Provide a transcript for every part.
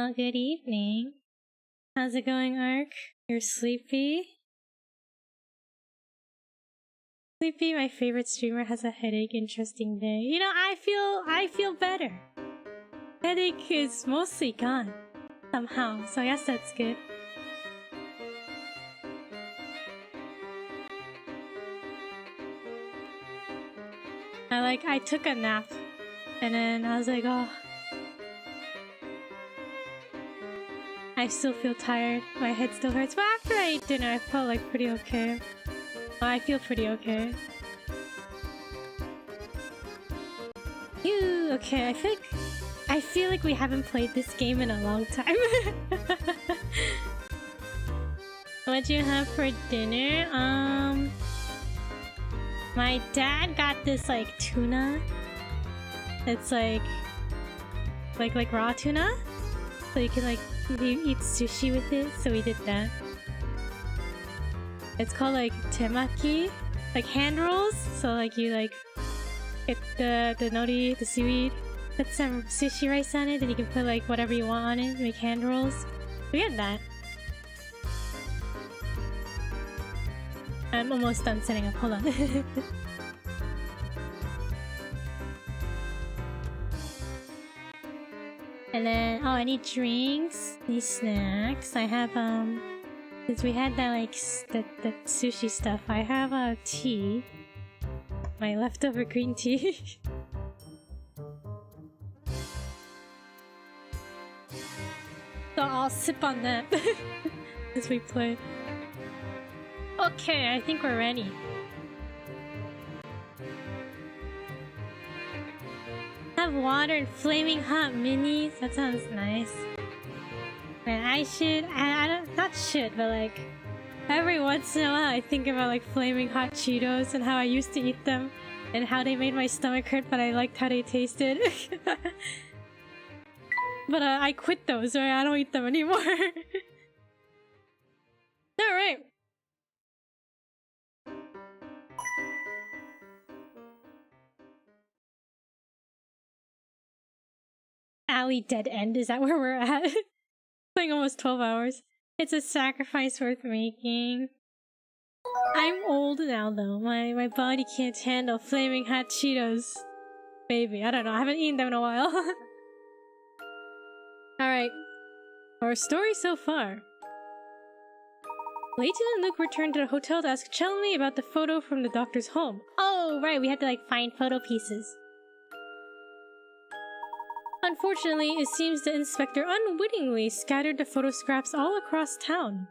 Well, good evening. How's it going, Ark? You're sleepy? Sleepy, my favorite streamer, has a headache. Interesting day. You know, I feel better. Headache is mostly gone. Somehow, so I guess that's good. I took a nap. And then I was like, oh. I still feel tired. My head still hurts. But after I ate dinner, I felt like pretty okay. Well, I feel pretty okay. Ew, okay, I feel like we haven't played this game in a long time. What'd you have for dinner? My dad got this like tuna. It's like raw tuna. So you can you eat sushi with it, so we did that. It's called like temaki, like hand rolls. So you get the nori, the seaweed, put some sushi rice on it, and you can put like whatever you want on it, make hand rolls. We had that. I'm almost done setting up, hold on. And then, oh, I need drinks, need snacks. I have, since we had that, the sushi stuff, I have, tea. My leftover green tea. So I'll sip on that as we play. Okay, I think we're ready. Have water and flaming hot minis. That sounds nice. Man, but every once in a while I think about flaming hot Cheetos and how I used to eat them and how they made my stomach hurt, but I liked how they tasted. But I quit those, right? I don't eat them anymore. Alright. Alley dead end, is that where we're at? Playing almost 12 hours. It's a sacrifice worth making. I'm old now though. My body can't handle flaming hot Cheetos. Maybe, I don't know. I haven't eaten them in a while. Alright. Our story so far. Layton and Luke returned to the hotel to ask Chelmy about the photo from the doctor's home. Oh, right, we had to find photo pieces. Unfortunately, it seems the inspector unwittingly scattered the photo scraps all across town.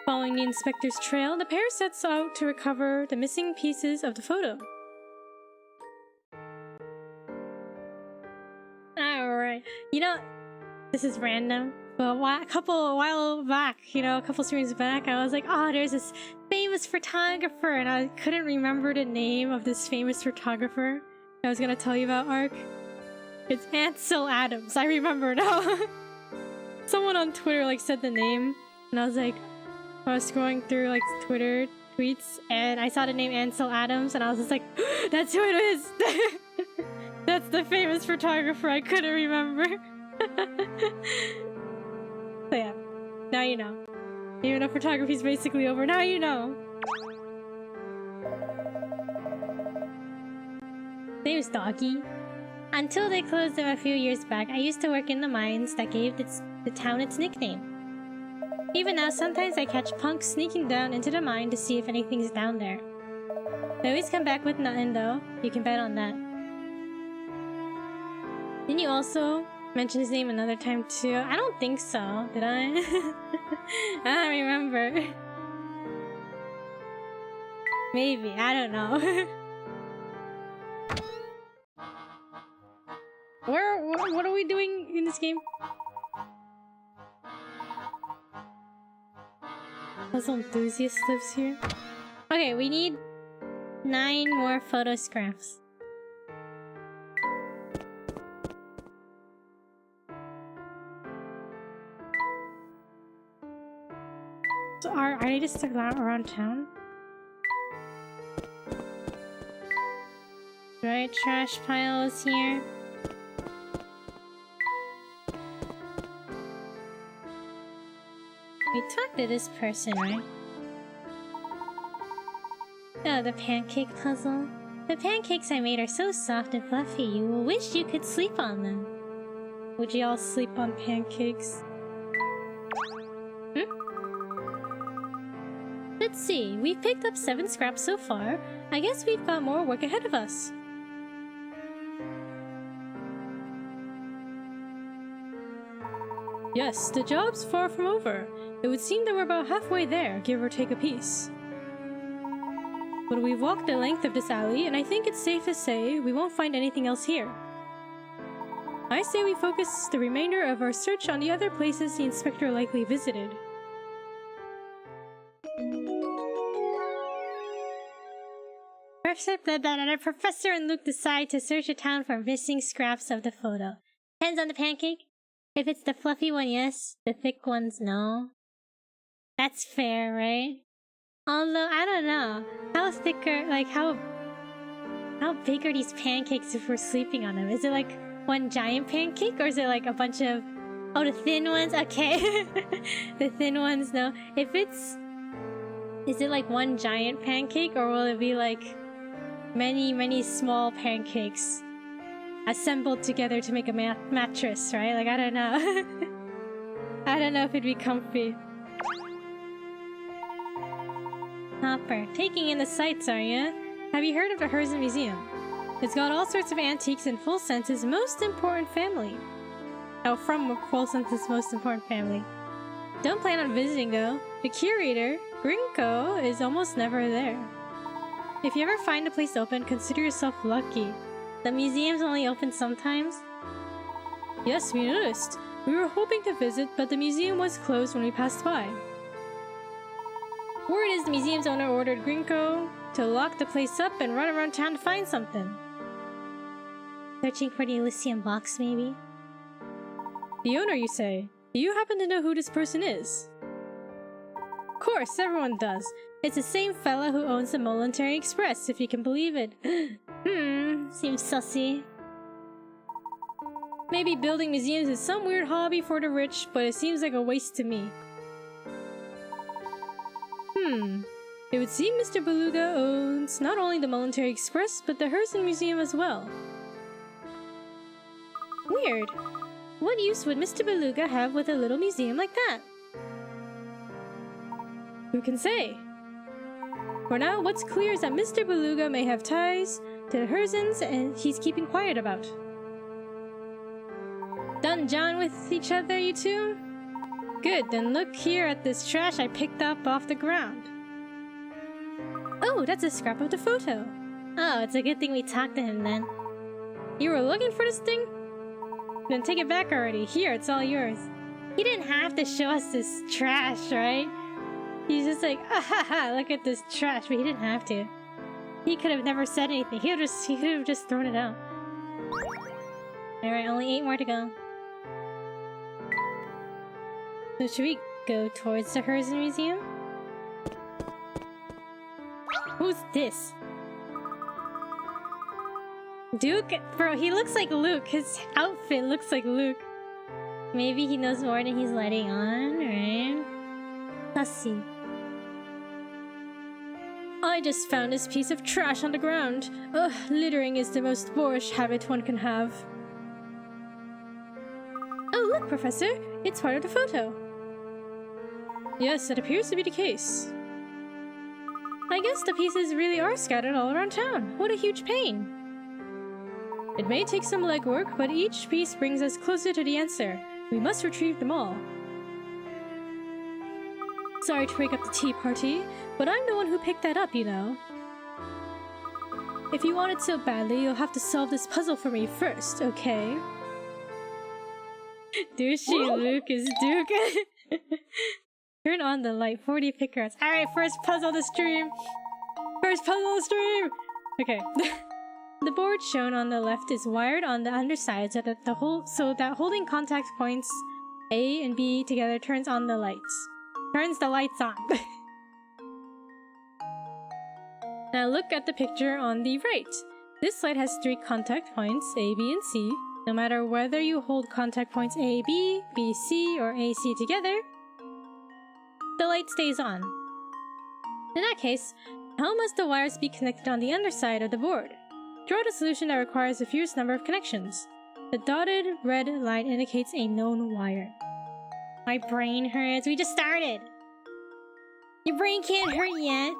Following the inspector's trail, the pair sets out to recover the missing pieces of the photo. Alright, you know, this is random, but a while back, a couple streams back, I was like, oh, there's this famous photographer, and I couldn't remember the name of this famous photographer I was gonna tell you about, Ark. It's Ansel Adams. I remember now. Someone on Twitter said the name, and I was scrolling through Twitter tweets, and I saw the name Ansel Adams, and I was just like, that's who it is. That's the famous photographer I couldn't remember. So yeah, now you know. Even though photography's basically over, now you know. There's Doggy. Until they closed them a few years back, I used to work in the mines that gave the town its nickname. Even now, sometimes I catch punks sneaking down into the mine to see if anything's down there. They always come back with nothing though, you can bet on that. Didn't you also mention his name another time too? I don't think so, did I? I don't remember. Maybe, I don't know. What are we doing in this game? Puzzle enthusiast lives here. Okay, we need 9 more photo scraps. So are they just around town? Right, trash pile is here. to this person, right? Oh, the pancake puzzle. The pancakes I made are so soft and fluffy, you will wish you could sleep on them. Would you all sleep on pancakes? Let's see, we've picked up 7 scraps so far. I guess we've got more work ahead of us. Yes, the job's far from over. It would seem that we're about halfway there, give or take a piece. But we've walked the length of this alley, and I think it's safe to say we won't find anything else here. I say we focus the remainder of our search on the other places the inspector likely visited. Professor and Luke decide to search the town for missing scraps of the photo. Depends on the pancake. If it's the fluffy one, yes. The thick ones, no. That's fair, right? Although, I don't know. How thick are, like, how big are these pancakes if we're sleeping on them? Is it like one giant pancake, or is it like a bunch of... Oh, the thin ones? Okay. The thin ones, no. If it's... Is it like one giant pancake, or will it be like many, many small pancakes assembled together to make a mattress, right? Like, I don't know. I don't know if it'd be comfy. Hopper, taking in the sights, are ya? Have you heard of the Herzen Museum? It's got all sorts of antiques and Full Sense's most important family. Oh, from Full Sense's most important family. Don't plan on visiting, though. The curator, Grinko, is almost never there. If you ever find a place open, consider yourself lucky. The museum's only open sometimes? Yes, we noticed. We were hoping to visit, but the museum was closed when we passed by. Word is the museum's owner ordered Grinko to lock the place up and run around town to find something. Searching for the Elysium box, maybe? The owner, you say? Do you happen to know who this person is? Of course, everyone does. It's the same fella who owns the Momentary Express, if you can believe it. Seems sussy. Maybe building museums is some weird hobby for the rich, but it seems like a waste to me. It would seem Mr. Beluga owns not only the Momentary Express, but the Herzen Museum as well. Weird. What use would Mr. Beluga have with a little museum like that? Who can say? For now, what's clear is that Mr. Beluga may have ties to the Herzens, and he's keeping quiet about. Done John with each other, you two? Good, then look here at this trash I picked up off the ground. Oh, that's a scrap of the photo. Oh, it's a good thing we talked to him then. You were looking for this thing? Then take it back already. Here, it's all yours. He didn't have to show us this trash, right? He's just like, ah, look at this trash, but he didn't have to. He could have never said anything. He could have just thrown it out. Alright, only 8 more to go. So should we go towards the Herzen Museum? Who's this? Duke? Bro, he looks like Luke. His outfit looks like Luke. Maybe he knows more than he's letting on, right? Let's see. I just found this piece of trash on the ground. Ugh, littering is the most boorish habit one can have. Oh, look, Professor! It's part of the photo. Yes, it appears to be the case. I guess the pieces really are scattered all around town. What a huge pain. It may take some legwork, but each piece brings us closer to the answer. We must retrieve them all. Sorry to break up the tea party, but I'm the one who picked that up, you know. If you want it so badly, you'll have to solve this puzzle for me first, okay? Douchey Luke is Duke. Turn on the light, 40 pickers. Alright, first puzzle to stream! First puzzle to stream! Okay. The board shown on the left is wired on the underside so that holding contact points A and B together turns on the lights. Turns the lights on. Now look at the picture on the right. This light has 3 contact points, A, B, and C. No matter whether you hold contact points A, B, B, C, or A, C together, the light stays on. In that case, how must the wires be connected on the underside of the board? Draw a solution that requires the fewest number of connections. The dotted red line indicates a known wire. My brain hurts. We just started! Your brain can't hurt yet!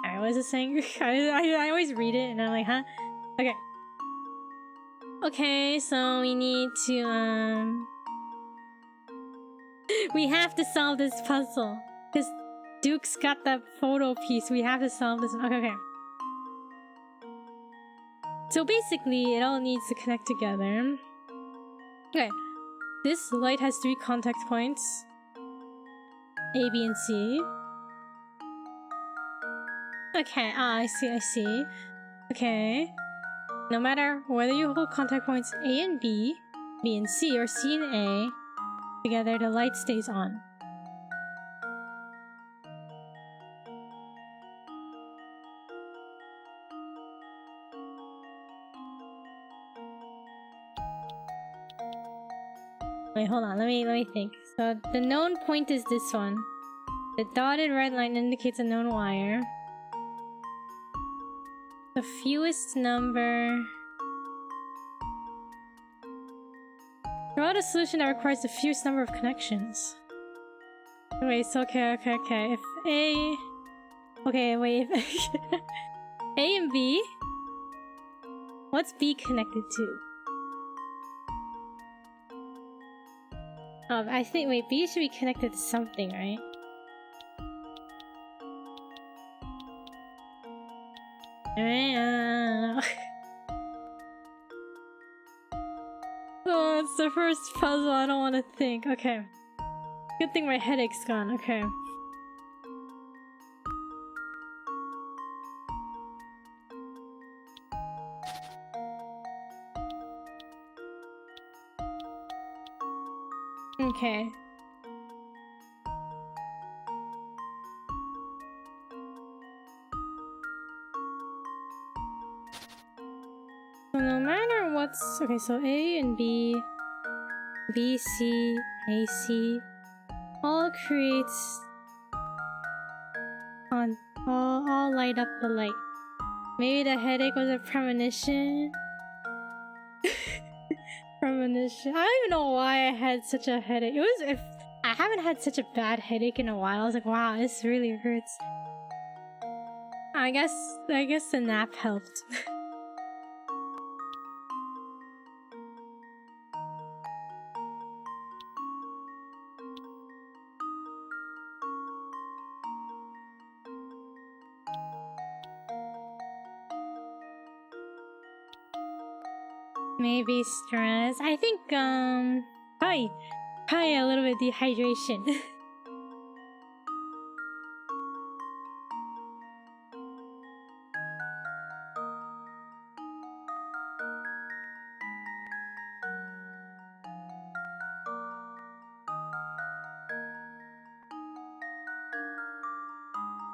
Alright, what is it saying? I always read it and I'm like, huh? Okay. Okay, so we need to, we have to solve this puzzle. Because Duke's got that photo piece. We have to solve this. Okay, okay. So basically, it all needs to connect together. Okay. This light has 3 contact points. A, B, and C. Okay, I see. Okay. No matter whether you hold contact points A and B, B and C, or C and A, together the light stays on. Wait, hold on, let me think. So the known point is this one. The dotted red line indicates a known wire. The fewest number... Draw out a solution that requires the fewest number of connections. Wait, so okay. If A... Okay, wait. A and B? What's B connected to? Oh, I think, wait, B should be connected to something, right? Oh, it's the first puzzle, I don't want to think. Okay. Good thing my headache's gone, okay. Okay. So no matter what's... Okay, so A and B, B, C, A, C, all creates... all light up the light. Maybe the headache was a premonition? Premonition. I don't even know why I had such a headache. It was... If I haven't had such a bad headache in a while. I was like, wow, this really hurts. I guess the nap helped. Maybe stress. I think, probably a little bit dehydration.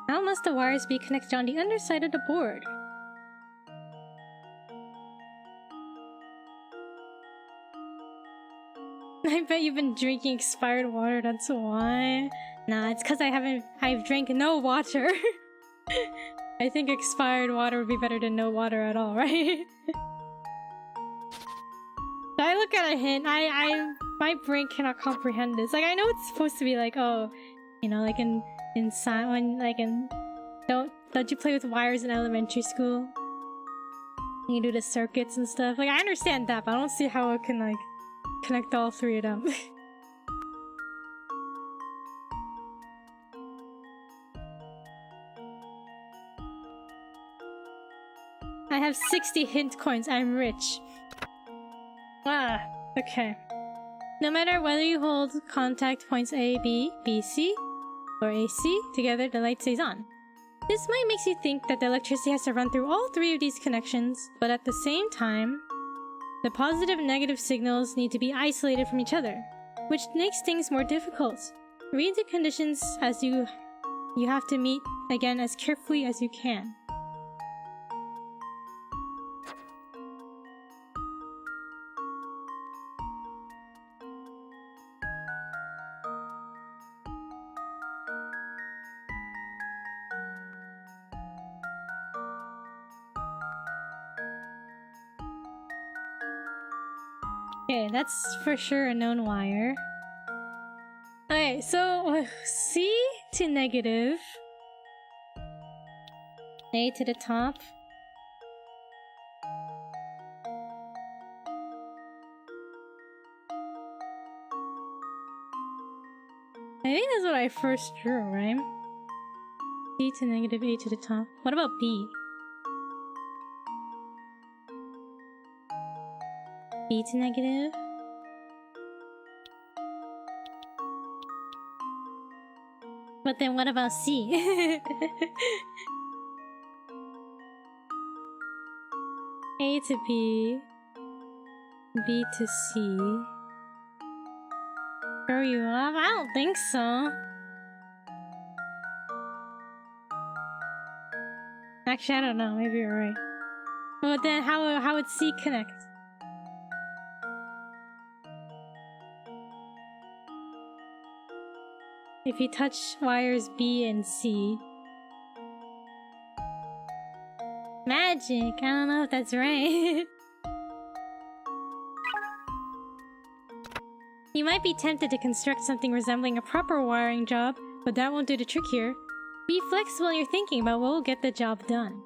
How must the wires be connected on the underside of the board? I bet you've been drinking expired water, that's why. Nah, it's because I've drank no water. I think expired water would be better than no water at all, right? I look at a hint, my brain cannot comprehend this. Like, I know it's supposed to be like, oh, you know, like in don't you play with wires in elementary school? You do the circuits and stuff. Like, I understand that, but I don't see how it can, like, connect all 3 of them. I have 60 hint coins. I'm rich. Ah, okay. No matter whether you hold contact points A, B, B, C, or AC, together the light stays on. This might make you think that the electricity has to run through all 3 of these connections, but at the same time, the positive and negative signals need to be isolated from each other, which makes things more difficult. Read the conditions as you have to meet again as carefully as you can. Okay, that's for sure a known wire. Okay, so C to negative. A to the top. I think that's what I first drew, right? C to negative, A to the top. What about B? B to negative? But then what about C? A to B. B to C. Throw you off? I don't think so. Actually, I don't know. Maybe you're right. But then how would C connect? If you touch wires B and C. Magic! I don't know if that's right. You might be tempted to construct something resembling a proper wiring job, but that won't do the trick here. Be flexible in your thinking about what will get the job done.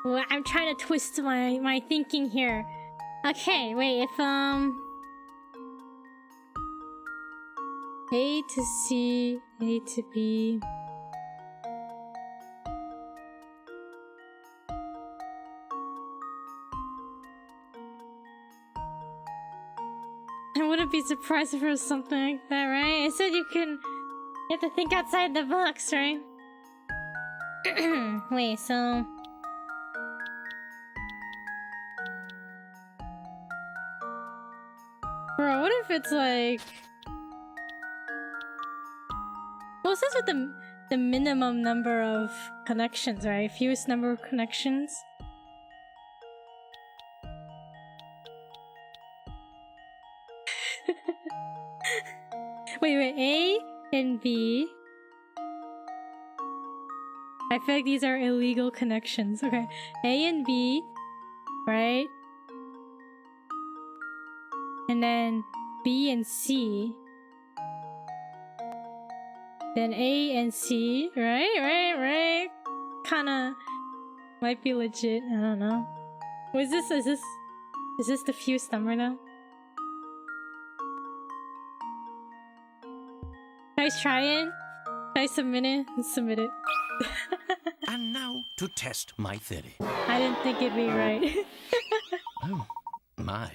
Well, I'm trying to twist my thinking here. Okay, wait, if A to C, A to B. I wouldn't be surprised if it was something like that, right? I said you have to think outside the box, right? Wait, so... Bro, what if it's like... Well, it says with the minimum number of connections, right? Fewest number of connections. wait, A and B. I feel like these are illegal connections. Okay, A and B, right? And then B and C. Then A and C, right? Kinda might be legit. I don't know. Is this the fewest number now? Guys, try it. Should I submit it? Submit it. And now to test my theory. I didn't think it'd be right. Oh, my.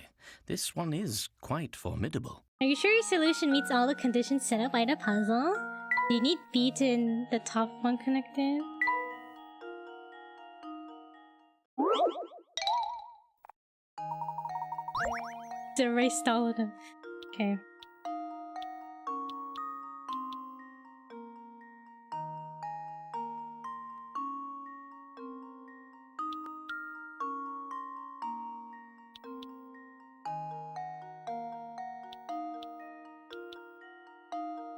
This one is quite formidable. Are you sure your solution meets all the conditions set up by the puzzle? Do you need B to the top one connected? It's erased all of them. Okay.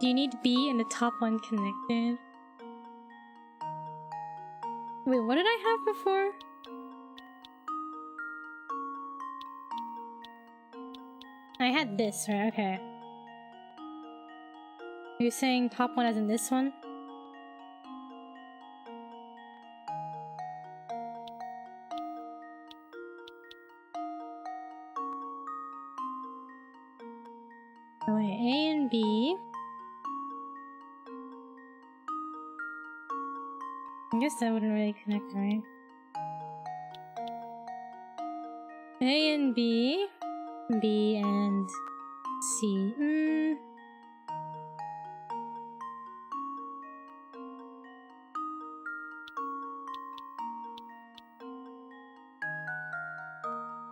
Do you need B and the top one connected? Wait, what did I have before? I had this, right? Okay. You're saying top one as in this one? Oh, wait, A and B. I guess that wouldn't really connect, right? A and B. B and C.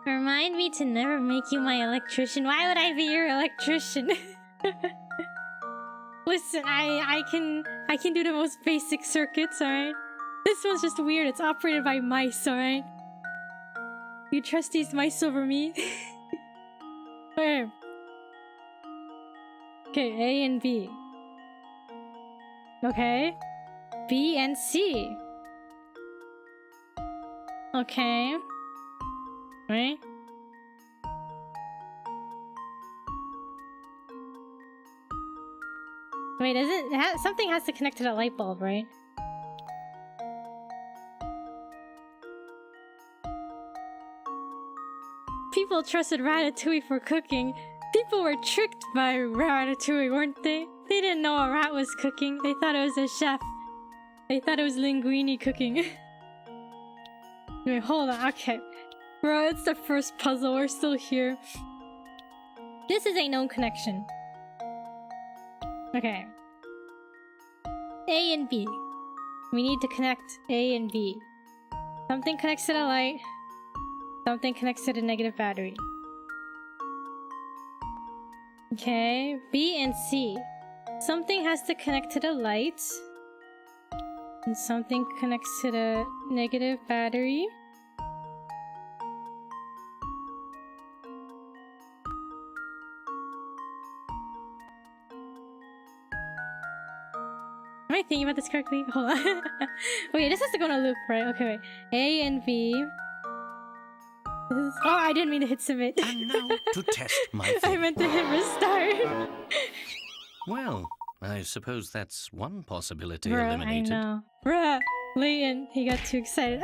Remind me to never make you my electrician. Why would I be your electrician? Listen, I can do the most basic circuits, alright? This one's just weird. It's operated by mice, alright? You trust these mice over me? Okay. Okay, A and B. Okay. B and C. Okay. Right? Wait, something has to connect to the light bulb, right? People trusted Ratatouille for cooking. People were tricked by Ratatouille, weren't they? They didn't know a rat was cooking. They thought it was a chef. They thought it was linguine cooking. Wait, hold on. Okay. Bro, it's the first puzzle. We're still here. This is a known connection. Okay. A and B. We need to connect A and B. Something connects to the light. Something connects to the negative battery. Okay. B and C. Something has to connect to the light. And something connects to the negative battery. Am I thinking about this correctly? Hold on. Wait, this has to go in a loop, right? Okay, wait. A and B. Oh, I didn't mean to hit submit. And now to test my I theory. meant to hit restart. Well, I suppose that's one possibility Bruh, eliminated. I know. Bruh, Layton, he got too excited.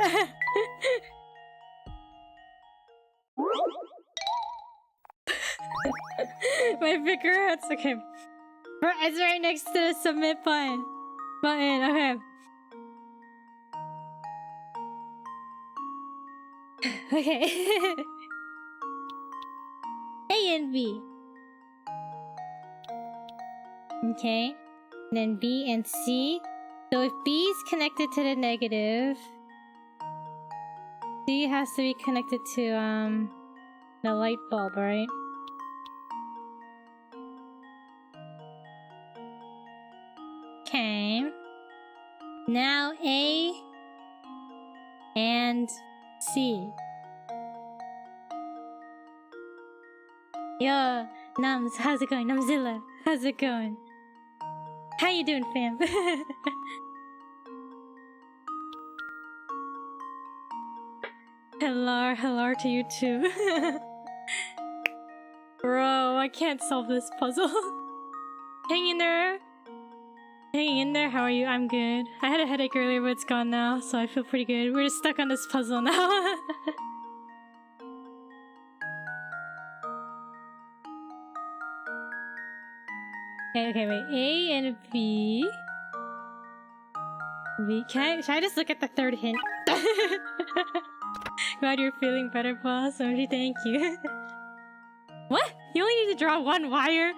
My finger hurts. Okay. Bruh, it's right next to the submit button. Okay. Okay. A and B. Okay. Then B and C. So if B is connected to the negative, C has to be connected to the light bulb, right? Okay. Now A and C. Yo, Nums, how's it going? Numzilla, how's it going? How you doing, fam? Hello to you too. Bro, I can't solve this puzzle. Hang in there. Hanging in there, how are you? I'm good. I had a headache earlier, but it's gone now, so I feel pretty good. We're just stuck on this puzzle now. Okay, wait. A and B. Should I just look at the third hint? Glad you're feeling better, boss. OMG, thank you. What? You only need to draw one wire?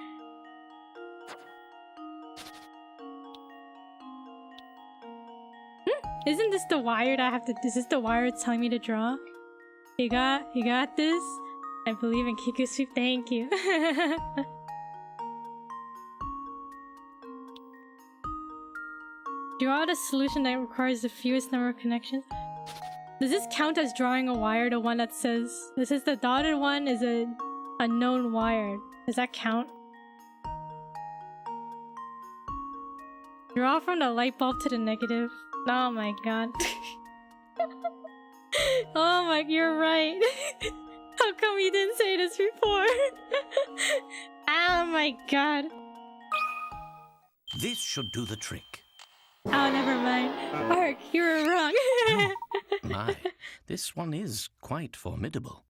Isn't this the wire that I have to... Is this the wire it's telling me to draw? You got this? I believe in Kiku Sweep, thank you. Draw the solution that requires the fewest number of connections. Does this count as drawing a wire? The one that says... This is the dotted one is a known wire. Does that count? Draw from the light bulb to the negative. Oh my god. Oh my, you're right. How come you didn't say this before? Oh my god. This should do the trick. Oh, never mind. Ark, you were wrong. My, this one is quite formidable.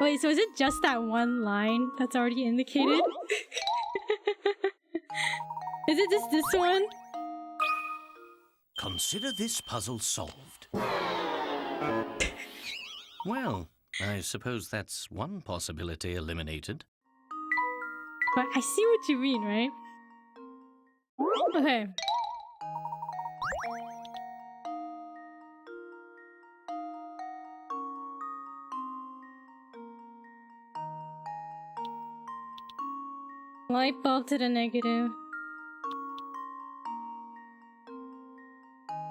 Wait, so is it just that one line that's already indicated? Is it just this one? Consider this puzzle solved. Well, I suppose that's one possibility eliminated. But I see what you mean, right? Okay. Light bulb to the negative.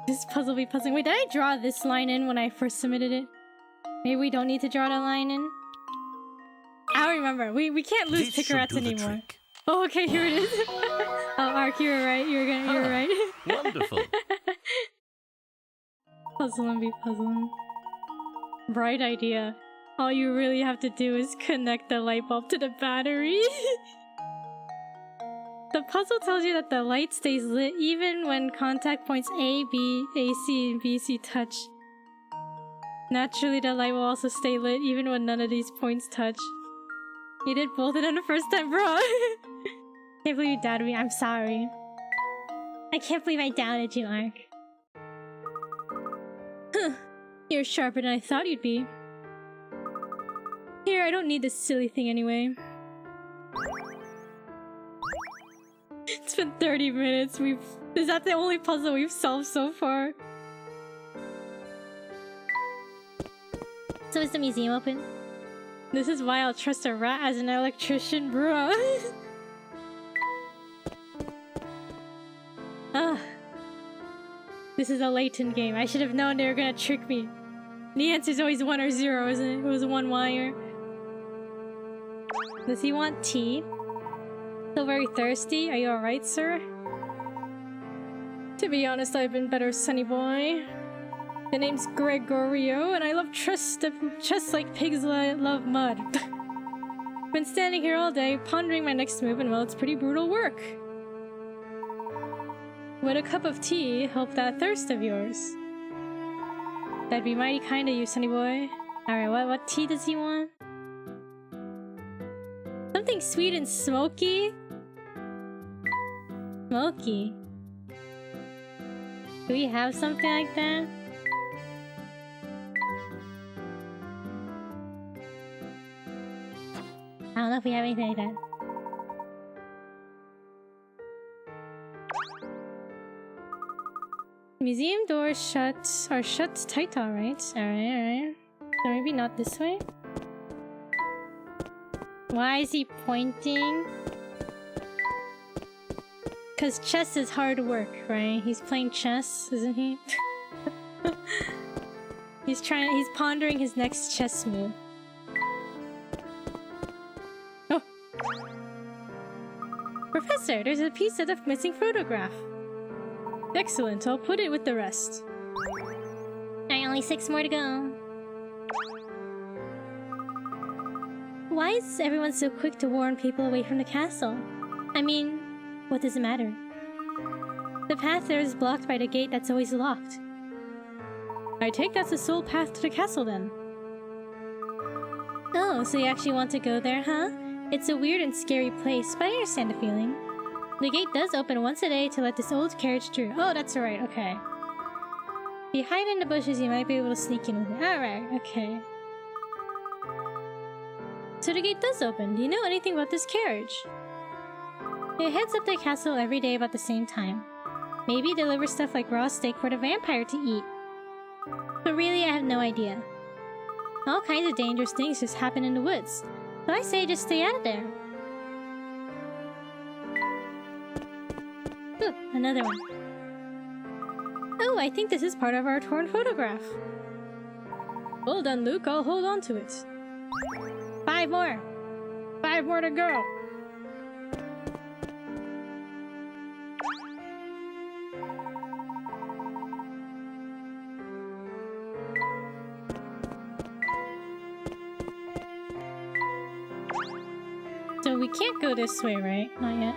This puzzle be puzzling. Wait, did I draw this line in when I first submitted it? Maybe we don't need to draw the line in? I don't remember. We can't lose Picarats anymore. Oh, okay, here it is. Oh, Ark, you were right. You're right. Wonderful. Puzzle and be puzzling. Bright idea. All you really have to do is connect the light bulb to the battery. The puzzle tells you that the light stays lit even when contact points A, B, AC, and BC touch. Naturally, the light will also stay lit even when none of these points touch. You did both of them the first time, bro. Can't believe you doubted me. I'm sorry. I can't believe I doubted you, Ark. Huh. You're sharper than I thought you'd be. Here, I don't need this silly thing anyway. It's been 30 minutes. Is that the only puzzle we've solved so far? So is the museum open? This is why I'll trust a rat as an electrician, bro. Ugh. This is a Layton game. I should have known they were gonna trick me. The answer's always 1 or 0, isn't it? It was 1 wire. Does he want tea? Still very thirsty? Are you alright, sir? To be honest, I've been better, sonny boy. The name's Gregorio, and I love chess like pigs love mud. Been standing here all day, pondering my next move, and well, it's pretty brutal work. Would a cup of tea help that thirst of yours? That'd be mighty kind of you, sonny boy. Alright, what tea does he want? Something sweet and smoky? Smoky? Do we have something like that? I don't know if we have anything like that. Museum doors are shut tight, alright. Alright. So maybe not this way? Why is he pointing? Cause chess is hard work, right? He's playing chess, isn't he? He's pondering his next chess move. Oh! Professor, there's a piece of the missing photograph. Excellent, I'll put it with the rest. Only 6 more to go. Why is everyone so quick to warn people away from the castle? I mean, what does it matter? The path there is blocked by the gate that's always locked. I take that's the sole path to the castle then. Oh, so you actually want to go there, huh? It's a weird and scary place, but I understand the feeling. The gate does open once a day to let this old carriage through. Oh, that's right, okay. If you hide in the bushes, you might be able to sneak in with it. Alright, okay. So the gate does open. Do you know anything about this carriage? It heads up to the castle every day about the same time. Maybe delivers stuff like raw steak for the vampire to eat. But really, I have no idea. All kinds of dangerous things just happen in the woods. So I say just stay out of there. Ooh, another one. Oh, I think this is part of our torn photograph. Well done, Luke. I'll hold on to it. 5 more. 5 more to go. So we can't go this way, right? Not yet.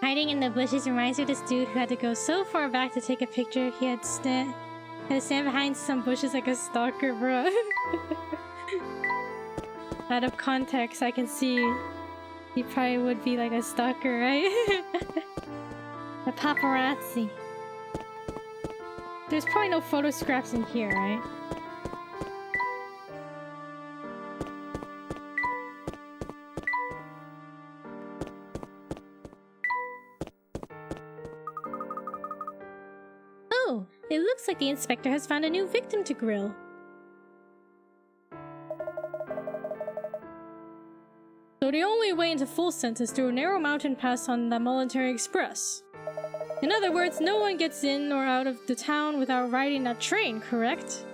Hiding in the bushes reminds me of this dude who had to go so far back to take a picture. He had to stand behind some bushes like a stalker, bro. Out of context, I can see he probably would be like a stalker, right? A paparazzi. There's probably no photo scraps in here, right? Oh, it looks like the inspector has found a new victim to grill. So the only way into Full Sense is through a narrow mountain pass on the Military Express. In other words, no one gets in or out of the town without riding that train, correct?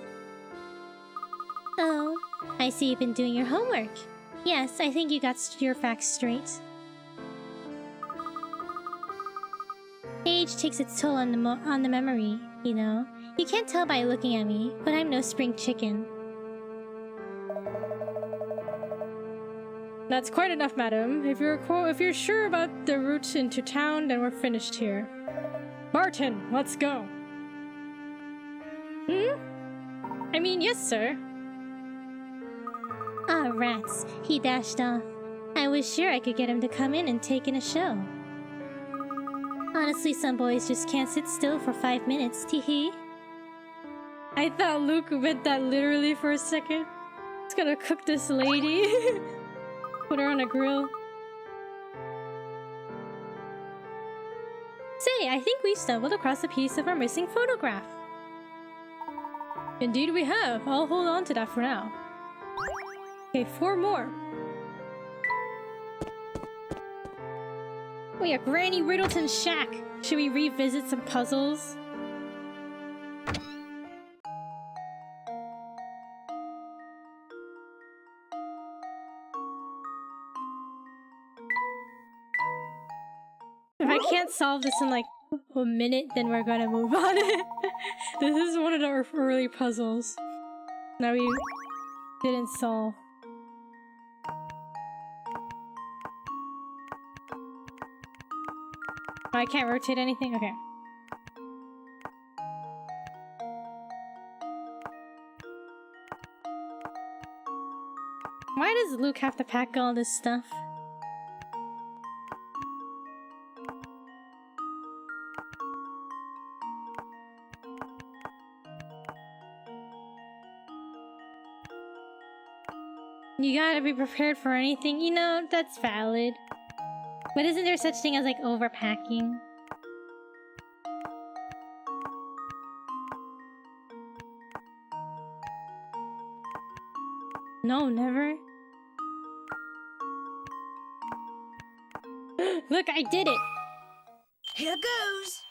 Oh, I see you've been doing your homework. Yes, I think you got your facts straight. Age takes its toll on the memory, you know. You can't tell by looking at me, but I'm no spring chicken. That's quite enough, madam. If you're sure about the route into town, then we're finished here. Barton, let's go. I mean, yes, sir. Ah, rats. He dashed off. I was sure I could get him to come in and take in a show. Honestly, some boys just can't sit still for 5 minutes, teehee. I thought Luke meant that literally for a second. He's gonna cook this lady. Put her on a grill. Say, I think we've stumbled across a piece of our missing photograph. Indeed we have. I'll hold on to that for now. Okay, 4 more. Oh yeah, Granny Riddleton's shack. Should we revisit some puzzles? If I can't solve this in like a minute, then we're gonna move on. This is one of our early puzzles that we didn't solve. I can't rotate anything? Okay. Why does Luke have to pack all this stuff? You gotta be prepared for anything, you know, that's valid. But isn't there such thing as like overpacking? No, never. Look, I did it! Here goes.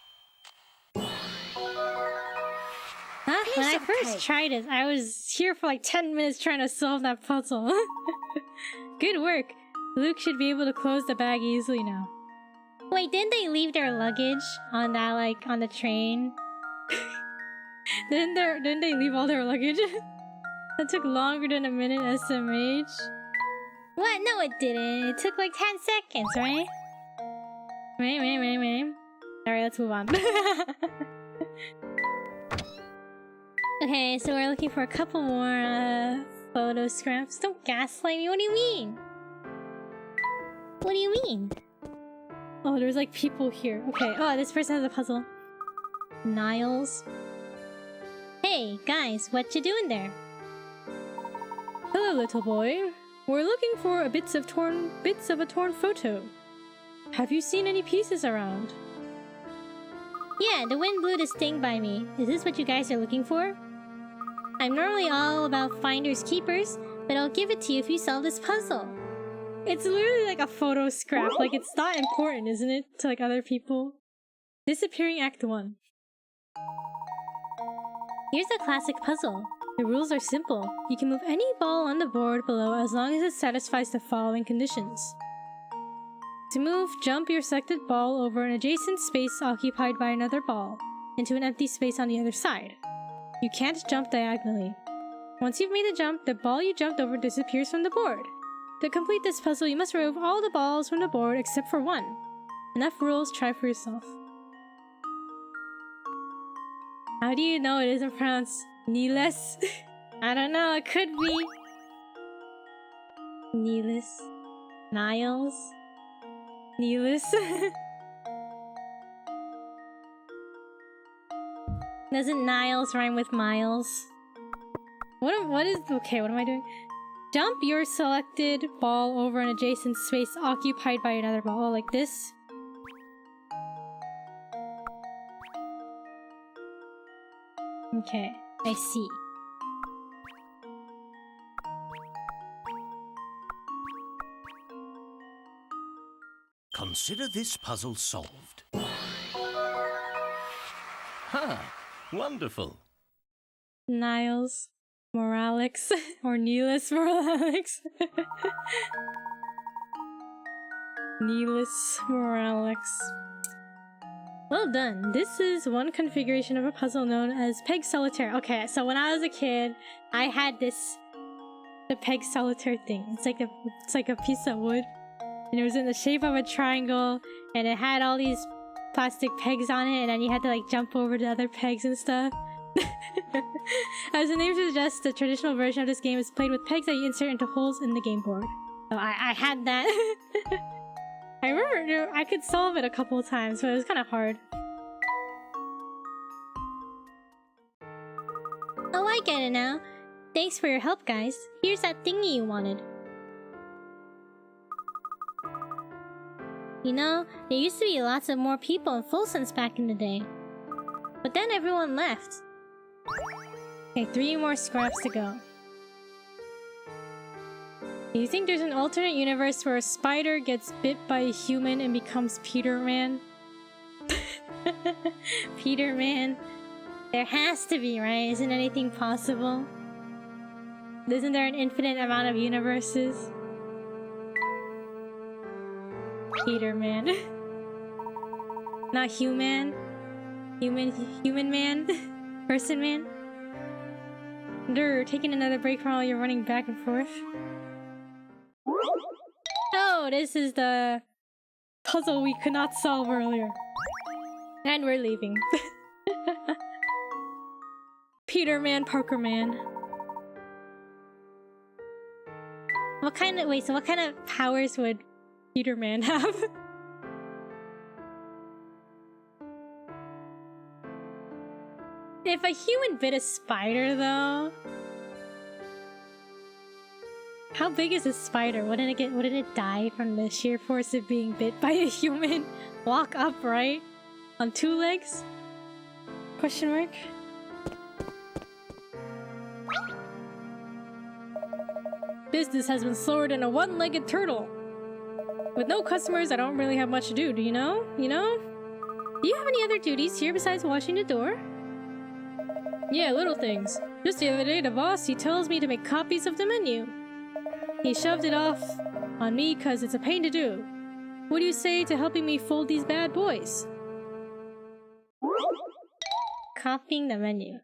Huh? When I Piece of first cake. tried it, I was here for like 10 minutes trying to solve that puzzle. Good work. Luke should be able to close the bag easily now. Wait, didn't they leave their luggage on that, like, on the train? Didn't they leave all their luggage? That took longer than a minute SMH. What? No, it didn't. It took like 10 seconds, right? Alright, let's move on. Okay, so we're looking for a couple more, photo scraps. Don't gaslight me. What do you mean? What do you mean? Oh, there's like people here. Okay. Oh, this person has a puzzle. Niles. Hey, guys, what you doing there? Hello, little boy. We're looking for bits of a torn photo. Have you seen any pieces around? Yeah, the wind blew this thing by me. Is this what you guys are looking for? I'm normally all about finders keepers, but I'll give it to you if you solve this puzzle. It's literally like a photo scrap. Like, it's not important, isn't it? To like other people. Disappearing Act 1. Here's a classic puzzle. The rules are simple. You can move any ball on the board below as long as it satisfies the following conditions. To move, jump your selected ball over an adjacent space occupied by another ball, into an empty space on the other side. You can't jump diagonally. Once you've made the jump, the ball you jumped over disappears from the board. To complete this puzzle, you must remove all the balls from the board except for one. Enough rules, try for yourself. How do you know it isn't pronounced Niles? I don't know, it could be. Niles. Niles. Niles. Doesn't Niles rhyme with Miles? What is, okay, what am I doing? Jump your selected ball over an adjacent space occupied by another ball, like this. Okay, I see. Consider this puzzle solved. Ha! Wonderful. Niles Moralix or Neelis Moralix. Neelis Moralix. Well done. This is one configuration of a puzzle known as Peg Solitaire. Okay, so when I was a kid, I had the Peg Solitaire thing. It's like a piece of wood, and it was in the shape of a triangle, and it had all these plastic pegs on it, and then you had to like jump over the other pegs and stuff. As the name suggests, the traditional version of this game is played with pegs that you insert into holes in the game board. So I had that. I remember I could solve it a couple of times, but it was kind of hard. Oh, I get it now. Thanks for your help, guys. Here's that thingy you wanted. You know, there used to be lots of more people in Full Sense back in the day. But then everyone left. Okay, 3 more scraps to go. Do you think there's an alternate universe where a spider gets bit by a human and becomes Peter Man? Peter Man. There has to be, right? Isn't anything possible? Isn't there an infinite amount of universes? Peter Man. Not human. Human man? Person man? Taking another break from all you're running back and forth. Oh, this is the puzzle we could not solve earlier. And we're leaving. Peter Man, Parker Man. What kind of powers would Peter Man have? If a human bit a spider, though, how big is a spider? Wouldn't it die from the sheer force of being bit by a human? Walk upright on 2 legs? Question mark. Business has been slower than a 1-legged turtle. With no customers, I don't really have much to do. Do you know? Do you have any other duties here besides washing the door? Yeah, little things. Just the other day, the boss, he tells me to make copies of the menu. He shoved it off on me because it's a pain to do. What do you say to helping me fold these bad boys? copying the menu?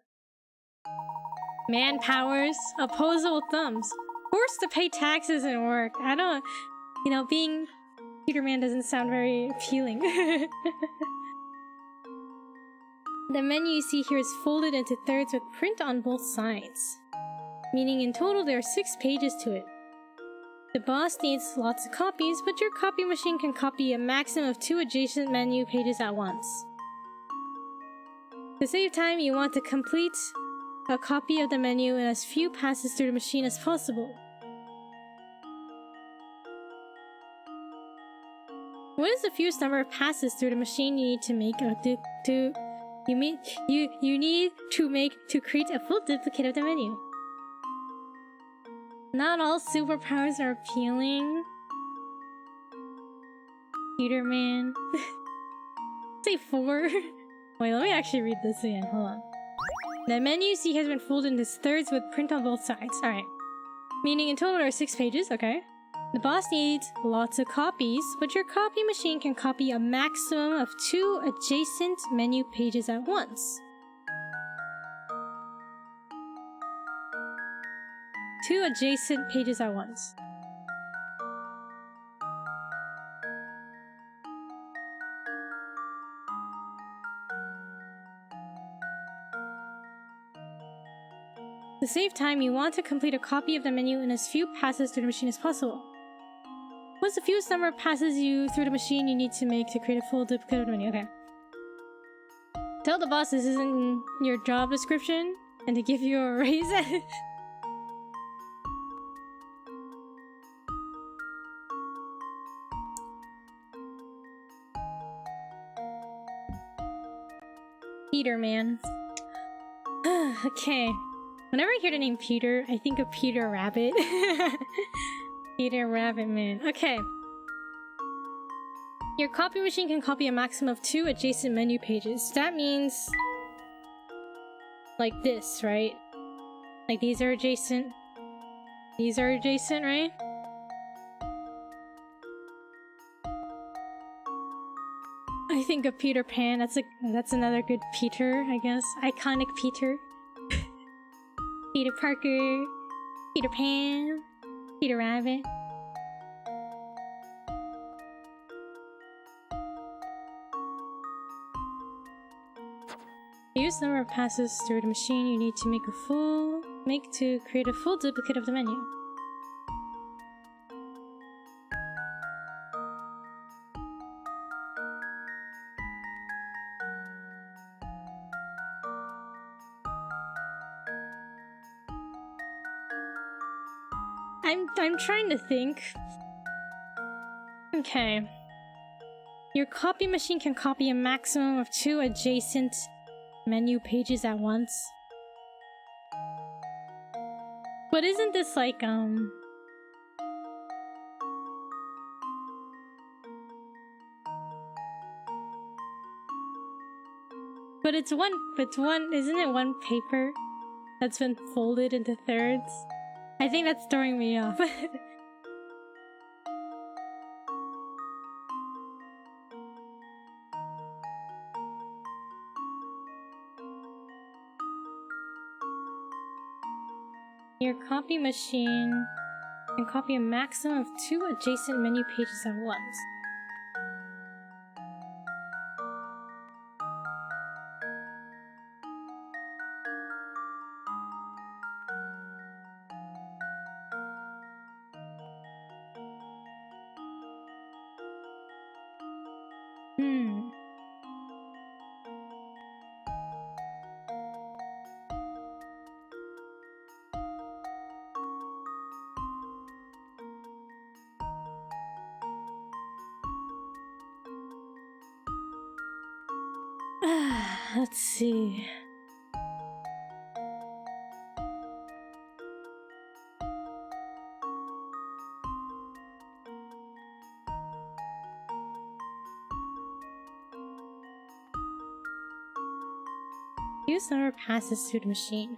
Man powers, opposable thumbs. Forced to pay taxes and work. I don't... being Peter Man doesn't sound very appealing. The menu you see here is folded into thirds with print on both sides, meaning in total there are 6 pages to it. The boss needs lots of copies, but your copy machine can copy a maximum of 2 adjacent menu pages at once. To save time, you want to complete a copy of the menu in as few passes through the machine as possible. What is the fewest number of passes through the machine you need to make to create a full duplicate of the menu? Not all superpowers are appealing. Peter Man. Say 4. Wait, let me actually read this again. Hold on. The menu you see has been folded into thirds with print on both sides. Alright. Meaning in total there are 6 pages, okay. The boss needs lots of copies, but your copy machine can copy a maximum of 2 adjacent menu pages at once. 2 adjacent pages at once. To save time, you want to complete a copy of the menu in as few passes through the machine as possible. What's the fewest number of passes through the machine you need to make to create a full duplicate of the menu? Okay. Tell the boss this isn't in your job description and to give you a raise. Peter Man. Okay. Whenever I hear the name Peter, I think of Peter Rabbit. Peter Rabbit Man. Okay. Your copy machine can copy a maximum of 2 adjacent menu pages. That means... like this, right? Like these are adjacent. These are adjacent, right? I think of Peter Pan. That's another good Peter, I guess. Iconic Peter. Peter Parker. Peter Pan. Peter Rabbit. Use the number of passes through the machine you need to to create a full duplicate of the menu. I'm trying to think. Okay. Your copy machine can copy a maximum of 2 adjacent menu pages at once. But isn't this like, but it's one, isn't it one paper that's been folded into thirds? I think that's throwing me off. Your copy machine can copy a maximum of 2 adjacent menu pages at once. Let's see. Use the number of passes through the machine.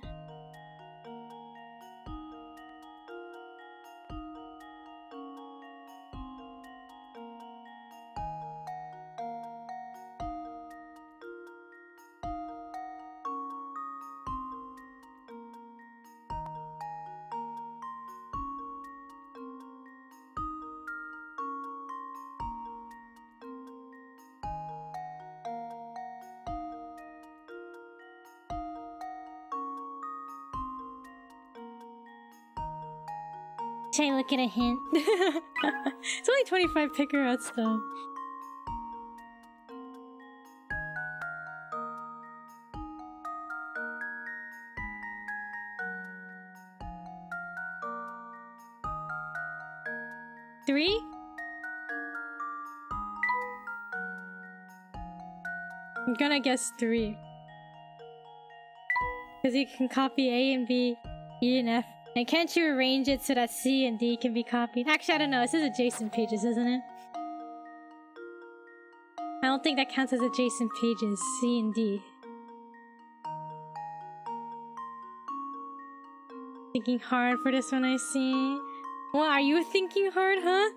Should I look at a hint? It's only 25 picker outs though. Three? I'm gonna guess 3. Because you can copy A and B, E and F. And can't you arrange it so that C and D can be copied? Actually, I don't know. This is adjacent pages, isn't it? I don't think that counts as adjacent pages, C and D. Thinking hard for this one, I see. What, are you thinking hard, huh?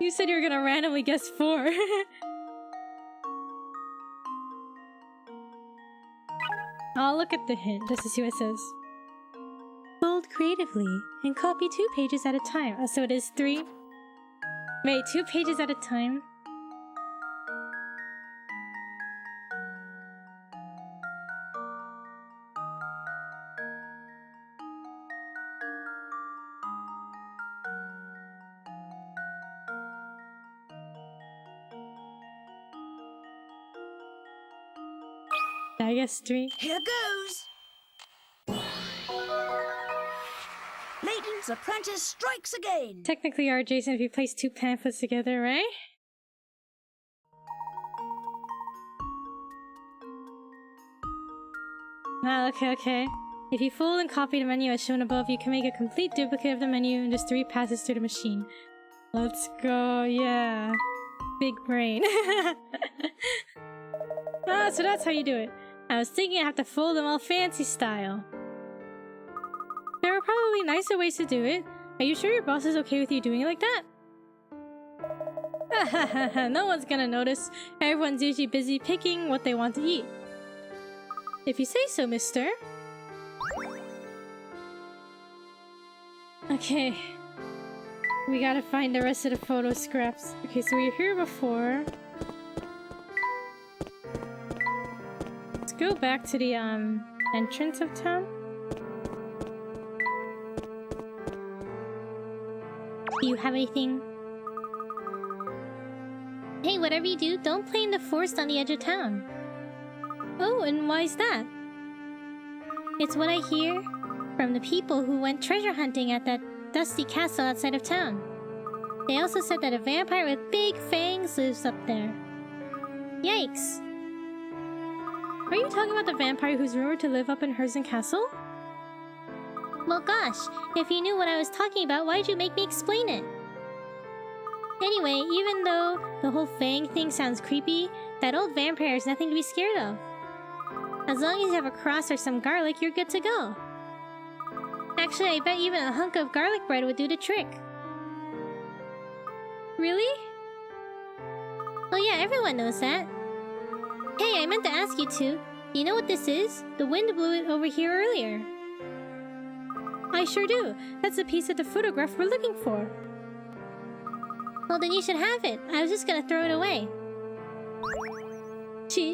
You said you were gonna randomly guess 4. I'll look at the hint just to see what it says. Fold creatively and copy 2 pages at a time. Oh, so it is 3? Wait, 2 pages at a time? I guess 3. Here goes. Layton's apprentice strikes again. Technically are adjacent if you place 2 pamphlets together, right? Ah, okay. If you fold and copy the menu as shown above, you can make a complete duplicate of the menu in just 3 passes through the machine. Let's go, yeah. Big brain. Ah, so that's how you do it. I was thinking I have to fold them all fancy style. There are probably nicer ways to do it. Are you sure your boss is okay with you doing it like that? No one's gonna notice. Everyone's usually busy picking what they want to eat. If you say so, mister. Okay. We gotta find the rest of the photo scraps. Okay, so we were here before. Let's go back to the entrance of town. Do you have anything? Hey, whatever you do, don't play in the forest on the edge of town. Oh, and why's that? It's what I hear from the people who went treasure hunting at that dusty castle outside of town. They also said that a vampire with big fangs lives up there. Yikes. Are you talking about the vampire who's rumored to live up in Herzen Castle? Well, gosh, if you knew what I was talking about, why'd you make me explain it? Anyway, even though the whole fang thing sounds creepy, that old vampire is nothing to be scared of. As long as you have a cross or some garlic, you're good to go. Actually, I bet even a hunk of garlic bread would do the trick. Really? Oh yeah, everyone knows that. Hey, I meant to ask you two. You know what this is? The wind blew it over here earlier. I sure do. That's a piece of the photograph we're looking for. Well, then you should have it. I was just gonna throw it away. She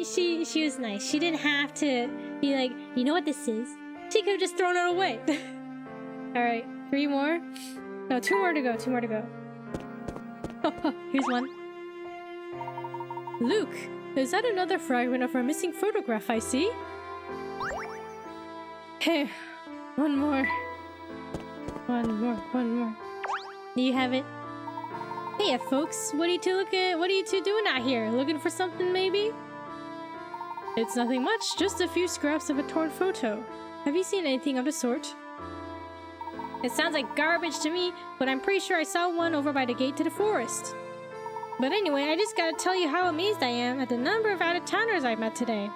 was nice. She didn't have to be like, you know what this is? She could have just thrown it away. Alright, 3 more. No, 2 more to go, 2 more to go. Here's one. Luke, is that another fragment of our missing photograph I see? Hey, one more. One more. Do you have it? Hey, folks, what are you two doing out here? Looking for something, maybe? It's nothing much, just a few scraps of a torn photo. Have you seen anything of the sort? It sounds like garbage to me, but I'm pretty sure I saw one over by the gate to the forest. But anyway, I just gotta tell you how amazed I am at the number of out-of-towners I met today.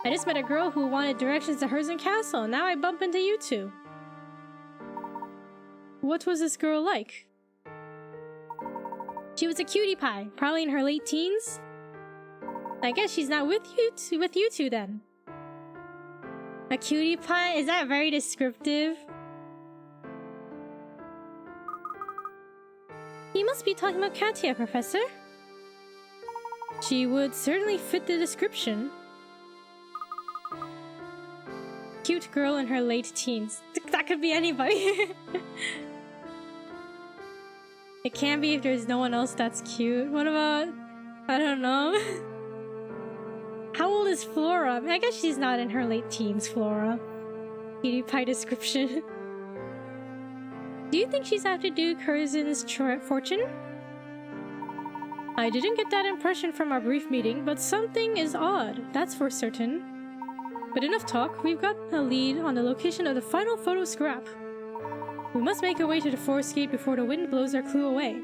I just met a girl who wanted directions to Herzen Castle, and now I bump into you two. What was this girl like? She was a cutie pie, probably in her late teens. I guess she's not with you two then. A cutie pie? Is that very descriptive? You must be talking about Katia, Professor. She would certainly fit the description. Cute girl in her late teens. That could be anybody. It can't be if there's no one else that's cute. What about... I don't know. How old is Flora? I guess she's not in her late teens, Flora. Cutie pie description. Do you think she's after Duke Herzen's fortune? I didn't get that impression from our brief meeting, but something is odd, that's for certain. But enough talk, we've got a lead on the location of the final photo scrap. We must make our way to the forest gate before the wind blows our clue away.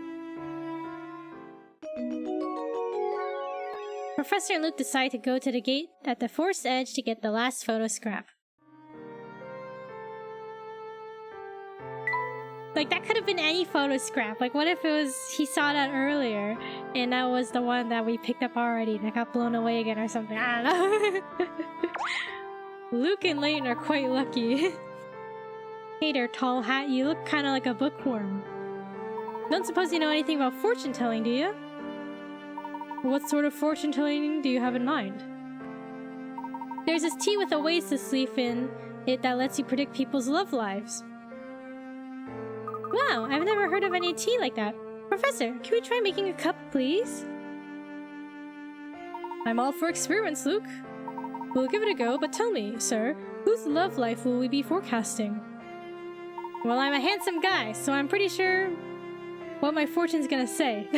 Professor and Luke decide to go to the gate at the forest edge to get the last photo scrap. Like, that could have been any photo scrap. Like, what if it was, he saw that earlier, and that was the one that we picked up already that got blown away again or something. I don't know. Luke and Layton are quite lucky. Hey there, tall hat. You look kind of like a bookworm. Don't suppose you know anything about fortune-telling, do you? What sort of fortune-telling do you have in mind? There's this tea with oasis leaf in it that lets you predict people's love lives. Wow, I've never heard of any tea like that. Professor, can we try making a cup, please? I'm all for experiments, Luke. We'll give it a go, but tell me, sir, whose love life will we be forecasting? Well, I'm a handsome guy, so I'm pretty sure what my fortune's gonna say.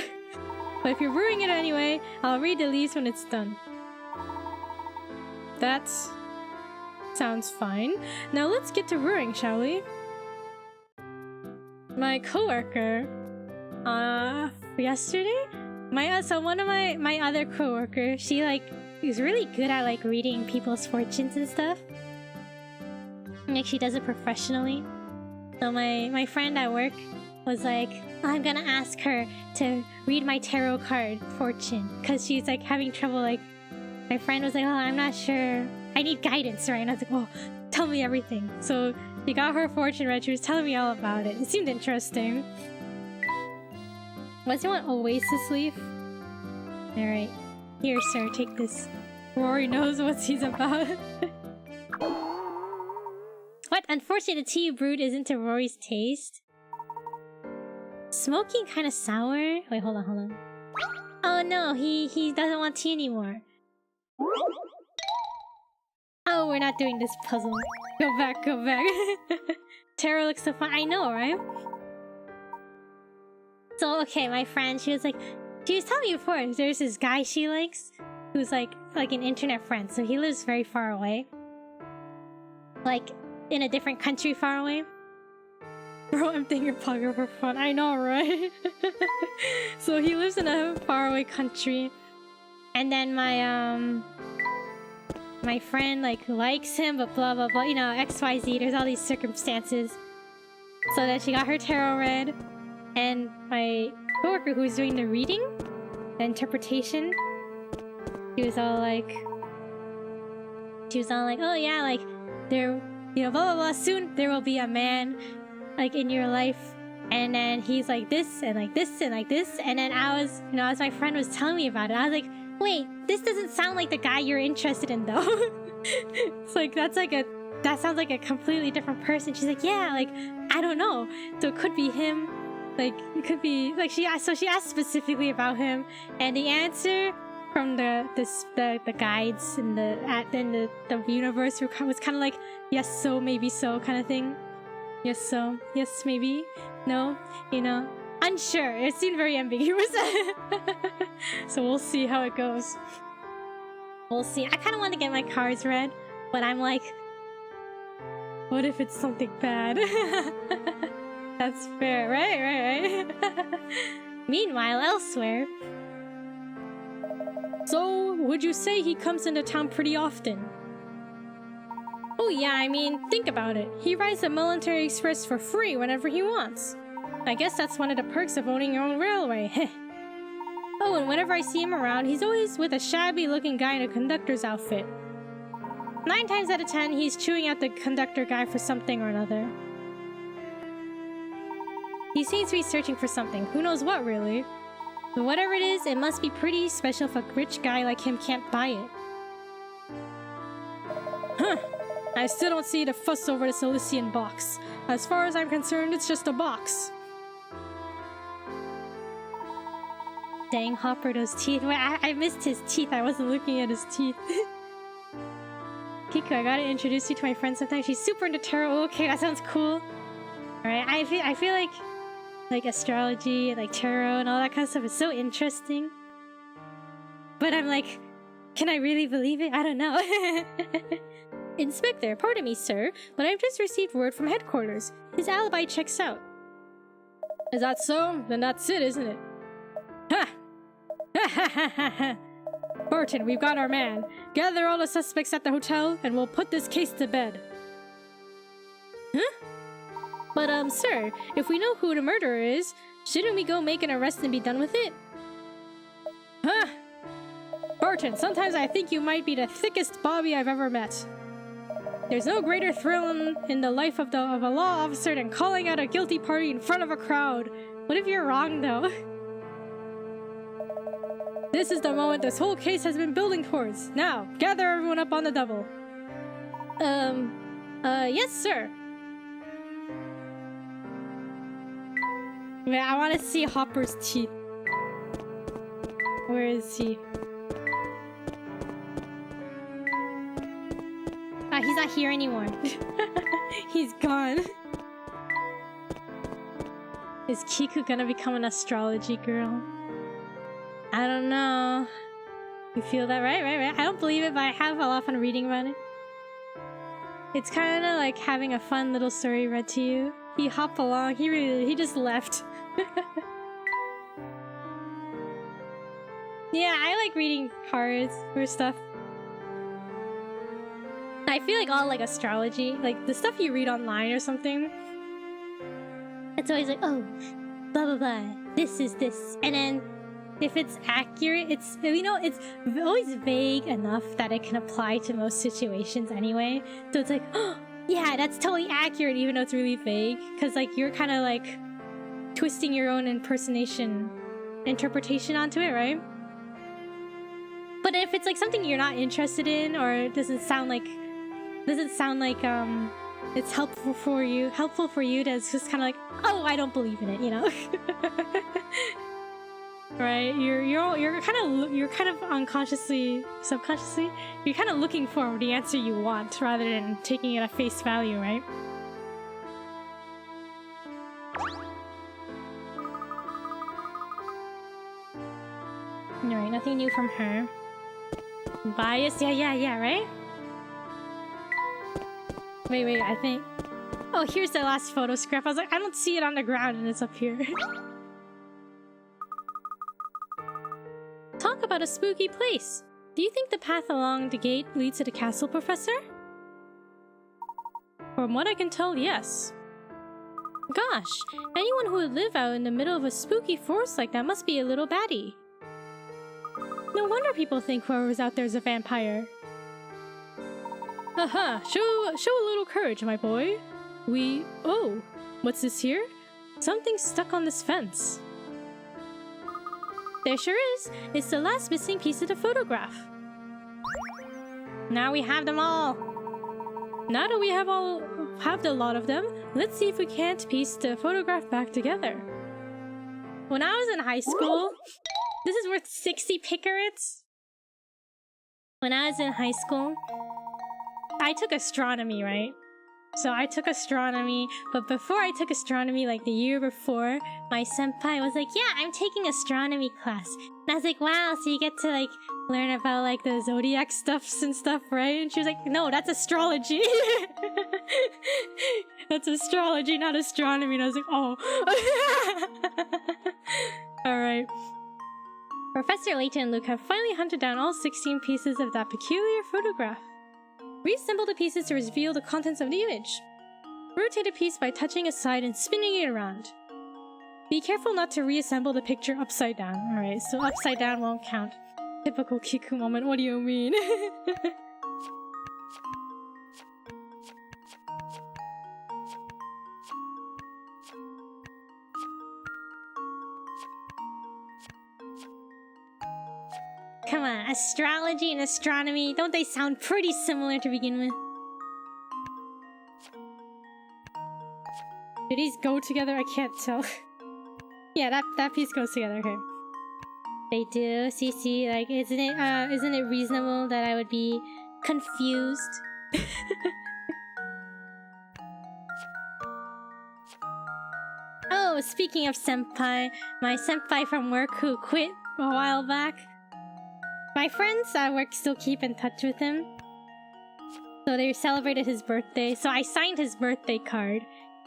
But if you're brewing it anyway, I'll read the leaves when it's done. That sounds fine. Now let's get to brewing, shall we? My coworker. Yesterday? So one of my other coworkers, she like is really good at like reading people's fortunes and stuff. Like she does it professionally. So my friend at work was like, I'm gonna ask her to read my tarot card fortune because she's like having trouble. Like my friend was like, oh, I'm not sure, I need guidance, right? And I was like, well, tell me everything. So she got her fortune read. She was telling me all about it. It seemed interesting. What's you want? Oasis leaf? Alright. Here, sir, take this. Rory knows what he's about. What? Unfortunately, the tea you brewed isn't to Rory's taste. Smoky and kind of sour? Wait, hold on. Oh no, he doesn't want tea anymore. Oh, we're not doing this puzzle. Go back. Tarot looks so fun. I know, right? So, okay, my friend, she was telling me before, there's this guy she likes, who's like an internet friend, so he lives very far away. Like, in a different country far away. Bro, I'm thinking poker for fun. I know, right? So he lives in a faraway country. And then my friend like likes him, but blah blah blah, you know, XYZ, there's all these circumstances. So then she got her tarot read, and my coworker who was doing the reading, the interpretation, she was all like, oh yeah, like there, you know, blah blah blah, soon there will be a man like in your life, and then he's like this and like this and like this. And then I was, you know, as my friend was telling me about it, I was like, wait, this doesn't sound like the guy you're interested in though. It's like that sounds like a completely different person. She's like, yeah, like I don't know, so it could be him, like it could be like she asked specifically about him, and the answer from the guides in the universe was kind of like yes, so maybe so kind of thing. Yes, so yes, maybe no, you know, unsure. It seemed very ambiguous. So we'll see how it goes. We'll see. I kind of want to get my cards read, but I'm like, what if it's something bad? That's fair, right? Meanwhile, elsewhere. So, would you say he comes into town pretty often? Oh yeah, I mean, think about it. He rides the Military Express for free whenever he wants. I guess that's one of the perks of owning your own railway. Oh, and whenever I see him around, he's always with a shabby-looking guy in a conductor's outfit. 9 times out of 10, he's chewing at the conductor guy for something or another. He seems to be searching for something. Who knows what, really? But whatever it is, it must be pretty special if a rich guy like him can't buy it. Huh. I still don't see the fuss over the Cilician box. As far as I'm concerned, it's just a box. Dang, Hopper, those teeth. Wait, I missed his teeth. I wasn't looking at his teeth. Kiku, I gotta introduce you to my friend sometime. She's super into tarot. Okay, that sounds cool. Alright, I feel like astrology, like tarot and all that kind of stuff is so interesting. But I'm like, can I really believe it? I don't know. Inspector, pardon me, sir, but I've just received word from headquarters. His alibi checks out. Is that so? Then that's it, isn't it? Ha! Ha! Barton, we've got our man. Gather all the suspects at the hotel, and we'll put this case to bed. Huh? But, sir, if we know who the murderer is, shouldn't we go make an arrest and be done with it? Huh? Barton, sometimes I think you might be the thickest Bobby I've ever met. There's no greater thrill in the life of a law officer than calling out a guilty party in front of a crowd. What if you're wrong, though? This is the moment this whole case has been building towards. Now, gather everyone up on the double. Yes, sir. Wait, I want to see Hopper's teeth. Where is he? Ah, he's not here anymore. He's gone. Is Kiku gonna become an astrology girl? I don't know. You feel that, right? I don't believe it, but I have a lot of fun reading about it. It's kind of like having a fun little story read to you. He hopped along. He just left. Yeah, I like reading cards or stuff. I feel like all like astrology, like the stuff you read online or something. It's always like, oh, blah blah blah. This is this, and then if it's accurate, it's it's always vague enough that it can apply to most situations anyway. So it's like, oh, yeah, that's totally accurate, even though it's really vague, because like you're kind of like twisting your own interpretation onto it, right? But if it's like something you're not interested in, or it doesn't sound like it's helpful for you, to it's just kind of like, oh, I don't believe in it, you know. Right? You're kind of unconsciously, subconsciously, you're kind of looking for the answer you want rather than taking it at face value, right? Alright, nothing new from her. Bias? Yeah, right? Wait, I think... Oh, here's the last photo scrap. I was like, I don't see it on the ground and it's up here. Talk about a spooky place. Do you think the path along the gate leads to the castle, Professor? From what I can tell, yes. Gosh, anyone who would live out in the middle of a spooky forest like that must be a little batty. No wonder people think whoever's out there is a vampire. Aha, show a little courage, my boy. Oh, what's this here? Something's stuck on this fence. There sure is. It's the last missing piece of the photograph. Now we have them all. Now that we have the lot of them, let's see if we can't piece the photograph back together. When I was in high school, this is worth 60 picarets. When I was in high school, I took astronomy, right? So I took astronomy, but before I took astronomy, like the year before, my senpai was like, yeah, I'm taking astronomy class. And I was like, wow, so you get to like learn about like the zodiac stuffs and stuff, right? And she was like, no, that's astrology. That's astrology, not astronomy. And I was like, oh. Alright. Professor Layton and Luke have finally hunted down all 16 pieces of that peculiar photograph. Reassemble the pieces to reveal the contents of the image. Rotate a piece by touching a side and spinning it around. Be careful not to reassemble the picture upside down. Alright, so upside down won't count. Typical Kiku moment, what do you mean? Come on, astrology and astronomy, don't they sound pretty similar to begin with? Do these go together? I can't tell. Yeah, that piece goes together, okay. They do. See, like, isn't it reasonable that I would be confused? Oh, speaking of senpai, my senpai from work who quit a while back. My friends at work still keep in touch with him. So they celebrated his birthday, so I signed his birthday card.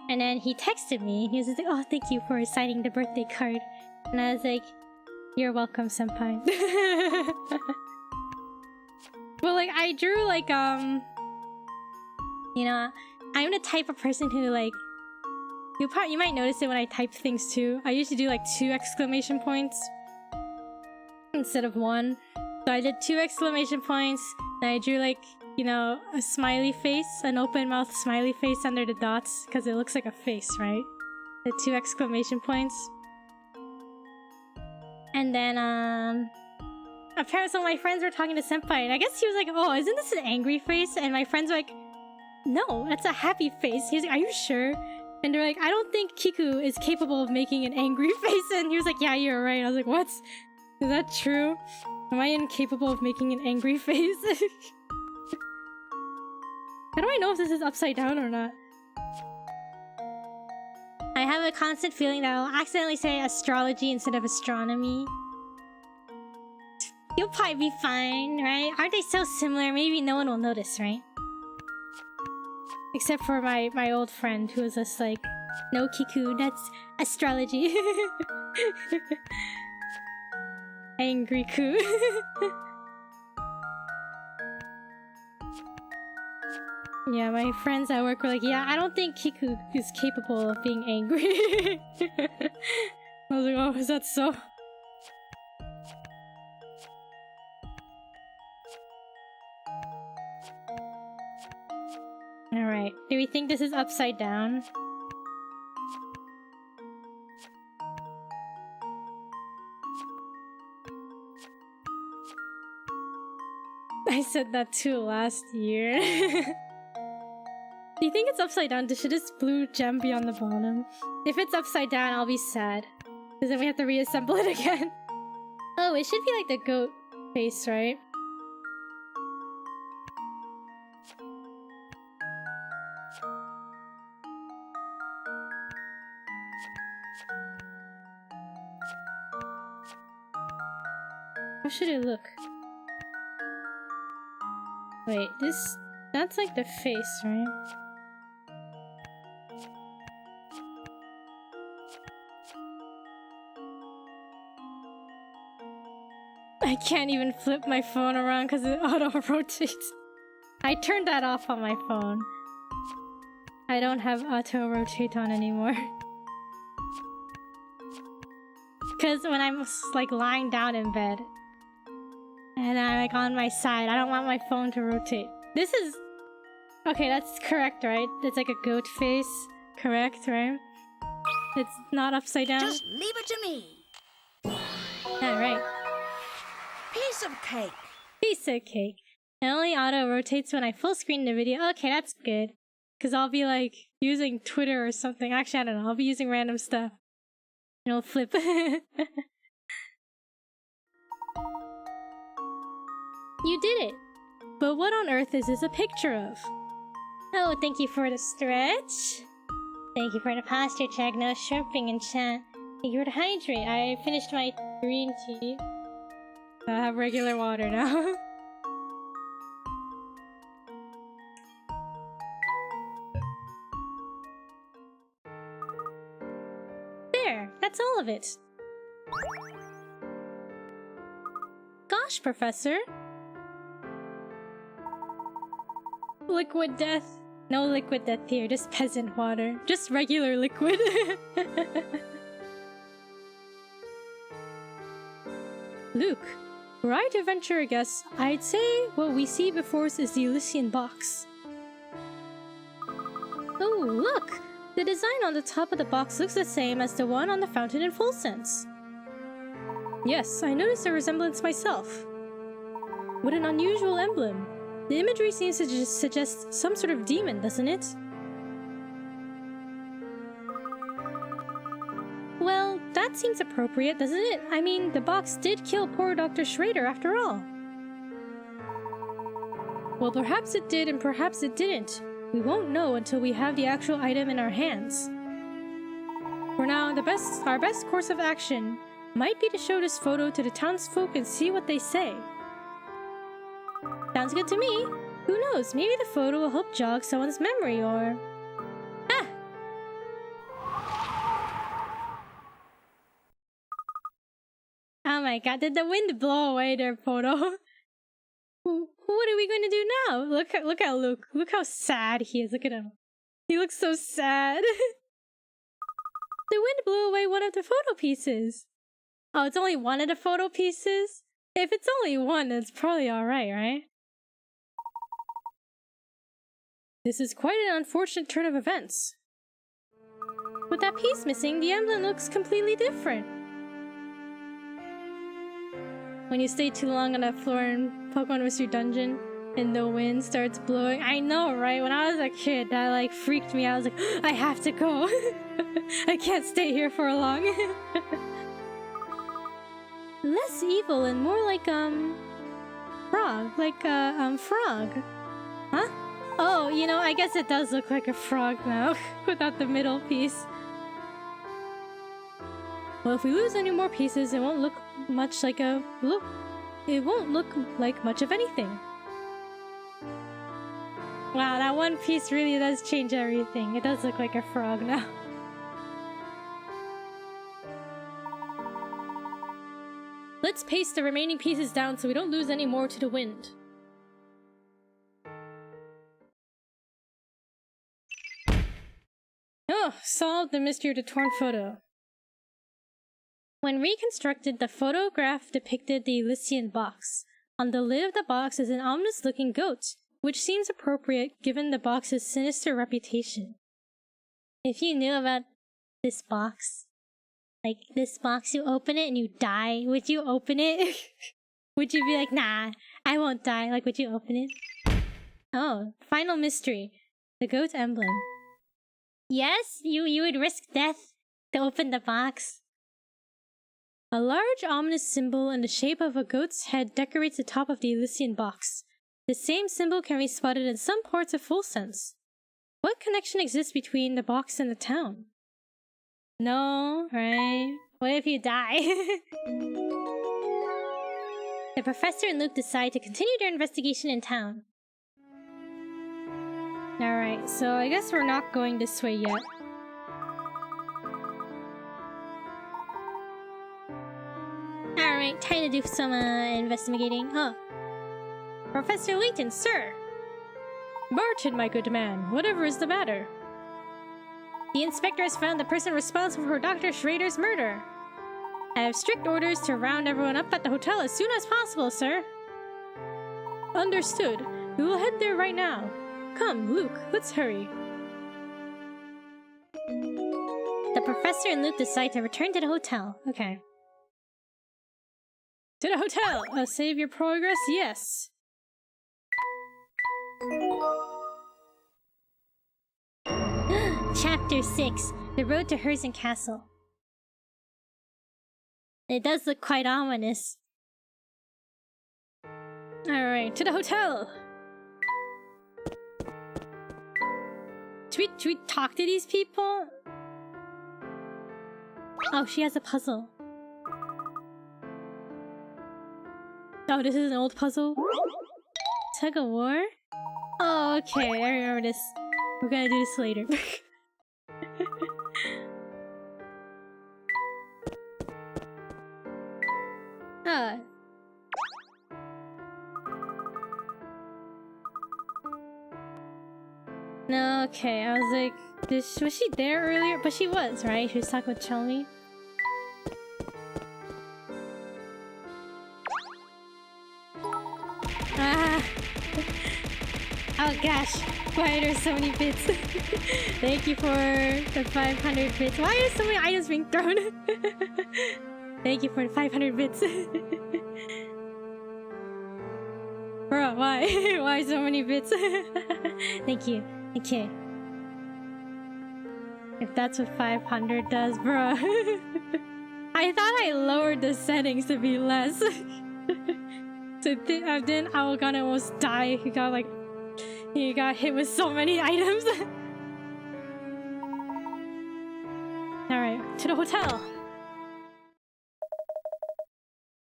And then he texted me. He was like, oh, thank you for signing the birthday card. And I was like, you're welcome, senpai. But like, I drew like, you know, I'm the type of person who like, you might notice it when I type things too. I usually do like 2 exclamation points instead of 1. So I did 2 exclamation points, and I drew like, you know, a smiley face, an open mouth smiley face under the dots, because it looks like a face, right? The 2 exclamation points. And then, apparently some of my friends were talking to senpai, and I guess he was like, oh, isn't this an angry face? And my friends were like, no, that's a happy face. He was like, are you sure? And they're like, I don't think Kiku is capable of making an angry face. And he was like, yeah, you're right. I was like, what? Is that true? Am I incapable of making an angry face? How do I know if this is upside down or not? I have a constant feeling that I'll accidentally say astrology instead of astronomy. You'll probably be fine, right? Aren't they so similar? Maybe no one will notice, right? Except for my old friend who was just like, no, Kiku, that's astrology. Angry Ku. Yeah, my friends at work were like, yeah, I don't think Kiku is capable of being angry. I was like, oh, is that so? Alright, do we think this is upside down? I said that too last year. Do you think it's upside down? Should this blue gem be on the bottom? If it's upside down, I'll be sad. Because then we have to reassemble it again. Oh, it should be like the goat face, right? How should it look? Wait, that's like the face, right? I can't even flip my phone around because it auto-rotates. I turned that off on my phone. I don't have auto-rotate on anymore. Because when I'm like lying down in bed and I'm like on my side, I don't want my phone to rotate. This is... Okay, that's correct, right? It's like a goat face. Correct, right? It's not upside down? Just leave it to me. Alright. Piece of cake. Piece of cake. It only auto-rotates when I full screen the video. Okay, that's good. Because I'll be like using Twitter or something. Actually, I don't know. I'll be using random stuff. And it'll flip. You did it! But what on earth is this a picture of? Oh, thank you for the stretch. Thank you for the posture check. No chirping in chat. Thank you for the hydrate. I finished my green tea. I have regular water now. There! That's all of it. Gosh, Professor! Liquid death. No liquid death here, just peasant water. Just regular liquid. Luke, were I to venture a guess, I'd say what we see before us is the Elysian box. Oh, look! The design on the top of the box looks the same as the one on the fountain in Full Sense. Yes, I noticed a resemblance myself. What an unusual emblem. The imagery seems to just suggest some sort of demon, doesn't it? Well, that seems appropriate, doesn't it? I mean, the box did kill poor Dr. Schrader after all. Well, perhaps it did and perhaps it didn't. We won't know until we have the actual item in our hands. For now, our best course of action might be to show this photo to the townsfolk and see what they say. Sounds good to me. Who knows, maybe the photo will help jog someone's memory or... Ah! Oh my god, did the wind blow away their photo? What are we going to do now? Look at Luke. Look how sad he is. Look at him. He looks so sad. The wind blew away one of the photo pieces. Oh, it's only one of the photo pieces? If it's only one, it's probably alright, right? This is quite an unfortunate turn of events. With that piece missing, the emblem looks completely different. When you stay too long on that floor in Pokemon Mystery Dungeon and the wind starts blowing. I know, right? When I was a kid, that like freaked me out. I was like, I have to go. I can't stay here for long. Less evil and more like, frog. Like, frog. Huh? Oh, you know, I guess it does look like a frog now, without the middle piece. Well, if we lose any more pieces, it won't look much like a... Look, it won't look like much of anything. Wow, that one piece really does change everything. It does look like a frog now. Let's paste the remaining pieces down so we don't lose any more to the wind. Oh, solved the mystery of the torn photo. When reconstructed, the photograph depicted the Elysian box. On the lid of the box is an ominous-looking goat, which seems appropriate given the box's sinister reputation. If you knew about this box, like this box, you open it and you die, would you open it? Would you be like, nah, I won't die? Like, would you open it? Oh, final mystery. The goat emblem. Yes, you would risk death to open the box. A large ominous symbol in the shape of a goat's head decorates the top of the Elysian box. The same symbol can be spotted in some parts of Full Sense. What connection exists between the box and the town? No, right? What if you die? The professor and Luke decide to continue their investigation in town. Alright, so I guess we're not going this way yet. Alright, time to do some investigating. Huh. Professor Layton, sir! Martin, my good man, whatever is the matter? The inspector has found the person responsible for Dr. Schrader's murder. I have strict orders to round everyone up at the hotel as soon as possible, sir. Understood. We will head there right now. Come, Luke, let's hurry. The professor and Luke decide to return to the hotel. Okay. To the hotel! Save your progress, yes. Chapter 6. The Road to Herzen Castle. It does look quite ominous. Alright, to the hotel! Should we talk to these people? Oh, she has a puzzle. Oh, this is an old puzzle? Tug of war? Oh, okay, I remember this. We're gonna do this later. No, okay, I was like, was she there earlier? But she was, right? She was talking with Chelmy. Ah! Oh gosh, why are there so many bits? Thank you for the 500 bits. Why are so many items being thrown? Thank you for the 500 bits. Bro, why? Why so many bits? Thank you. Okay. If that's what 500 does, bro. I thought I lowered the settings to be less. So then I was gonna almost die. He got hit with so many items. Alright, to the hotel.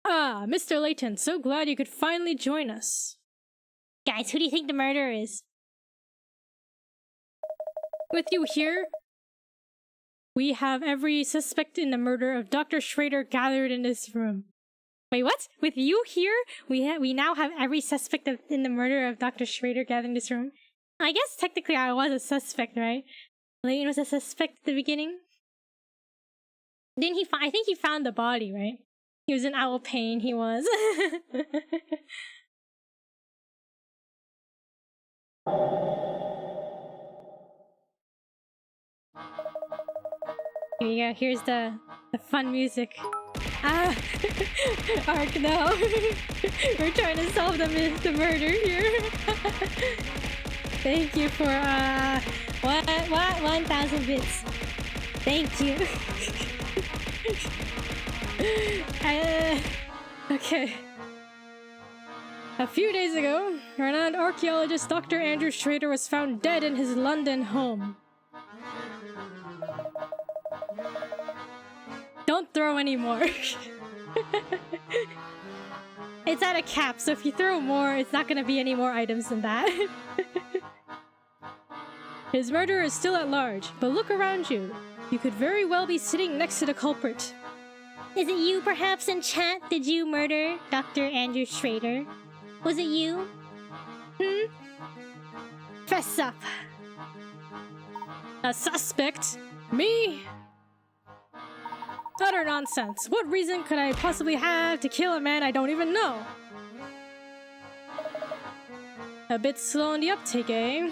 Ah, Mr. Layton, so glad you could finally join us. Guys, who do you think the murderer is? With you here, we have every suspect in the murder of Dr. Schrader gathered in this room. Wait, what? With you here, we now have every suspect in the murder of Dr. Schrader gathered in this room? I guess technically I was a suspect, right? Layton was a suspect at the beginning. Didn't he I think he found the body, right? He was in owl pain, he was. Here you go, here's the fun music. Ah! Ark, no! We're trying to solve the murder here. Thank you for, 1,000 bits. Thank you. Okay. A few days ago, renowned archaeologist Dr. Andrew Schrader was found dead in his London home. Don't throw any more. It's at a cap, so if you throw more, it's not gonna be any more items than that. His murderer is still at large, but look around you. You could very well be sitting next to the culprit. Is it you, perhaps, in chat? Did you murder Dr. Andrew Schrader? Was it you? Fess up. A suspect? Me? Utter nonsense. What reason could I possibly have to kill a man I don't even know? A bit slow on the uptake, eh?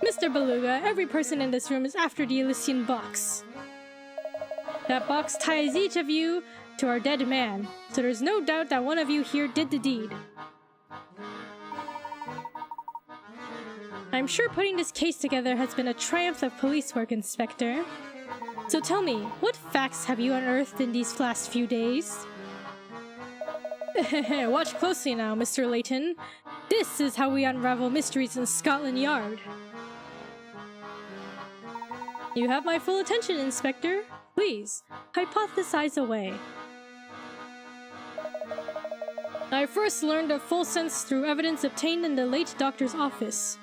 Mr. Beluga, every person in this room is after the Elysian box. That box ties each of you to our dead man, so there's no doubt that one of you here did the deed. I'm sure putting this case together has been a triumph of police work, Inspector. So tell me, what facts have you unearthed in these last few days? Watch closely now, Mr. Layton. This is how we unravel mysteries in Scotland Yard. You have my full attention, Inspector. Please, hypothesize away. I first learned of full sense through evidence obtained in the late doctor's office.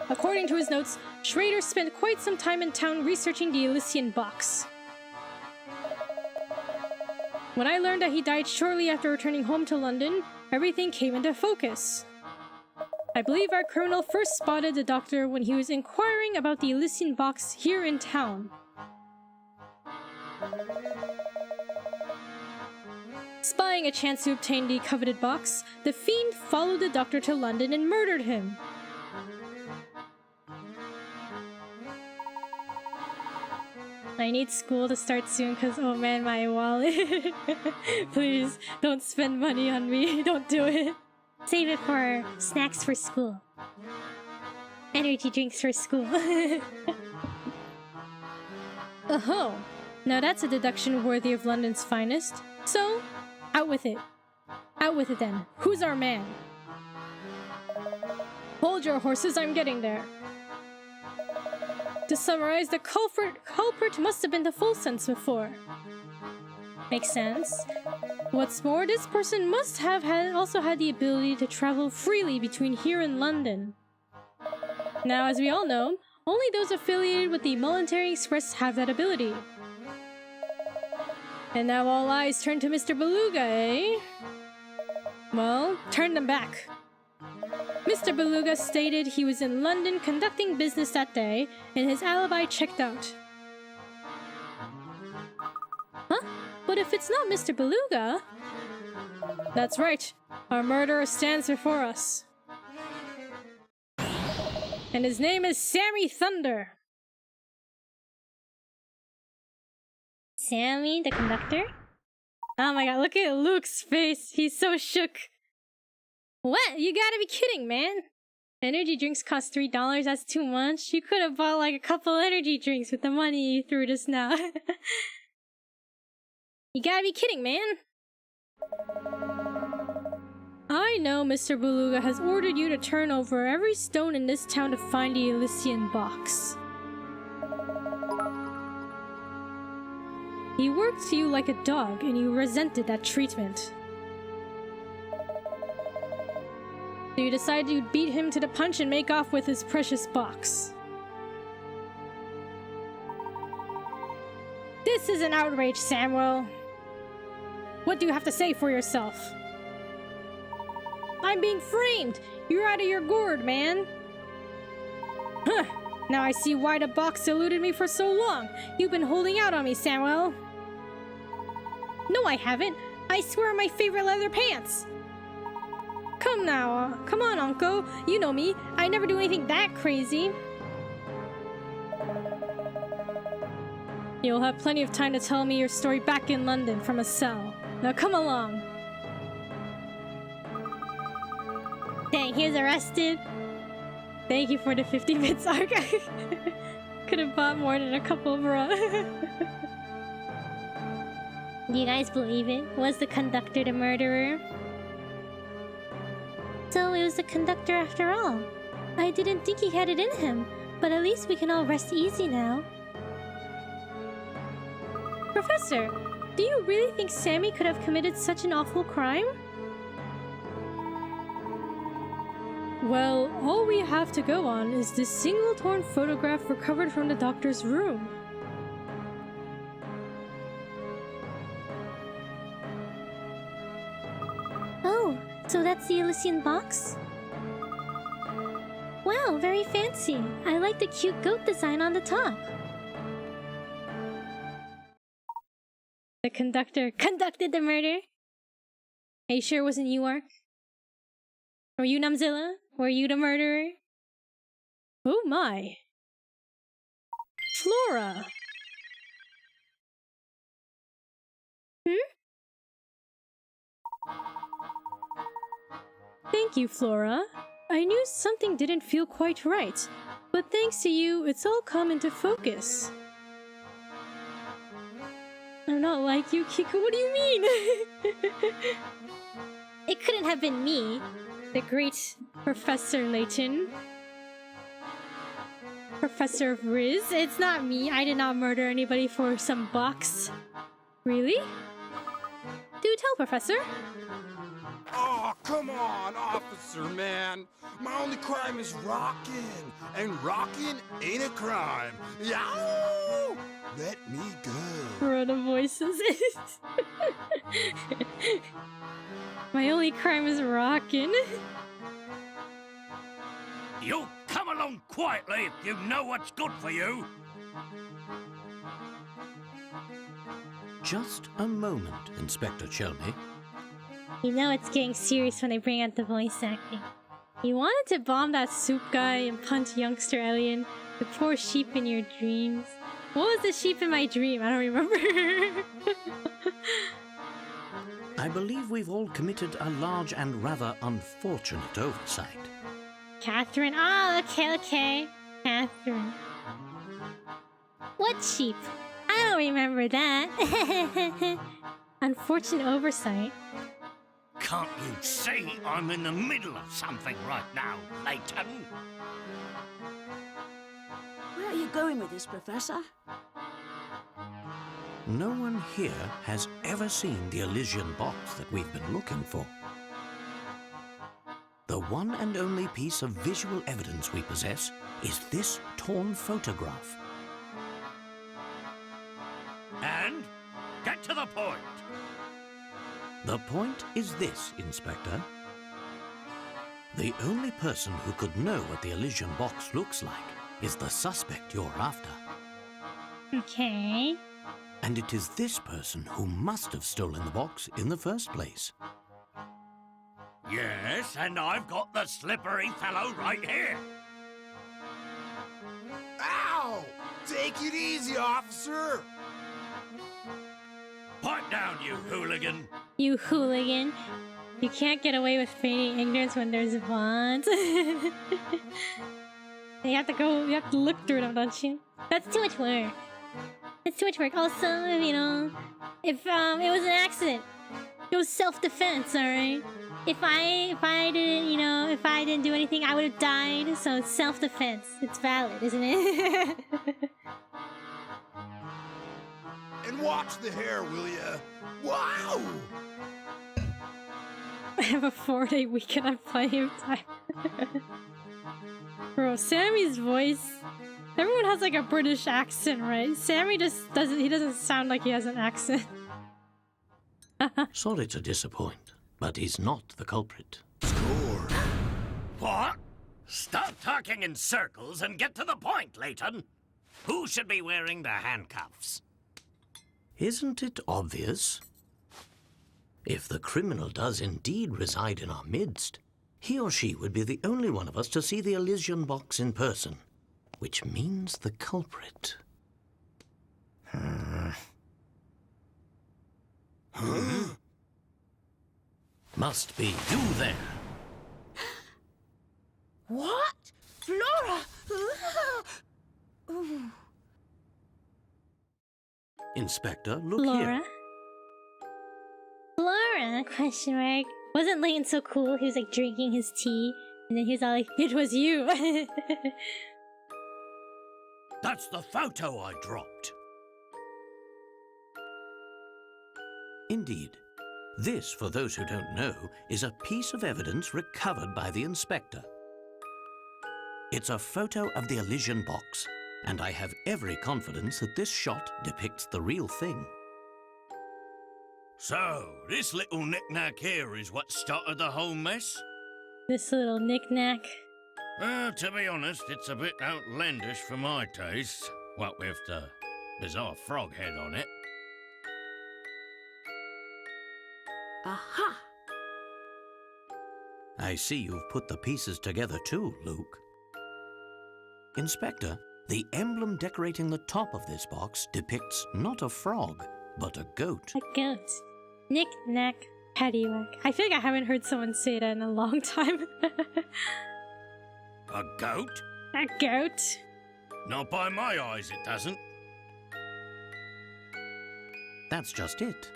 According to his notes, Schrader spent quite some time in town researching the Elysian box. When I learned that he died shortly after returning home to London, everything came into focus. I believe our criminal first spotted the doctor when he was inquiring about the Elysian box here in town. Spying a chance to obtain the coveted box, the fiend followed the doctor to London and murdered him. I need school to start soon because, oh man, my wallet. Please, don't spend money on me. Don't do it. Save it for snacks for school. Energy drinks for school. Oh, now that's a deduction worthy of London's finest. So, out with it. Out with it then. Who's our man? Hold your horses, I'm getting there. To summarize, the culprit must have been the full sense before. Makes sense. What's more, this person must have also had the ability to travel freely between here and London. Now, as we all know, only those affiliated with the Military Express have that ability. And now all eyes turn to Mr. Beluga, eh? Well, turn them back. Mr. Beluga stated he was in London conducting business that day, and his alibi checked out. Huh? But if it's not Mr. Beluga... That's right. Our murderer stands before us. And his name is Sammy Thunder. Sammy, the conductor? Oh my god, look at Luke's face. He's so shook. What? You gotta be kidding, man. Energy drinks cost $3. That's too much. You could have bought like a couple energy drinks with the money you threw just now. You gotta be kidding, man. I know Mr. Beluga has ordered you to turn over every stone in this town to find the Elysian box. He worked you like a dog and you resented that treatment. So you decided you'd beat him to the punch and make off with his precious box. This is an outrage, Samuel. What do you have to say for yourself? I'm being framed! You're out of your gourd, man! Huh! Now I see why the box eluded me for so long! You've been holding out on me, Samuel! No, I haven't! I swear on my favorite leather pants! Come now, come on, Uncle. You know me. I never do anything that crazy. You'll have plenty of time to tell me your story back in London from a cell. Now come along. Dang, he was arrested. Thank you for the 50 bits arc. Could have bought more than a couple, bro. Do you guys believe it? Was the conductor the murderer? So it was the conductor after all. I didn't think he had it in him, but at least we can all rest easy now. Professor, do you really think Sammy could have committed such an awful crime? Well, all we have to go on is this single torn photograph recovered from the doctor's room. So that's the Elysian box? Wow, very fancy. I like the cute goat design on the top. The conductor conducted the murder. Are you sure it wasn't you, Ark? Were you Numzilla? Were you the murderer? Oh my. Flora. Thank you, Flora. I knew something didn't feel quite right, but thanks to you, it's all come into focus. I'm not like you, Kiko. What do you mean? It couldn't have been me. The great Professor Layton. Professor of Riz. It's not me. I did not murder anybody for some box. Really? Do tell, Professor. Oh, come on, officer, man. My only crime is rockin', and rockin' ain't a crime. Yow! Let me go. Corona voices. My only crime is rockin'. You come along quietly if you know what's good for you. Just a moment, Inspector Chelmy. You know it's getting serious when they bring out the voice acting. You wanted to bomb that soup guy and punch youngster Alien, the poor sheep in your dreams. What was the sheep in my dream? I don't remember. I believe we've all committed a large and rather unfortunate oversight. Catherine? Oh, okay. Catherine. What sheep? I don't remember that. Unfortunate oversight. Can't you see I'm in the middle of something right now, Layton? Where are you going with this, Professor? No one here has ever seen the Elysian box that we've been looking for. The one and only piece of visual evidence we possess is this torn photograph. And get to the point. The point is this, Inspector. The only person who could know what the Elysian box looks like is the suspect you're after. Okay. And it is this person who must have stolen the box in the first place. Yes, and I've got the slippery fellow right here. Ow! Take it easy, officer. Pipe down, you hooligan. You hooligan. You can't get away with feigning ignorance when there's bonds. You have to look through them, don't you? That's too much work. It's too much work. Also, you know, if it was an accident, it was self-defense, alright? If I didn't do anything, I would have died, so it's self-defense. It's valid, isn't it? And watch the hair, will ya? Wow! I have a 4-day weekend on playing time. Bro, Sammy's voice. Everyone has like a British accent, right? Sammy just doesn't. He doesn't sound like he has an accent. Sorry to disappoint, but he's not the culprit. Score! What? Stop talking in circles and get to the point, Layton. Who should be wearing the handcuffs? Isn't it obvious? If the criminal does indeed reside in our midst, he or she would be the only one of us to see the Elysian box in person, which means the culprit. Must be you there. What? Flora! Inspector, look Laura. here. Laura? Question mark. Wasn't Layton so cool? He was like drinking his tea, and then he was all like, It was you. That's the photo I dropped. Indeed. This, for those who don't know, is a piece of evidence recovered by the inspector. It's a photo of the Elysian box, and I have every confidence that this shot depicts the real thing. So, this little knick-knack here is what started the whole mess? This little knick-knack. Well, to be honest, it's a bit outlandish for my taste. What with the bizarre frog head on it. Aha! I see you've put the pieces together too, Luke. Inspector, the emblem decorating the top of this box depicts not a frog, but a goat. A goat. Knick-knack, paddywhack. I feel like I haven't heard someone say that in a long time. A goat? A goat? Not by my eyes, it doesn't. That's just it.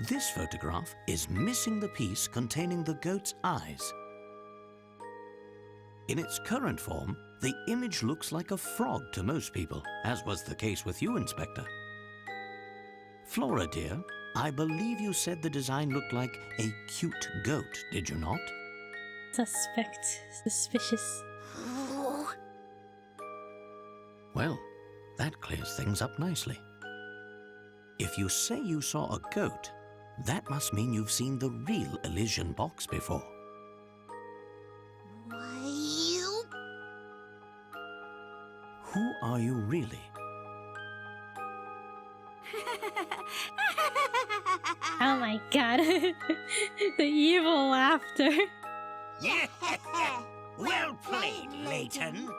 This photograph is missing the piece containing the goat's eyes. In its current form, the image looks like a frog to most people, as was the case with you, Inspector. Flora, dear, I believe you said the design looked like a cute goat, did you not? Suspicious. Well, that clears things up nicely. If you say you saw a goat, that must mean you've seen the real Elysian box before. Who are you really? Oh my god. The evil laughter. Yeah! Well played, Layton.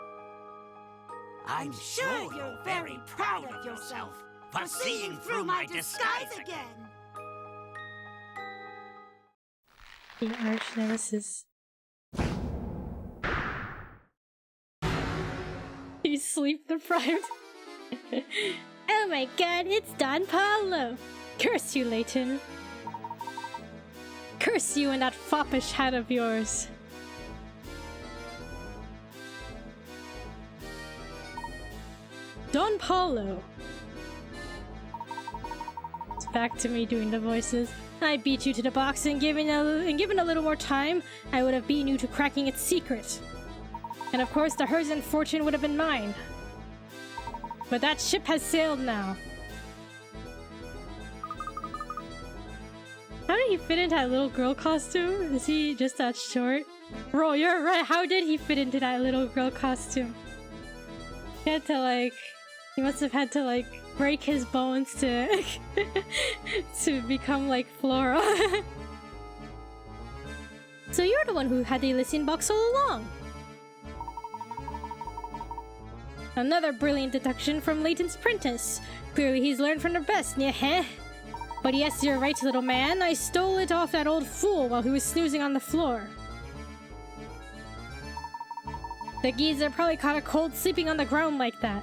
I'm sure you're very proud of yourself for seeing through my disguise again. The arch nemesis. He's sleep deprived. Oh my god, it's Don Paulo! Curse you, Layton. Curse you and that foppish hat of yours. Don Paulo. It's back to me doing the voices. I beat you to the box, and given a little more time, I would have beaten you to cracking its secret. And of course, the Herzen fortune would have been mine. But that ship has sailed now. How did he fit into that little girl costume? Is he just that short? Bro, you're right. How did he fit into that little girl costume? He had to like... He must have had to like break his bones to... to become like Flora. So you're the one who had the Elysian box all along. Another brilliant deduction from Layton's apprentice. Clearly he's learned from the best, yeah. But yes, you're right, little man. I stole it off that old fool while he was snoozing on the floor. The geezer probably caught a cold sleeping on the ground like that.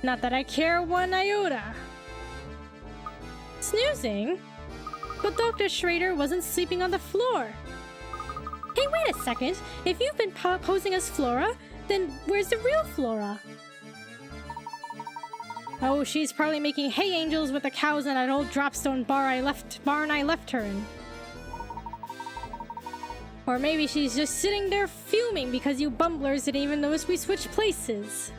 Not that I care one iota. Snoozing? But Dr. Schrader wasn't sleeping on the floor. Hey, wait a second. If you've been posing as Flora, then where's the real Flora? Oh, she's probably making hay angels with the cows in that old dropstone barn I left her in. Or maybe she's just sitting there fuming because you bumblers didn't even notice we switched places.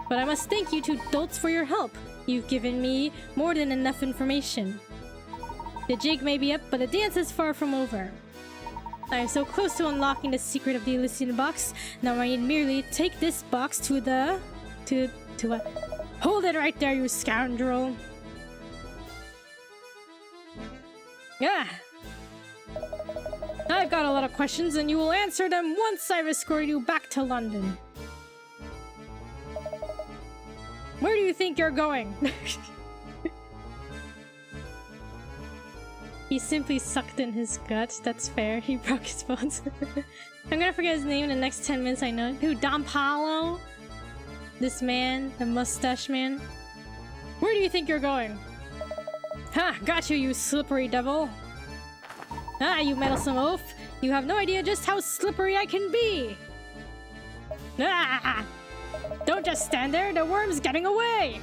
But I must thank you two dolts for your help. You've given me more than enough information. The jig may be up, but the dance is far from over. I am so close to unlocking the secret of the Elysian box. Now I need merely take this box to the... to what? Hold it right there, you scoundrel! Yeah! I've got a lot of questions, and you will answer them once I've escorted you back to London. Where do you think you're going? He simply sucked in his gut. That's fair. He broke his bones. I'm gonna forget his name in the next 10 minutes, I know. Who? Don Paulo? This man? The mustache man? Where do you think you're going? Ha! Got you, you slippery devil! Ah, you meddlesome oaf! You have no idea just how slippery I can be! Ah! Don't just stand there, the worm's getting away!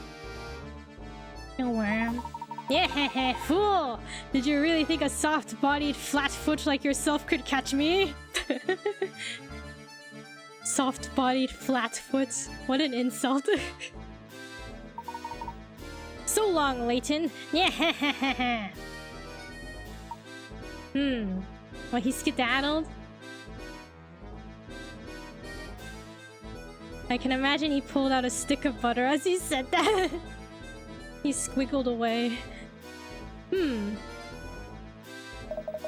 A worm? Yeah, fool! Did you really think a soft-bodied flat-foot like yourself could catch me? Soft-bodied flat-foot? What an insult. So long, Layton. Yeah, Well, he skedaddled? I can imagine he pulled out a stick of butter as he said that. He squiggled away.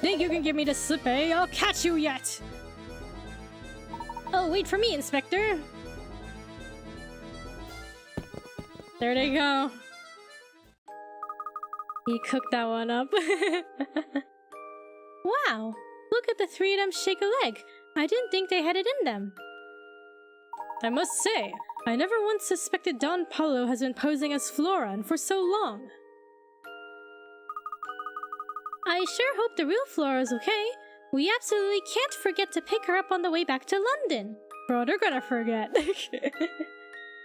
Think you can give me the slip, eh? I'll catch you yet! Oh, wait for me, Inspector! There they go. He cooked that one up. Wow! Look at the three of them shake a leg. I didn't think they had it in them. I must say, I never once suspected Don Paulo has been posing as Flora and for so long. I sure hope the real Flora's okay. We absolutely can't forget to pick her up on the way back to London. Bro, they're gonna forget.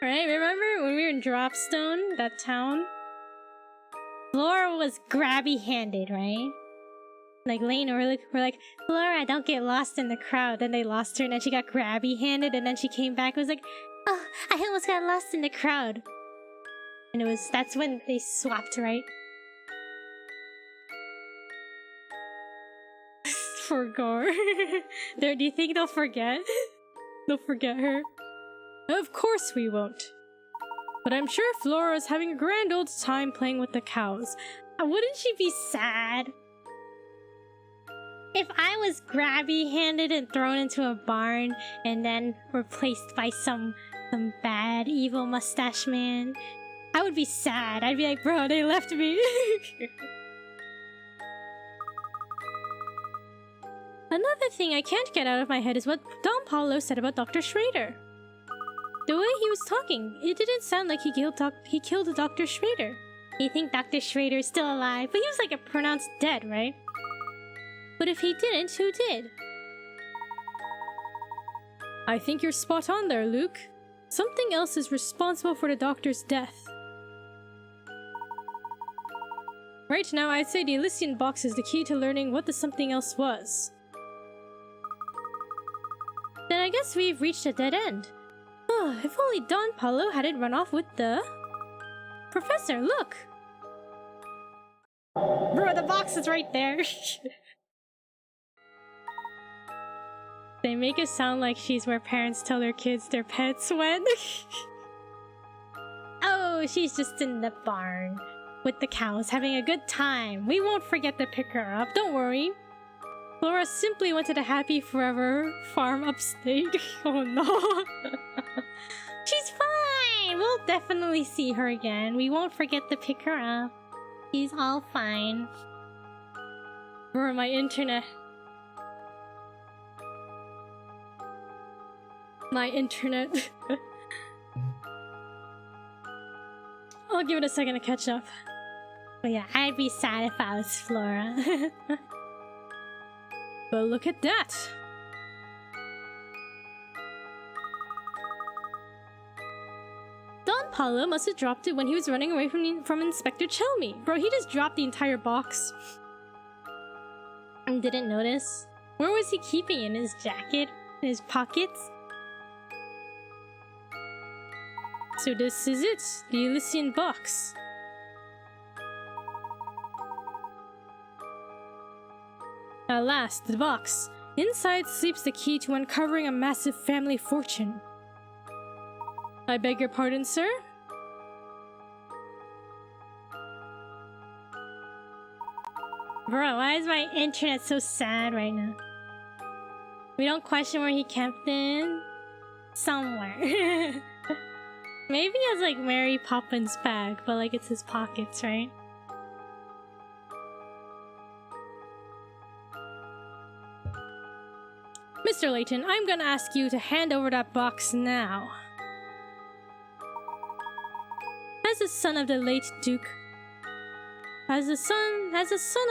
Right, remember when we were in Dropstone, that town? Flora was grabby-handed, right? Like, Layton we're like, Flora, don't get lost in the crowd. Then they lost her, and then she got grabby-handed, and then she came back and was like, oh, I almost got lost in the crowd. And that's when they swapped, right? For Gore. Do you think they'll forget? They'll forget her? Of course we won't. But I'm sure Flora's having a grand old time playing with the cows. Wouldn't she be sad? If I was grabby-handed and thrown into a barn and then replaced by some bad, evil mustache man, I would be sad. I'd be like, bro, they left me. Another thing I can't get out of my head is what Don Paulo said about Dr. Schrader. The way he was talking, it didn't sound like he killed Dr. Schrader. You think Dr. Schrader is still alive, but he was like a pronounced dead, right? But if he didn't, who did? I think you're spot on there, Luke. Something else is responsible for the doctor's death. Right now, I'd say the Elysian box is the key to learning what the something else was. Then I guess we've reached a dead end. Oh, if only Don Paulo hadn't run off with the... Professor, look! Bro, the box is right there! They make it sound like she's where parents tell their kids their pets went. Oh, she's just in the barn with the cows having a good time. We won't forget to pick her up, don't worry. Flora simply went to the Happy Forever farm upstate. Oh no. She's fine! We'll definitely see her again. We won't forget to pick her up. She's all fine. Bro, my internet. My internet. I'll give it a second to catch up. But yeah, I'd be sad if I was Flora. But look at that! Don Paulo must have dropped it when he was running away from Inspector Chelmy. Bro, he just dropped the entire box. And didn't notice. Where was he keeping it? In his jacket? In his pockets? So this is it, the Elysian box. At last, the box. Inside sleeps the key to uncovering a massive family fortune. I beg your pardon, sir? Bro, why is my internet so sad right now? We don't question where he kept it. Somewhere. Maybe he has like Mary Poppins' bag, but like it's his pockets, right? Mr. Layton, I'm gonna ask you to hand over that box now. As the son of the late Duke... As the son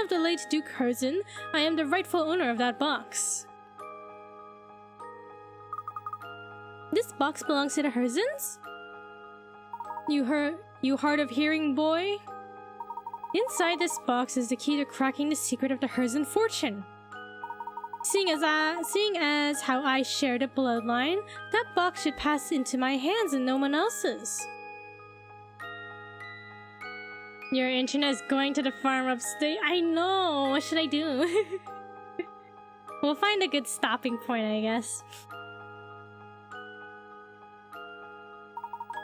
of the late Duke Herzen, I am the rightful owner of that box. This box belongs to the Herzens? You hard of hearing boy? Inside this box is the key to cracking the secret of the Herzen fortune. Seeing as how I share the bloodline, that box should pass into my hands and no one else's. Your internet's going to the farm upstate. I know. What should I do? We'll find a good stopping point, I guess.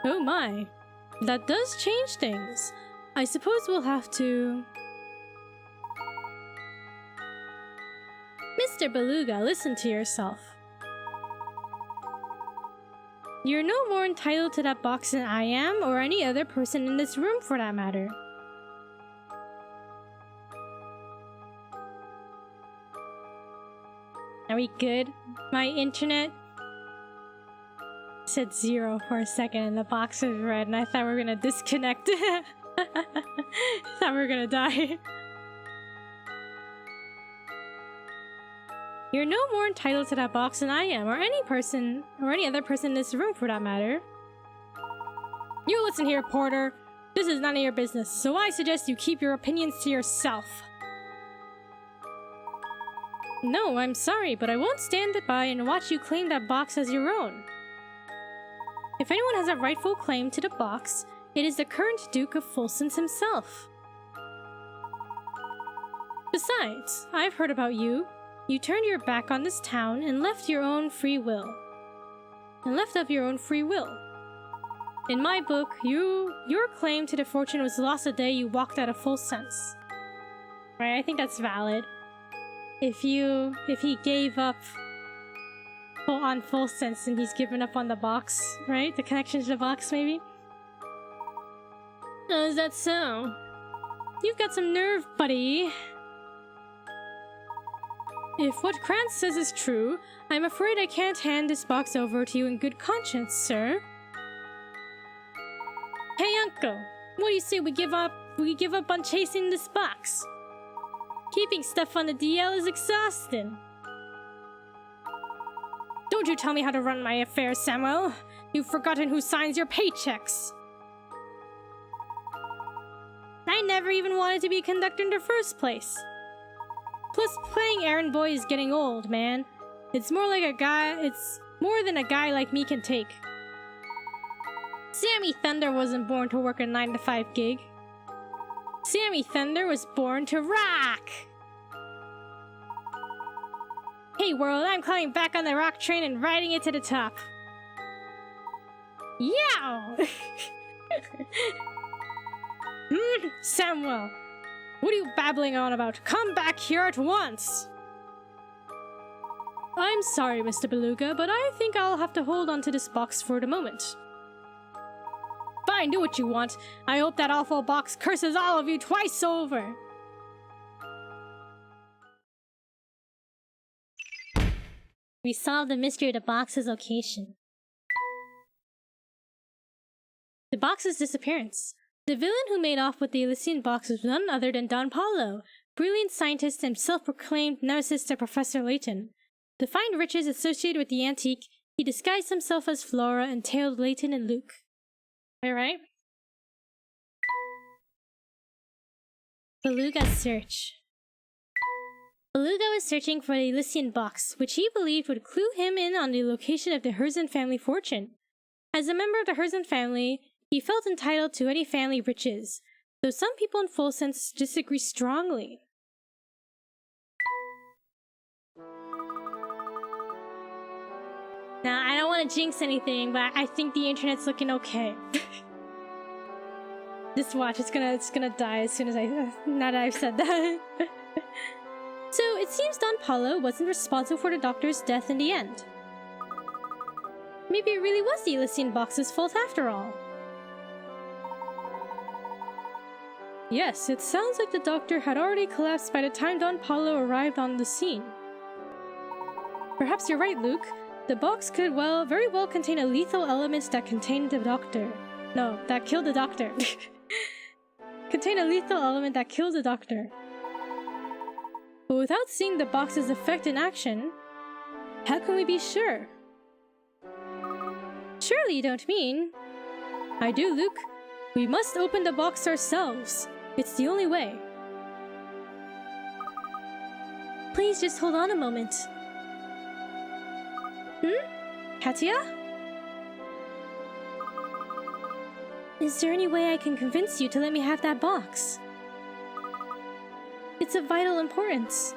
Oh my. That does change things. I suppose we'll have to... Mr. Beluga, listen to yourself. You're no more entitled to that box than I am, or any other person in this room for that matter. Are we good? My internet said 0 for a second and the box was red and I thought we were gonna disconnect. Thought we were gonna die. You're no more entitled to that box than I am, or any person, or any other person in this room for that matter. You listen here, Porter. This is none of your business, so I suggest you keep your opinions to yourself. No, I'm sorry, but I won't stand by and watch you claim that box as your own. If anyone has a rightful claim to the box, it is the current Duke of Fulsons himself. Besides, I've heard about you. You turned your back on this town and left of your own free will. In my book, your claim to the fortune was lost the day you walked out of Fulsons. Right, I think that's valid. If he gave up on Fulsons and he's given up on the box, right? The connection to the box, maybe? Oh, is that so? You've got some nerve, buddy. If what Krantz says is true, I'm afraid I can't hand this box over to you in good conscience, sir. Hey, Uncle, what do you say we give up on chasing this box? Keeping stuff on the DL is exhausting. Don't you tell me how to run my affairs, Samuel. You've forgotten who signs your paychecks. I never even wanted to be a conductor in the first place. Plus, playing errand boy is getting old, man. It's more than a guy like me can take. Sammy Thunder wasn't born to work a 9-to-5 gig. Sammy Thunder was born to rock! Hey world, I'm climbing back on the rock train and riding it to the top. Yow! Samuel, what are you babbling on about? Come back here at once! I'm sorry, Mr. Beluga, but I think I'll have to hold on to this box for the moment. Fine, do what you want. I hope that awful box curses all of you twice over. We solved the mystery of the box's location. The box's disappearance. The villain who made off with the Elysian box was none other than Don Paulo, brilliant scientist and self-proclaimed nemesis to Professor Layton. To find riches associated with the antique, he disguised himself as Flora and tailed Layton and Luke. Alright. Beluga's search. Beluga was searching for the Elysian box, which he believed would clue him in on the location of the Herzen family fortune. As a member of the Herzen family, he felt entitled to any family riches, though some people in Fulsons disagree strongly. Now, I don't want to jinx anything, but I think the internet's looking okay. Just watch, it's gonna die as soon as now that I've said that. So it seems Don Paulo wasn't responsible for the doctor's death in the end. Maybe it really was the Elysian box's fault after all. Yes, it sounds like the doctor had already collapsed by the time Don Paulo arrived on the scene. Perhaps you're right, Luke. The box could very well contain a lethal element that contained the doctor. No, that killed the doctor. Contain a lethal element that killed the doctor. But without seeing the box's effect in action, how can we be sure? Surely you don't mean... I do, Luke. We must open the box ourselves. It's the only way. Please just hold on a moment. Katia? Is there any way I can convince you to let me have that box? It's of vital importance.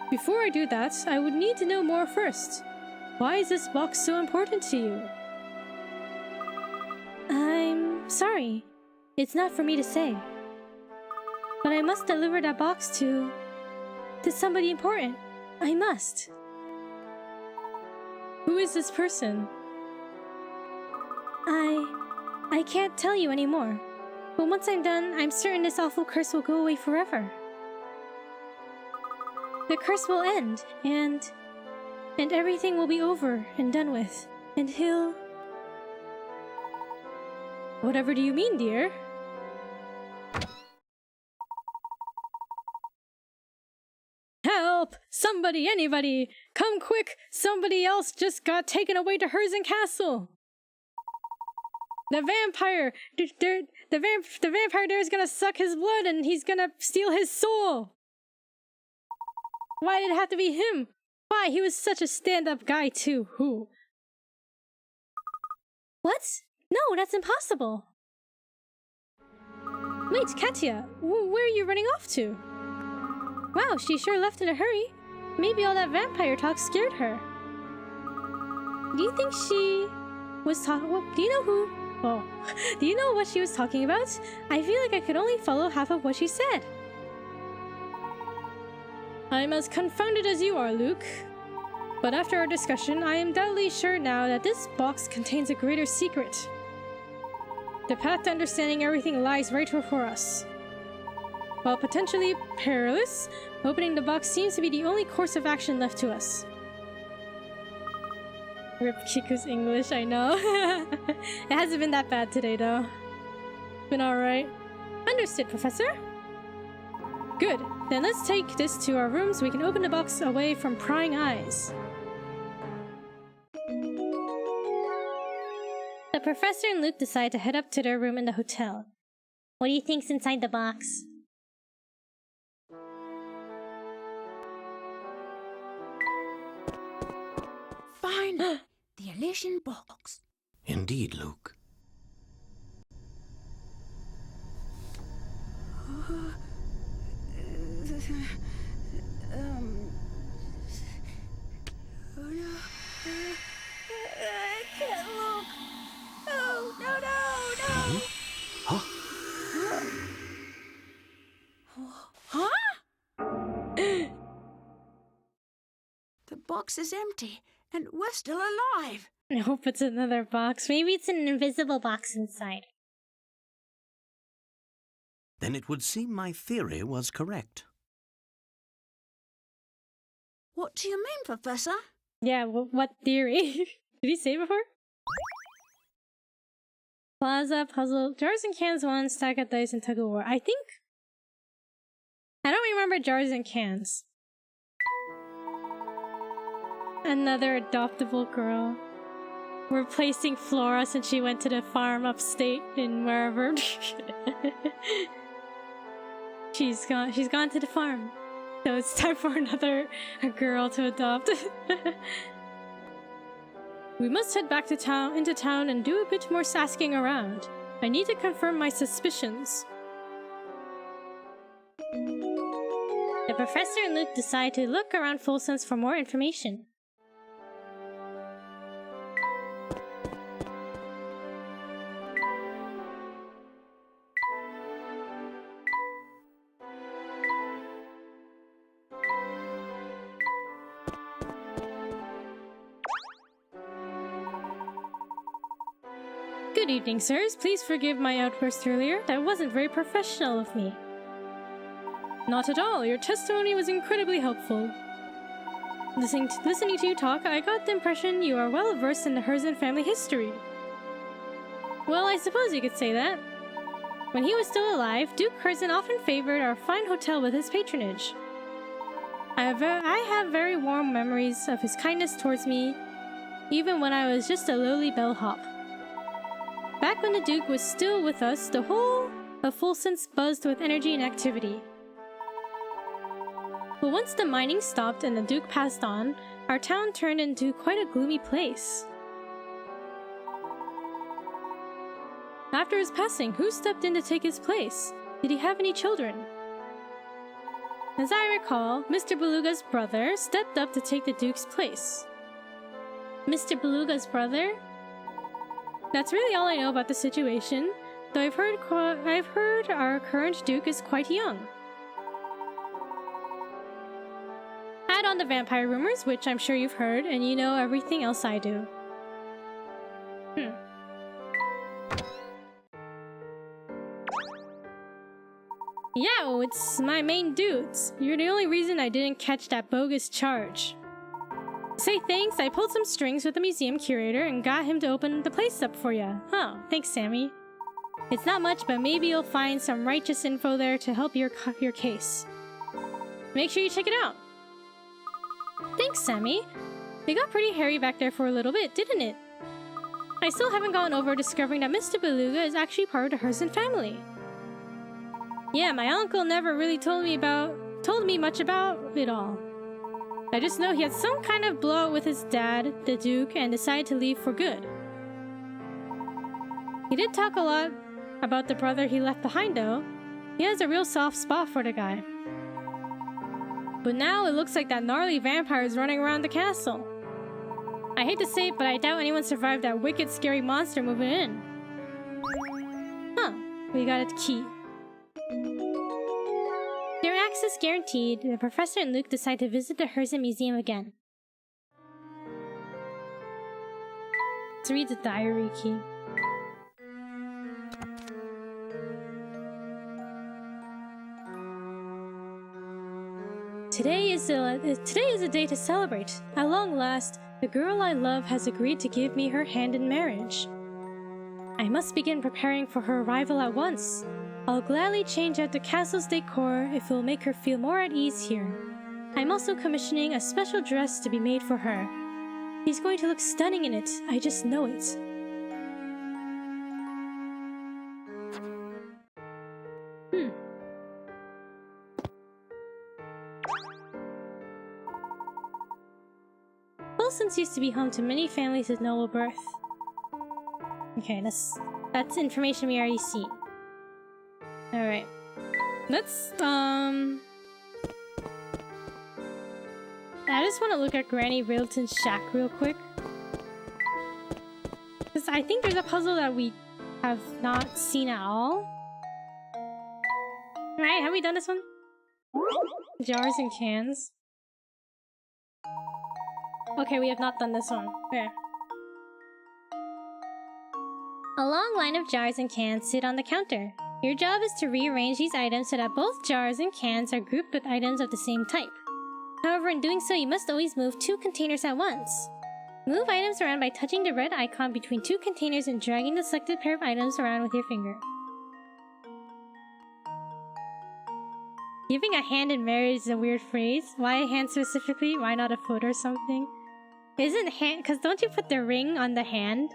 Before I do that, I would need to know more first. Why is this box so important to you? I'm sorry. It's not for me to say. But I must deliver that box to somebody important. I must. Who is this person? I can't tell you anymore. But once I'm done, I'm certain this awful curse will go away forever. The curse will end, and everything will be over and done with. And he'll... Whatever do you mean, dear? Help! Somebody, anybody! Come quick! Somebody else just got taken away to Herzen Castle! The vampire! The vampire there is gonna suck his blood and he's gonna steal his soul! Why did it have to be him? Why? He was such a stand-up guy too. Who? What? No, that's impossible. Wait, Katya, where are you running off to? Wow, she sure left in a hurry. Maybe all that vampire talk scared her. Do you think she was talking? Well, do you know who? Oh, do you know what she was talking about? I feel like I could only follow half of what she said. I'm as confounded as you are, Luke. But after our discussion, I am doubly sure now that this box contains a greater secret. The path to understanding everything lies right before us. While potentially perilous, opening the box seems to be the only course of action left to us. Rip Kiku's English, I know. It hasn't been that bad today, though. Been alright. Understood, Professor. Good. Then let's take this to our room so we can open the box away from prying eyes. The professor and Luke decide to head up to their room in the hotel. What do you think's inside the box? Finally, the Elysian box. Indeed, Luke. I can't look. Oh, no. Huh? Huh? The box is empty, and we're still alive. I hope it's another box. Maybe it's an invisible box inside. Then it would seem my theory was correct. What do you mean, Professor? Yeah, what theory? Did he say before? Plaza, puzzle, jars and cans, one, stack of dice, and tug of war. I don't remember jars and cans. Another adoptable girl. Replacing Flora since she went to the farm upstate in wherever. She's gone to the farm. So it's time for a girl to adopt. We must head back to into town and do a bit more asking around. I need to confirm my suspicions. The professor and Luke decide to look around Full Sense for more information. Good evening, sirs. Please forgive my outburst earlier. That wasn't very professional of me. Not at all. Your testimony was incredibly helpful. Listening to you talk, I got the impression you are well versed in the Herzen family history. Well, I suppose you could say that. When he was still alive, Duke Herzen often favored our fine hotel with his patronage. I have very warm memories of his kindness towards me, even when I was just a lowly bellhop. Back when the Duke was still with us, the whole of Full Sense buzzed with energy and activity. But once the mining stopped and the Duke passed on, our town turned into quite a gloomy place. After his passing, who stepped in to take his place? Did he have any children? As I recall, Mr. Beluga's brother stepped up to take the Duke's place. Mr. Beluga's brother? That's really all I know about the situation, though I've heard our current Duke is quite young. Add on the vampire rumors, which I'm sure you've heard, and you know everything else I do. Yeah, it's my main dudes. You're the only reason I didn't catch that bogus charge. To say thanks, I pulled some strings with the museum curator and got him to open the place up for ya. Oh, thanks, Sammy. It's not much, but maybe you'll find some righteous info there to help your case. Make sure you check it out. Thanks, Sammy. It got pretty hairy back there for a little bit, didn't it? I still haven't gotten over discovering that Mr. Beluga is actually part of the Herzen family. Yeah, my uncle never really told me much about it all. I just know he had some kind of blowout with his dad, the Duke, and decided to leave for good. He did talk a lot about the brother he left behind though. He has a real soft spot for the guy. But now it looks like that gnarly vampire is running around the castle. I hate to say it, but I doubt anyone survived that wicked scary monster moving in. Huh, we got a key. Their access guaranteed, the professor and Luke decide to visit the Herzen Museum again. Let's read the diary key. Today is a day to celebrate. At long last, the girl I love has agreed to give me her hand in marriage. I must begin preparing for her arrival at once. I'll gladly change out the castle's decor if it will make her feel more at ease here. I'm also commissioning a special dress to be made for her. She's going to look stunning in it, I just know it. Wilson's used to be home to many families of noble birth. Okay, that's information we already see. Alright. Let's, I just want to look at Granny Railton's shack real quick. Because I think there's a puzzle that we have not seen at all. Right, have we done this one? Jars and cans. Okay, we have not done this one. Okay. A long line of jars and cans sit on the counter. Your job is to rearrange these items so that both jars and cans are grouped with items of the same type. However, in doing so, you must always move 2 containers at once. Move items around by touching the red icon between 2 containers and dragging the selected pair of items around with your finger. Giving a hand in marriage is a weird phrase. Why a hand specifically? Why not a foot or something? Isn't hand... Because don't you put the ring on the hand?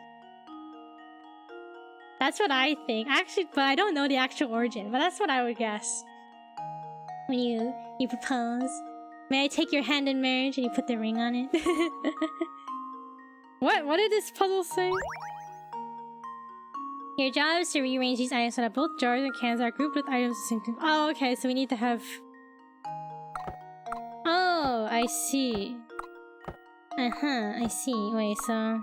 That's what I think. Actually, but I don't know the actual origin, but that's what I would guess. When you propose, may I take your hand in marriage, and you put the ring on it? What did this puzzle say? Your job is to rearrange these items so that both jars and cans are grouped with items of the same type. Oh, okay, so we need to have... Oh, I see. I see. Wait, so...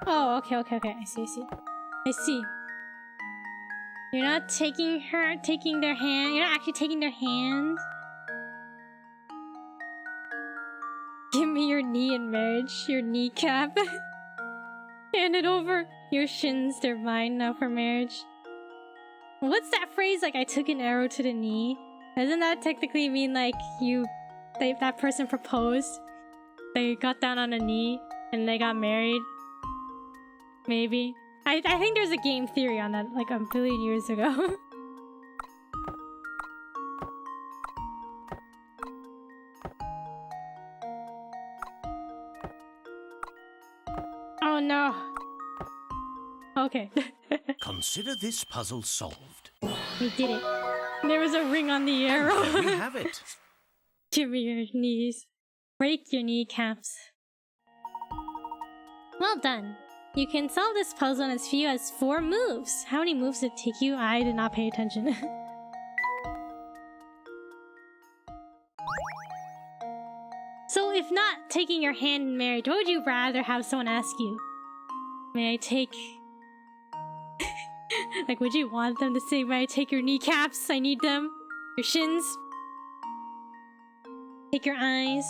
Oh, okay. I see. You're not taking their hand. You're not actually taking their hand. Give me your knee in marriage, your kneecap. Hand it over. Your shins, they're mine now for marriage. What's that phrase? Like, I took an arrow to the knee. Doesn't that technically mean like that person proposed? They got down on a knee and they got married? Maybe. I think there's a game theory on that like a billion years ago. Oh no. Okay. Consider this puzzle solved. We did it. There was a ring on the arrow. There we have it. Give me your knees. Break your kneecaps. Well done. You can solve this puzzle in as few as 4 moves. How many moves did it take you? I did not pay attention. So if not taking your hand in marriage, what would you rather have someone ask you? May I take... like, would you want them to say, may I take your kneecaps? I need them. Your shins. Take your eyes.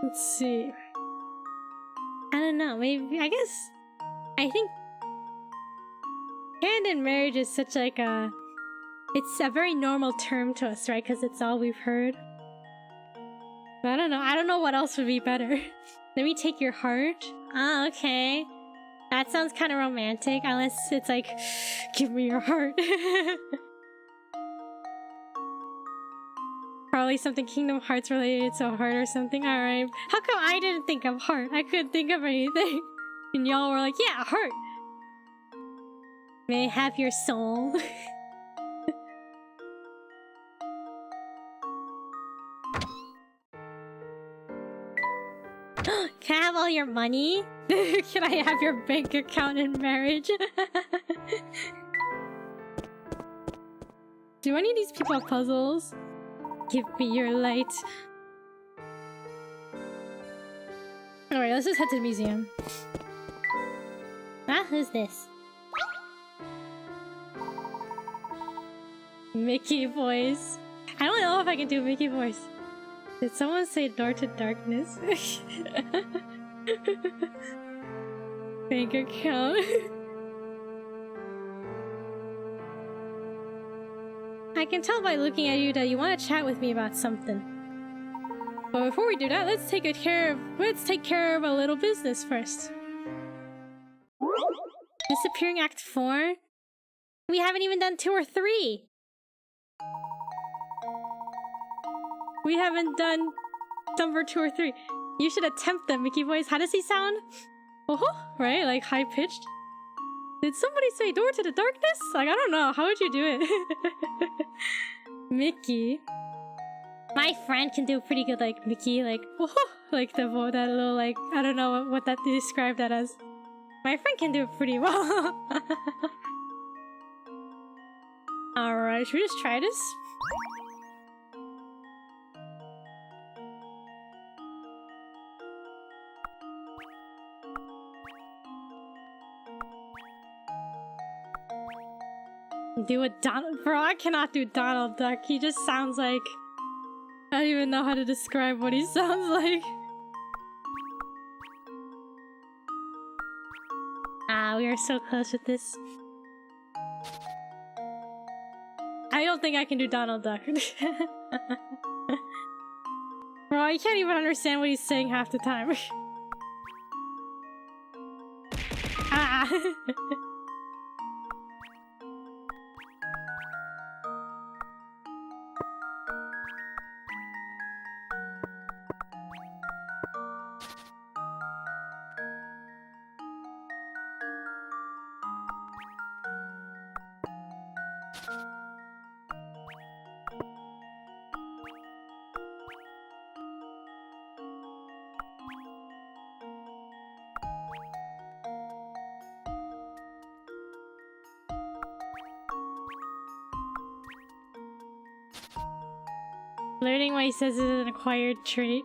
Let's see. I don't know, maybe, I think hand in marriage is such like a... It's a very normal term to us, right? Because it's all we've heard. But I don't know what else would be better. Let me take your heart. Ah, okay. That sounds kind of romantic, unless it's like, give me your heart. Probably something Kingdom Hearts related to a heart or something. Alright. How come I didn't think of heart? I couldn't think of anything. And y'all were like, yeah, heart. May I have your soul? Can I have all your money? Can I have your bank account in marriage? Do any of these people have puzzles? Give me your light. Alright, let's just head to the museum. Ah, who's this? Mickey voice. I don't know if I can do Mickey voice. Did someone say door to darkness? Bank account. I can tell by looking at you that you want to chat with me about something. But before we do that, let's take care of a little business first. Disappearing Act 4? We haven't even done 2 or 3! We haven't done number 2 or 3. You should attempt them, Mickey voice. How does he sound? Oh, right? Like high-pitched? Did somebody say door to the darkness? Like, I don't know. How would you do it? Mickey. My friend can do pretty good, like, Mickey, like, oh, like that little, like, I don't know what that they describe that as. My friend can do it pretty well. Alright, should we just try this? Do a Donald... Bro, I cannot do Donald Duck. He just sounds like... I don't even know how to describe what he sounds like. Ah, we are so close with this. I don't think I can do Donald Duck. Bro, I can't even understand what he's saying half the time. Ah! Learning what he says is an acquired trait.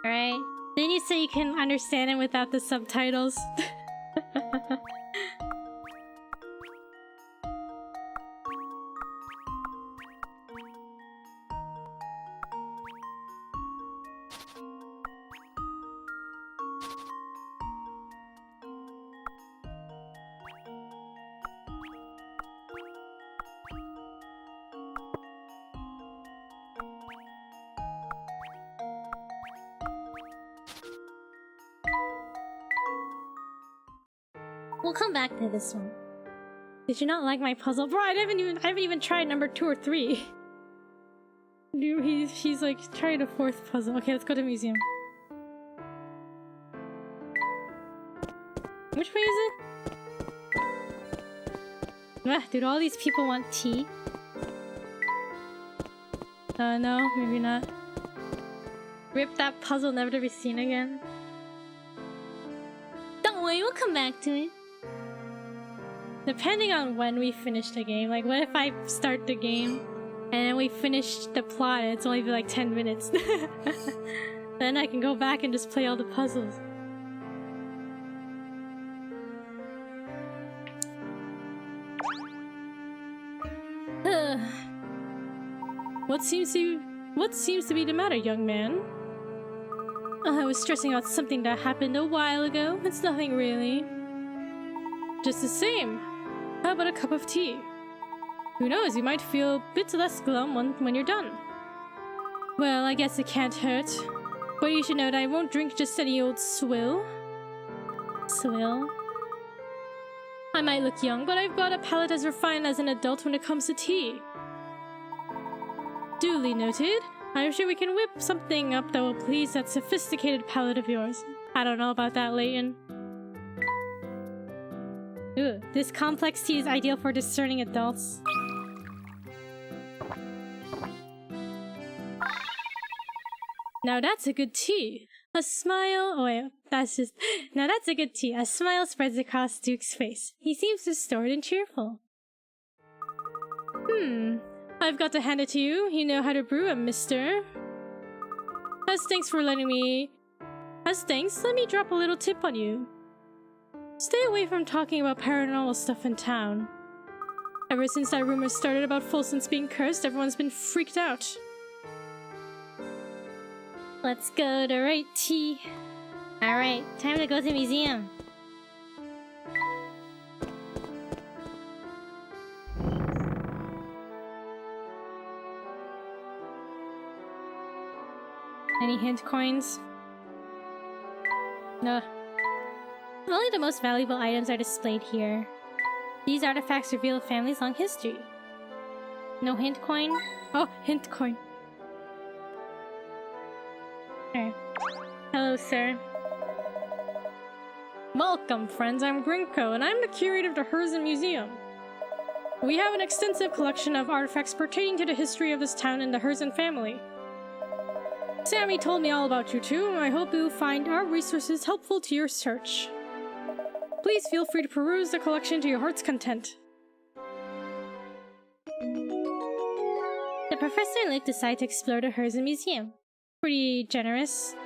Alright. Then you say you can understand him without the subtitles. We'll come back to this one. Did you not like my puzzle? Bro, I haven't even tried number 2 or 3. Dude, he's like trying a 4th puzzle. Okay, let's go to the museum. Which way is it? Ah, dude, all these people want tea. No, maybe not. Rip that puzzle never to be seen again. Don't worry, we'll come back to it. Depending on when we finish the game, like what if I start the game and then we finish the plot and it's only been like 10 minutes? Then I can go back and just play all the puzzles. What seems to be the matter, young man? I was stressing about something that happened a while ago. It's nothing really. Just the same. How about a cup of tea? Who knows, you might feel a bit less glum when you're done. Well, I guess it can't hurt. But you should know that I won't drink just any old swill. Swill? I might look young, but I've got a palate as refined as an adult when it comes to tea. Duly noted. I'm sure we can whip something up that will please that sophisticated palate of yours. I don't know about that, Layton. Ooh, this complex tea is ideal for discerning adults. Now that's a good tea. A smile. Oh wait, that's just. Now that's a good tea. A smile spreads across Duke's face. He seems restored and cheerful. I've got to hand it to you. You know how to brew a mister. As thanks, let me drop a little tip on you. Stay away from talking about paranormal stuff in town. Ever since that rumor started about Folson's being cursed, everyone's been freaked out. Let's go to right tea. Alright, time to go to the museum. Any hint coins? No. Only the most valuable items are displayed here. These artifacts reveal a family's long history. No hint coin? Oh, hint coin. Sure. Hello, sir. Welcome, friends. I'm Grinko, and I'm the curator of the Herzen Museum. We have an extensive collection of artifacts pertaining to the history of this town and the Herzen family. Sammy told me all about you too, and I hope you'll find our resources helpful to your search. Please feel free to peruse the collection to your heart's content. The professor and Luke decide to explore the Herzen Museum. Pretty generous.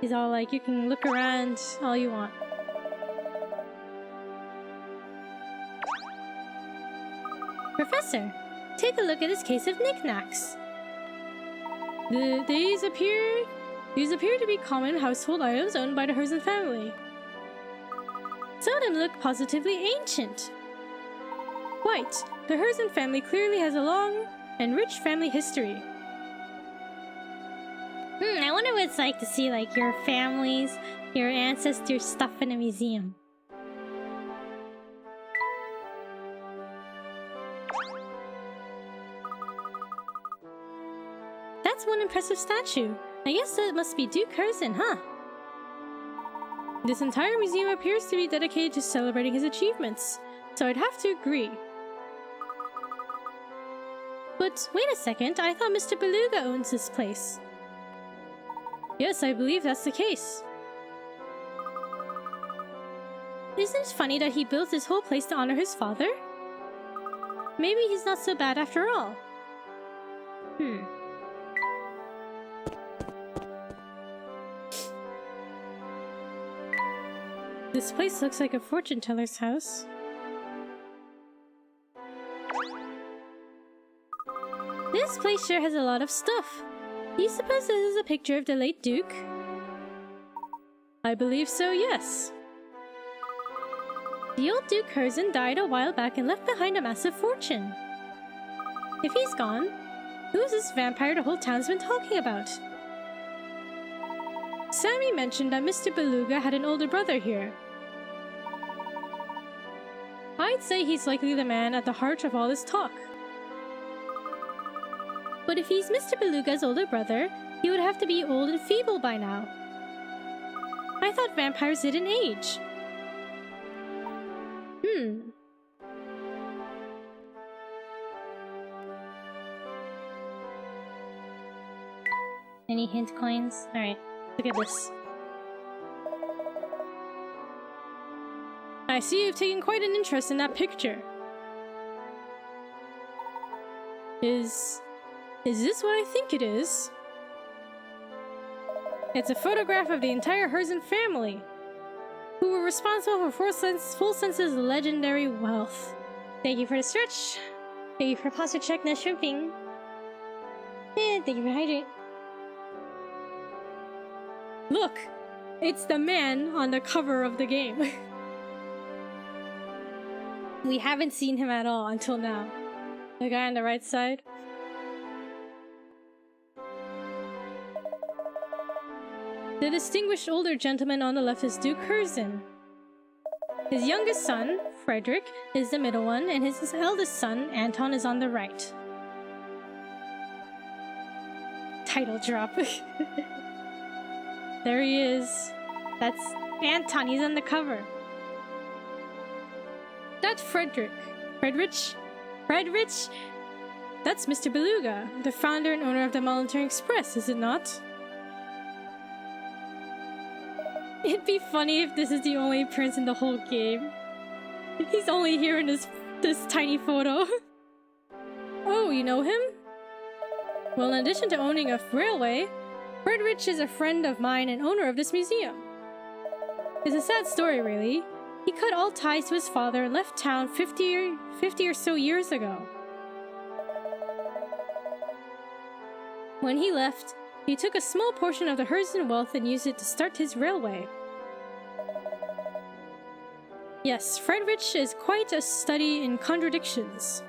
He's all like, you can look around all you want. Professor, take a look at this case of knickknacks. These appear to be common household items owned by the Herzen family. Some of them look positively ancient. Quite. The Herzen family clearly has a long and rich family history. I wonder what it's like to see like your family's, your ancestors' stuff in a museum. That's one impressive statue. I guess that must be Duke Herzen, huh? This entire museum appears to be dedicated to celebrating his achievements, so I'd have to agree. But wait a second, I thought Mr. Beluga owns this place. Yes, I believe that's the case. Isn't it funny that he built this whole place to honor his father? Maybe he's not so bad after all. This place looks like a fortune teller's house. This place sure has a lot of stuff. Do you suppose this is a picture of the late Duke? I believe so, yes. The old Duke Herzen died a while back and left behind a massive fortune. If he's gone, who's this vampire the whole town's been talking about? Sammy mentioned that Mr. Beluga had an older brother here. I'd say he's likely the man at the heart of all this talk. But if he's Mr. Beluga's older brother, he would have to be old and feeble by now. I thought vampires didn't age. Any hint coins? Alright, look at this. I see you've taken quite an interest in that picture. Is this what I think it is? It's a photograph of the entire Herzen family, who were responsible for Full Sense's legendary wealth. Thank you for the stretch. Thank you for posture check, no shrimping. And thank you for hydrate. Look! It's the man on the cover of the game. We haven't seen him at all until now. The guy on the right side. The distinguished older gentleman on the left is Duke Herzen. His youngest son, Frederick, is the middle one, and his eldest son, Anton, is on the right. Title drop. There he is. That's Anton, he's on the cover. That's Frederick. Fredrich? That's Mr. Beluga, the founder and owner of the Volunteering Express, is it not? It'd be funny if this is the only prince in the whole game. He's only here in this tiny photo. Oh, you know him? Well, in addition to owning a railway, Fredrich is a friend of mine and owner of this museum. It's a sad story, really. He cut all ties to his father and left town 50 or so years ago. When he left, he took a small portion of the Herzen wealth and used it to start his railway. Yes, Fredrich is quite a study in contradictions.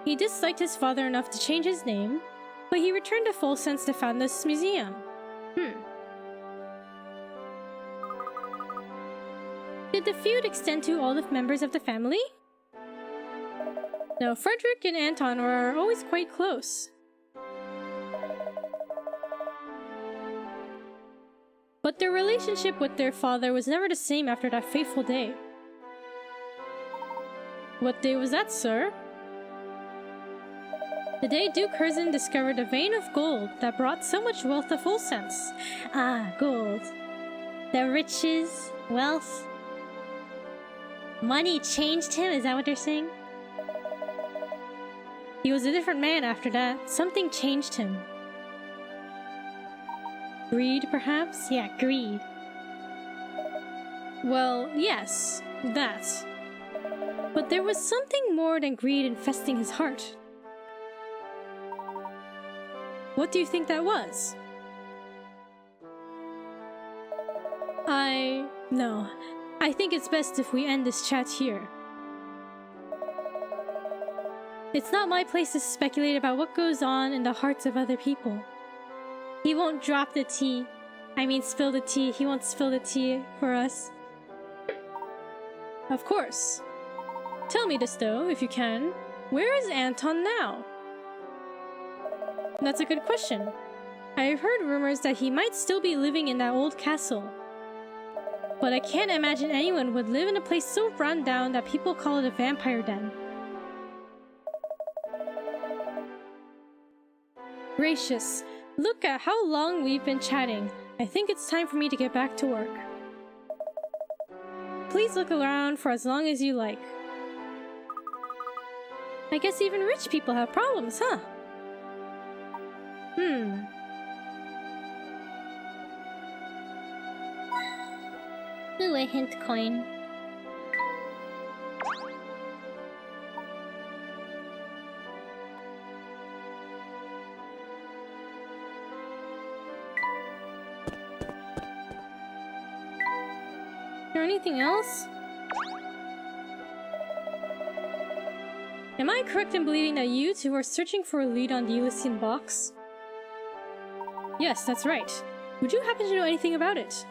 He disliked his father enough to change his name, but he returned to Full Sense to found this museum. Did the feud extend to all the members of the family? No, Frederick and Anton were always quite close. But their relationship with their father was never the same after that fateful day. What day was that, sir? The day Duke Herzen discovered a vein of gold that brought so much wealth to Full Sense. Ah, gold. The riches, wealth. Money changed him, is that what they're saying? He was a different man after that. Something changed him. Greed, perhaps? Yeah, greed. Well, yes, that. But there was something more than greed infesting his heart. What do you think that was? No. I think it's best if we end this chat here. It's not my place to speculate about what goes on in the hearts of other people. He won't drop the tea. I mean, spill the tea. He won't spill the tea for us. Of course. Tell me this though, if you can. Where is Anton now? That's a good question. I've heard rumors that he might still be living in that old castle. But I can't imagine anyone would live in a place so run down that people call it a vampire den. Gracious, look at how long we've been chatting. I think it's time for me to get back to work. Please look around for as long as you like. I guess even rich people have problems, huh? Ooh, a hint coin. Is there anything else? Am I correct in believing that you two are searching for a lead on the Elysian box? Yes, that's right. Would you happen to know anything about it?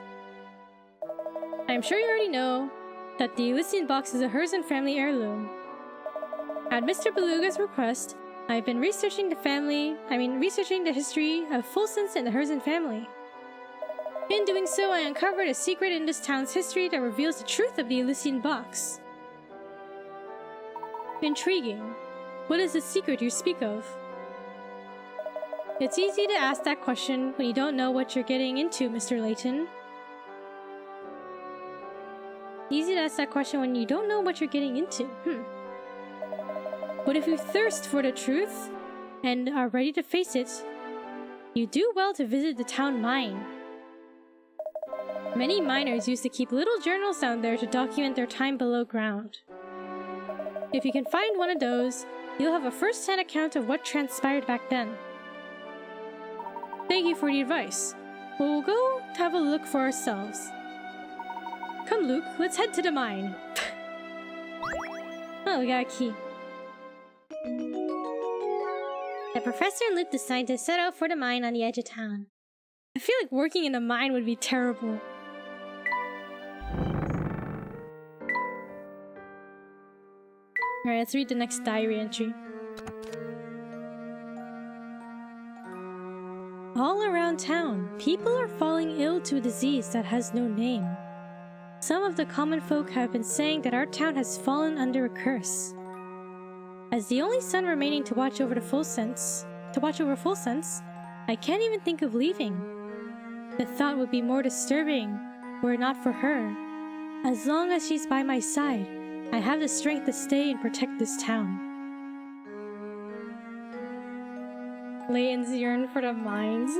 I'm sure you already know that the Elysian box is a Herzen family heirloom. At Mr. Beluga's request, I've been researching the history of Full Sense and the Herzen family. In doing so, I uncovered a secret in this town's history that reveals the truth of the Elysian box. Intriguing. What is the secret you speak of? It's easy to ask that question when you don't know what you're getting into, Mr. Layton. Easy to ask that question when you don't know what you're getting into. But if you thirst for the truth and are ready to face it, you do well to visit the town mine. Many miners used to keep little journals down there to document their time below ground. If you can find one of those, you'll have a first-hand account of what transpired back then. Thank you for the advice. We'll go have a look for ourselves. Come, Luke, let's head to the mine. Oh, we got a key. The professor and Luke decide to set out for the mine on the edge of town. I feel like working in a mine would be terrible. Alright, let's read the next diary entry. All around town, people are falling ill to a disease that has no name. Some of the common folk have been saying that our town has fallen under a curse. As the only son remaining to watch over Full Sense, I can't even think of leaving. The thought would be more disturbing were it not for her. As long as she's by my side, I have the strength to stay and protect this town. Layton's yearn for the mines.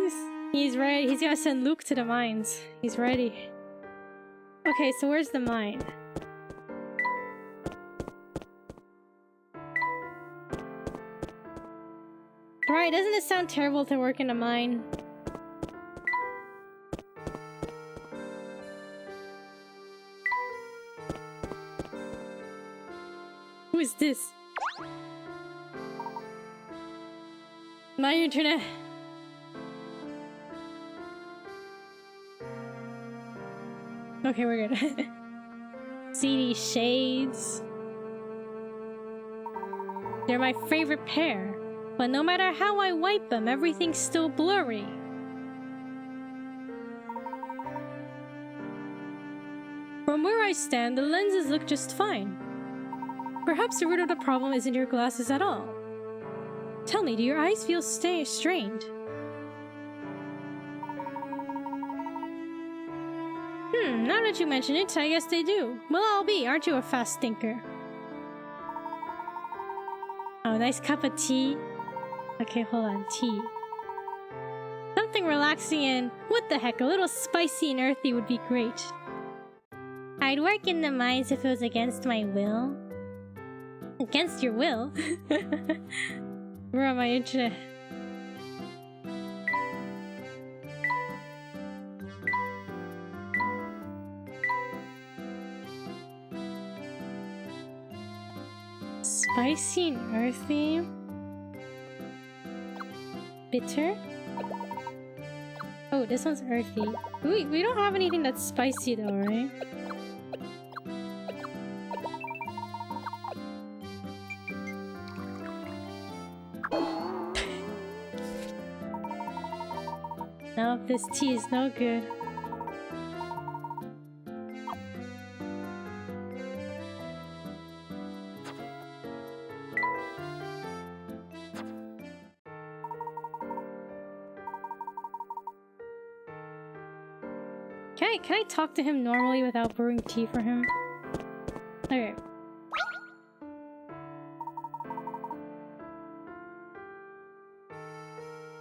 He's ready. He's gonna send Luke to the mines. He's ready. Okay, so where's the mine? Right, doesn't it sound terrible to work in a mine? Who is this? My internet. Okay, we're good. See these shades? They're my favorite pair, but no matter how I wipe them, everything's still blurry. From where I stand, the lenses look just fine. Perhaps the root of the problem isn't your glasses at all. Tell me, do your eyes feel strained? Now that you mention it, I guess they do. Well, I'll be. Aren't you a fast thinker? Oh, nice cup of tea. Okay, hold on. Tea. Something relaxing and, what the heck, a little spicy and earthy would be great. I'd work in the mines if it was against my will. Against your will? Where am I internet? Spicy and earthy. Bitter. Oh, this one's earthy. We don't have anything that's spicy though, right? No, this tea is no good. Can I talk to him normally without brewing tea for him? Okay.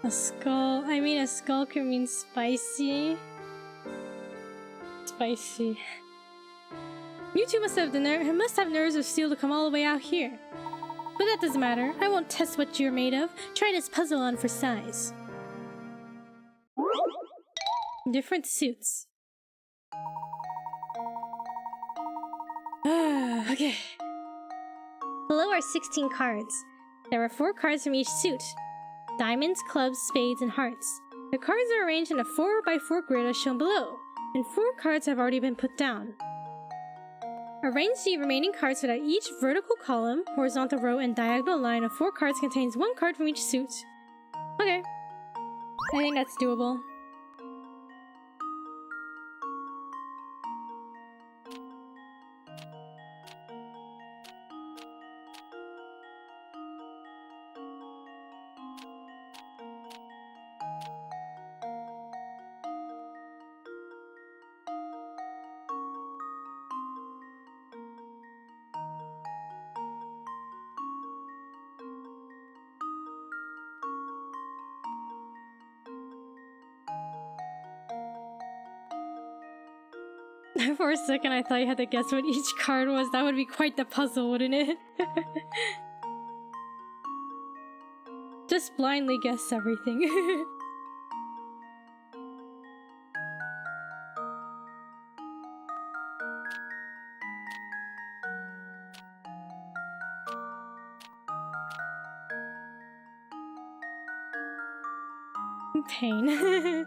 A skull. I mean, a skull can mean spicy. Spicy. You two must have nerves of steel to come all the way out here. But that doesn't matter. I won't test what you're made of. Try this puzzle on for size. Different suits. Okay. Below are 16 cards. There are 4 cards from each suit. Diamonds, clubs, spades, and hearts. The cards are arranged in a 4x4 grid as shown below, and 4 cards have already been put down. Arrange the remaining cards so that each vertical column, horizontal row, and diagonal line of 4 cards contains 1 card from each suit. Okay. I think that's doable. For a second, I thought you had to guess what each card was. That would be quite the puzzle, wouldn't it? Just blindly guess everything. Pain.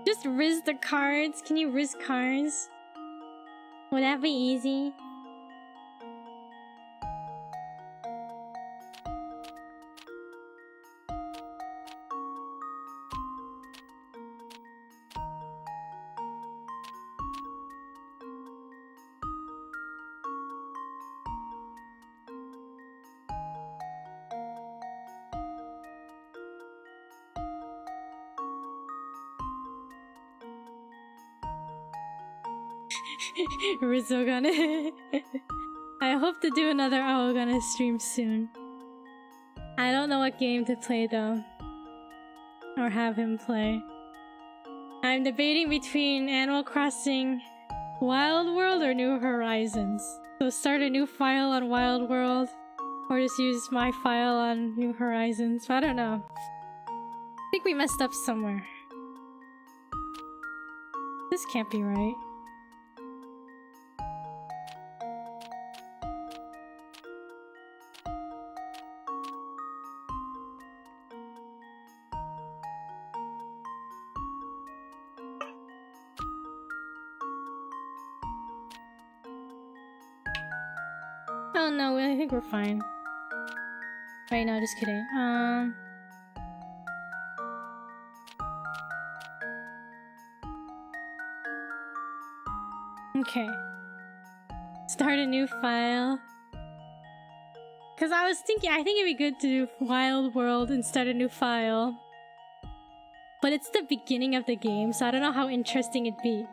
Just riz the cards. Can you riz cards? Would that be easy? Rizogane. I hope to do another Aogane stream soon. I don't know what game to play though. Or have him play. I'm debating between Animal Crossing Wild World or New Horizons. So start a new file on Wild World. Or just use my file on New Horizons. I don't know. I think we messed up somewhere. This can't be right. Oh no, I think we're fine. Right, no, just kidding. Okay. Start a new file. Cause I was thinking, I think it'd be good to do Wild World and start a new file. But it's the beginning of the game, so I don't know how interesting it'd be.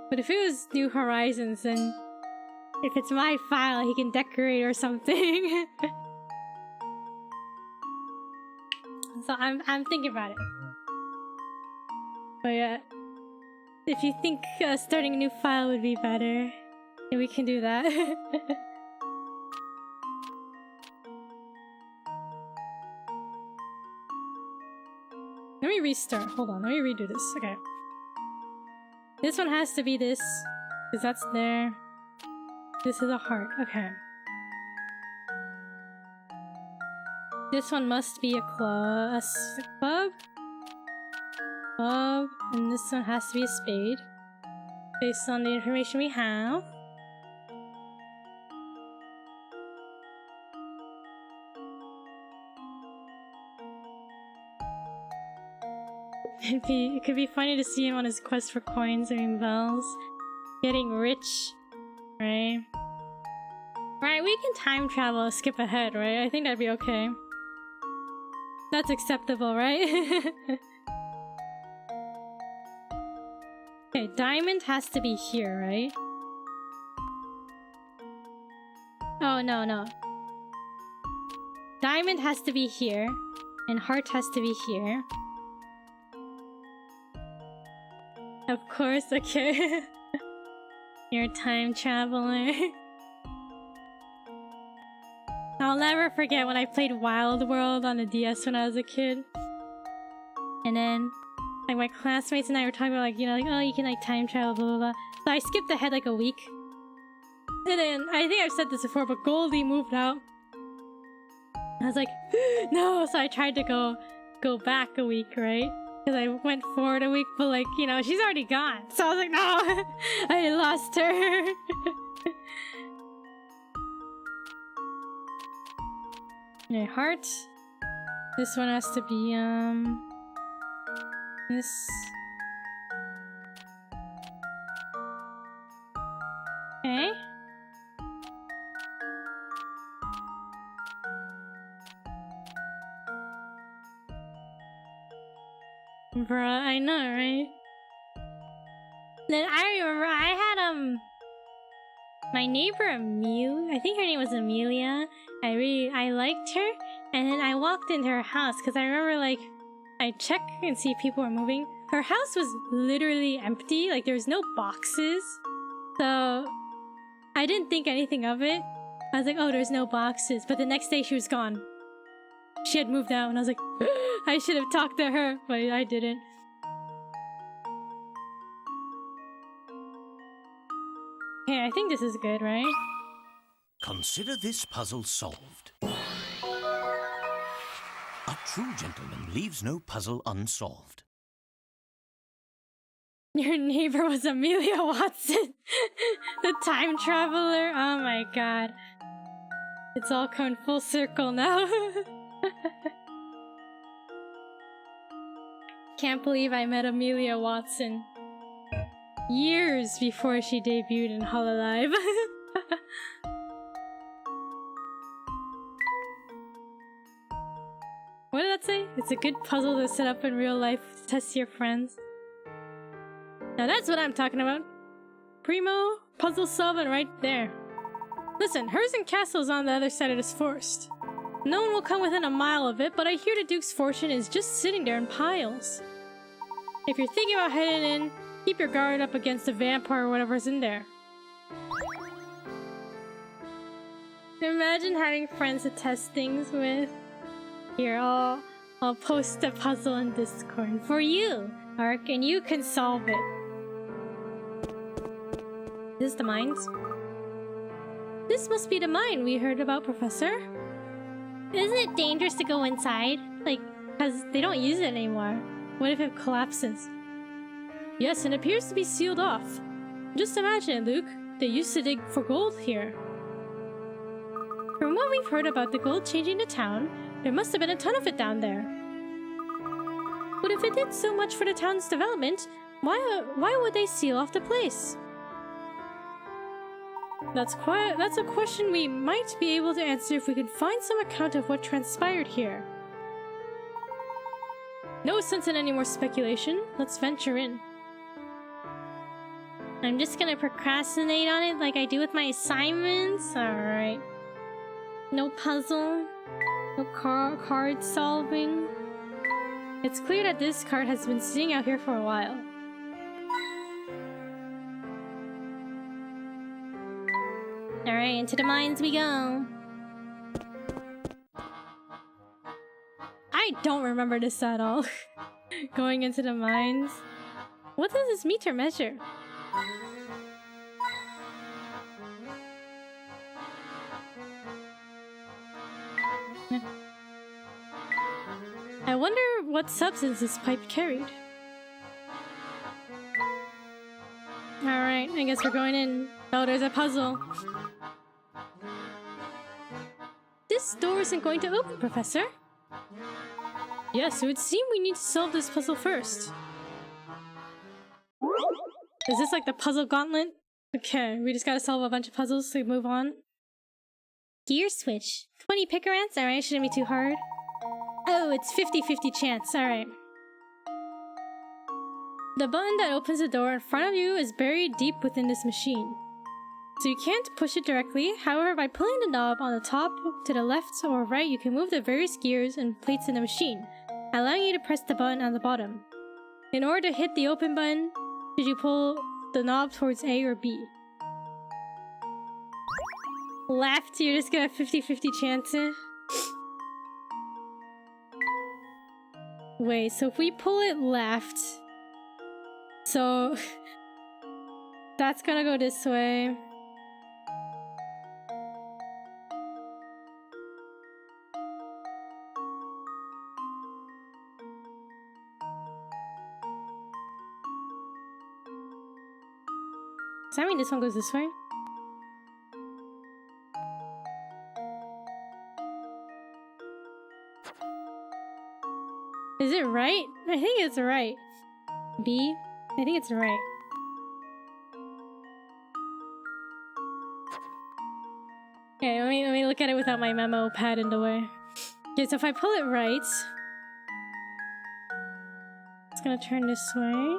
But if it was New Horizons, then if it's my file, he can decorate or something. So I'm thinking about it. But yeah, if you think starting a new file would be better, then we can do that. Let me restart. Hold on, let me redo this. Okay. This one has to be this, because that's there. This is a heart. Okay. This one must be a club. Club? Club. And this one has to be a spade. Based on the information we have. It could be funny to see him on his quest for coins and bells. Getting rich. Right? Right, we can time travel, skip ahead, right? I think that'd be okay. That's acceptable, right? Okay, diamond has to be here, right? Oh, no. Diamond has to be here, and heart has to be here. Of course, okay. You're a time traveler. I'll never forget when I played Wild World on the DS when I was a kid. And then, like, my classmates and I were talking about, like, you know, like, oh, you can, like, time travel, blah, blah, blah. So I skipped ahead, like, a week. And then, I think I've said this before, but Goldie moved out. I was like, no! So I tried to go back a week, right? Because I went forward a week, but, like, you know, she's already gone. So I was like, no! I lost her! Okay, heart. This one has to be, this. Okay. Bruh, I know, right? Then I remember I had, my neighbor Amelia, I think her name was Amelia. I liked her, and then I walked into her house because I remember, like, I check and see if people were moving. her house was literally empty. Like, there was no boxes. So, I didn't think anything of it. I was like, oh, there's no boxes. But the next day, she was gone. She had moved out, and I was like, I should have talked to her, but I didn't. Okay, I think this is good, right? Consider this puzzle solved. A true gentleman leaves no puzzle unsolved. Your neighbor was Amelia Watson, the time traveler. Oh my god. It's all come full circle now. Can't believe I met Amelia Watson years before she debuted in Hololive. What did that say? It's a good puzzle to set up in real life to test your friends. Now that's what I'm talking about. Primo, puzzle solving right there. Listen, Herzen Castle is on the other side of this forest. No one will come within a mile of it, but I hear the Duke's fortune is just sitting there in piles. If you're thinking about heading in, keep your guard up against the vampire or whatever's in there. Imagine having friends to test things with. Here, I'll post the puzzle in Discord for you, Ark, and you can solve it. Is this the mines? This must be the mine we heard about, Professor. Isn't it dangerous to go inside? Like, because they don't use it anymore. What if it collapses? Yes, and it appears to be sealed off. Just imagine it, Luke. They used to dig for gold here. From what we've heard about the gold changing the town, there must have been a ton of it down there. But if it did so much for the town's development, why would they seal off the place? That's a question we might be able to answer if we could find some account of what transpired here. No sense in any more speculation. Let's venture in. I'm just gonna procrastinate on it like I do with my assignments. Alright. No puzzle. No card solving. It's clear that this card has been sitting out here for a while. Alright, into the mines we go. I don't remember this at all. Going into the mines. What does this meter measure? I wonder what substance this pipe carried. Alright, I guess we're going in. Oh, there's a puzzle. This door isn't going to open, Professor. Yes, it would seem we need to solve this puzzle first. Is this like the puzzle gauntlet? Okay, we just gotta solve a bunch of puzzles to move on. Gear switch. 20 picarats? Alright, shouldn't be too hard. Oh, it's 50-50 chance. Alright. The button that opens the door in front of you is buried deep within this machine. So you can't push it directly. However, by pulling the knob on the top, to the left or right, you can move the various gears and plates in the machine, allowing you to press the button on the bottom. In order to hit the open button, should you pull the knob towards A or B? Left, you're just gonna 50-50 chance it. Wait, so if we pull it left, so that's gonna go this way. Does that mean this one goes this way? Is it right? I think it's right. B? I think it's right. Okay, let me look at it without my memo pad in the way. Okay, so if I pull it right, it's gonna turn this way.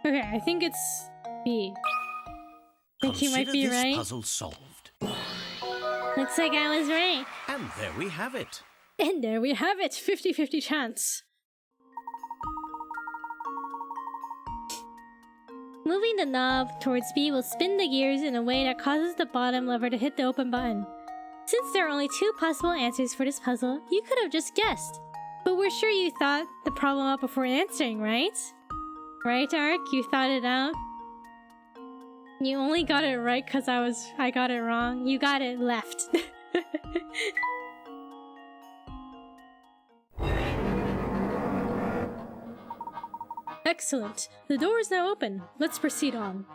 Okay, I think it's B. I think you might be Consider this right. puzzle solved. Looks like I was right. And there we have it. And there we have it, 50-50 chance. Moving the knob towards B will spin the gears in a way that causes the bottom lever to hit the open button. Since there are only 2 possible answers for this puzzle, you could have just guessed. But we're sure you thought the problem out before answering, right? Right, Ark? You thought it out? You only got it right because I got it wrong. You got it left. Excellent. The door is now open. Let's proceed on.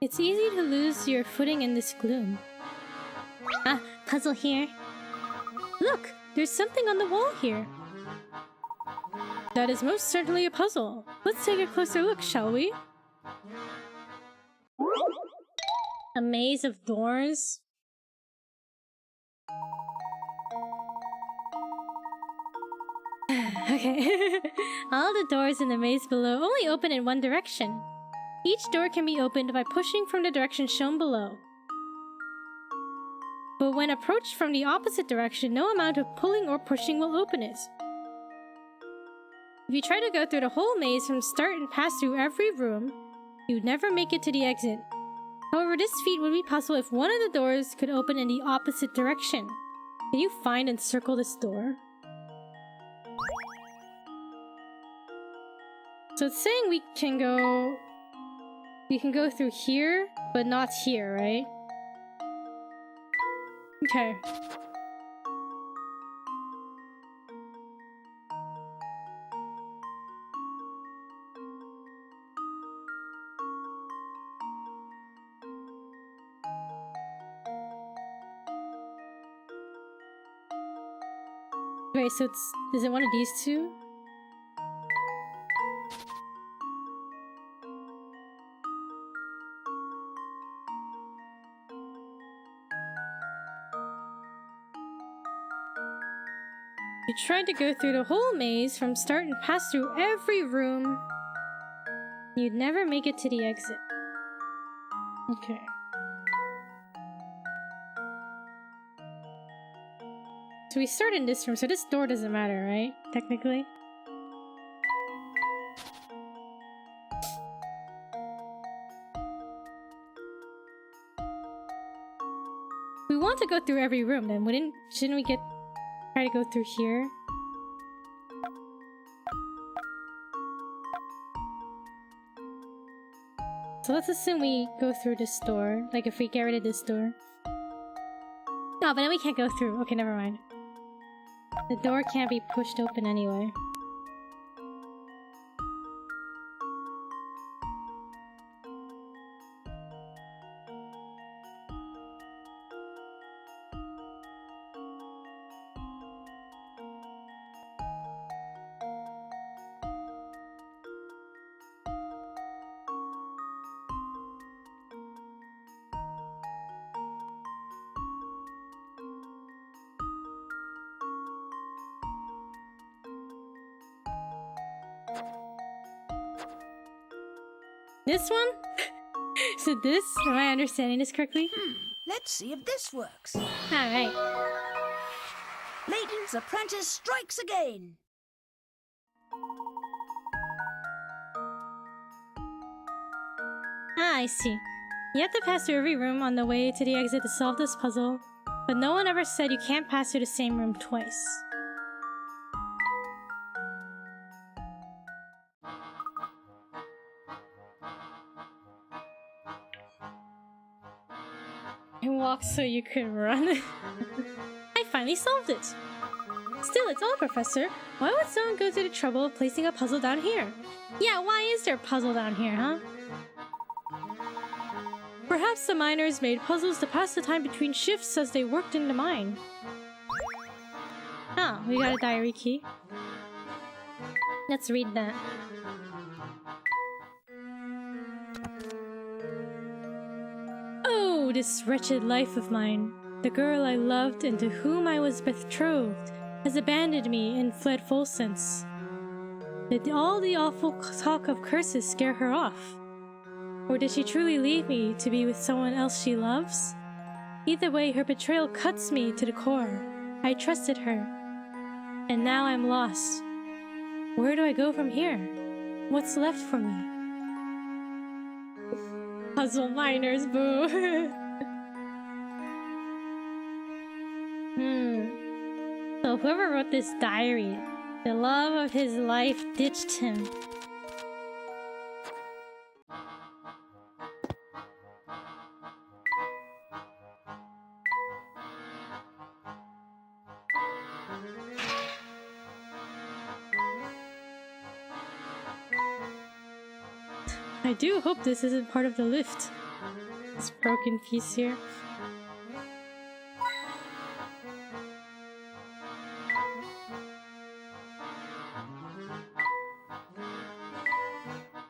It's easy to lose your footing in this gloom. Ah, puzzle here. Look, there's something on the wall here. That is most certainly a puzzle. Let's take a closer look, shall we? A maze of doors. Okay. All the doors in the maze below only open in one direction. Each door can be opened by pushing from the direction shown below. But when approached from the opposite direction, no amount of pulling or pushing will open it. If you try to go through the whole maze from start and pass through every room, you'd never make it to the exit. However, this feat would be possible if one of the doors could open in the opposite direction. Can you find and circle this door? So it's saying we can go through here, but not here, right? Okay. Okay, so is it one of these two? You tried to go through the whole maze from start and pass through every room. You'd never make it to the exit. Okay. So we start in this room, so this door doesn't matter, right? Technically. We want to go through every room, then shouldn't we try to go through here? So let's assume we go through this door, like if we get rid of this door. No, but then we can't go through. Okay, never mind. The door can't be pushed open anyway. This one? So this? Am I understanding this correctly? Let's see if this works. Alright. Layton's apprentice strikes again. Ah, I see. You have to pass through every room on the way to the exit to solve this puzzle, but no one ever said you can't pass through the same room twice. And walk so you could run. I finally solved it! Still, it's odd, Professor. Why would someone go to the trouble of placing a puzzle down here? Yeah, why is there a puzzle down here, huh? Perhaps the miners made puzzles to pass the time between shifts as they worked in the mine. Oh, We got a diary key. let's read that. Oh, Oh, this wretched life of mine. The girl I loved and to whom I was betrothed has abandoned me and fled Volscence. Did all the awful talk of curses scare her off? Or did she truly leave me to be with someone else she loves? Either way, her betrayal cuts me to the core. I trusted her. And now I'm lost. Where do I go from here? What's left for me? Puzzle miners, boo! So whoever wrote this diary, the love of his life ditched him. I do hope this isn't part of the lift. This broken piece here.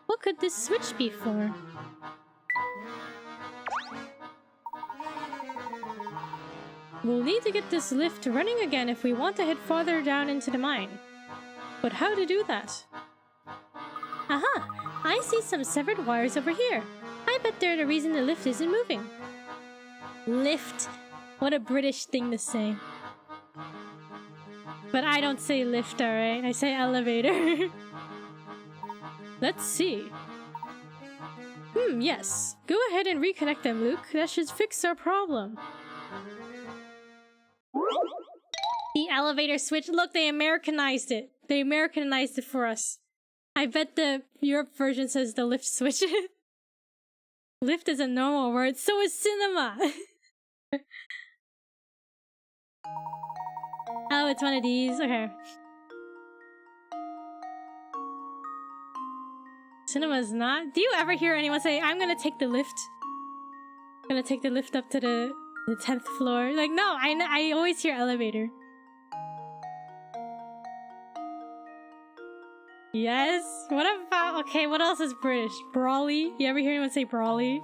What could this switch be for? We'll need to get this lift running again if we want to head farther down into the mine. But how to do that? Aha! I see some severed wires over here. I bet they're the reason the lift isn't moving. Lift. What a British thing to say. But I don't say lift, alright? I say elevator. Let's see. Yes. Go ahead and reconnect them, Luke. That should fix our problem. The elevator switch. Look, they Americanized it. They Americanized it for us. I bet the Europe version says the lift switch. Lift is a normal word, so is cinema! Oh, it's one of these? Okay. Cinema's not? Do you ever hear anyone say, I'm gonna take the lift? I'm gonna take the lift up to the 10th floor? Like, no, I always hear elevator. Yes? What about... Okay, what else is British? Brawly? You ever hear anyone say brawly?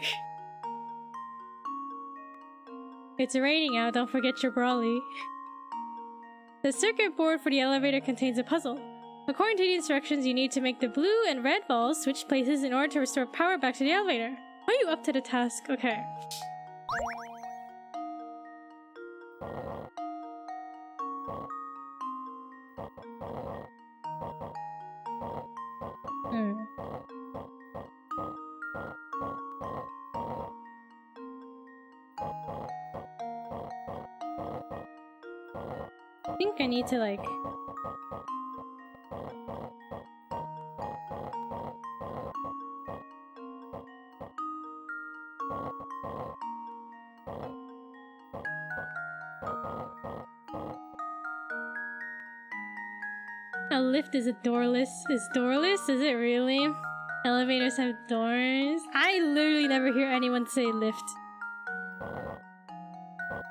It's raining out, don't forget your brawly. The circuit board for the elevator contains a puzzle. According to the instructions, you need to make the blue and red balls switch places in order to restore power back to the elevator. Are you up to the task? Okay. I think I need to like... A lift is a doorless. Is doorless? Is it really? Elevators have doors? I literally never hear anyone say lift.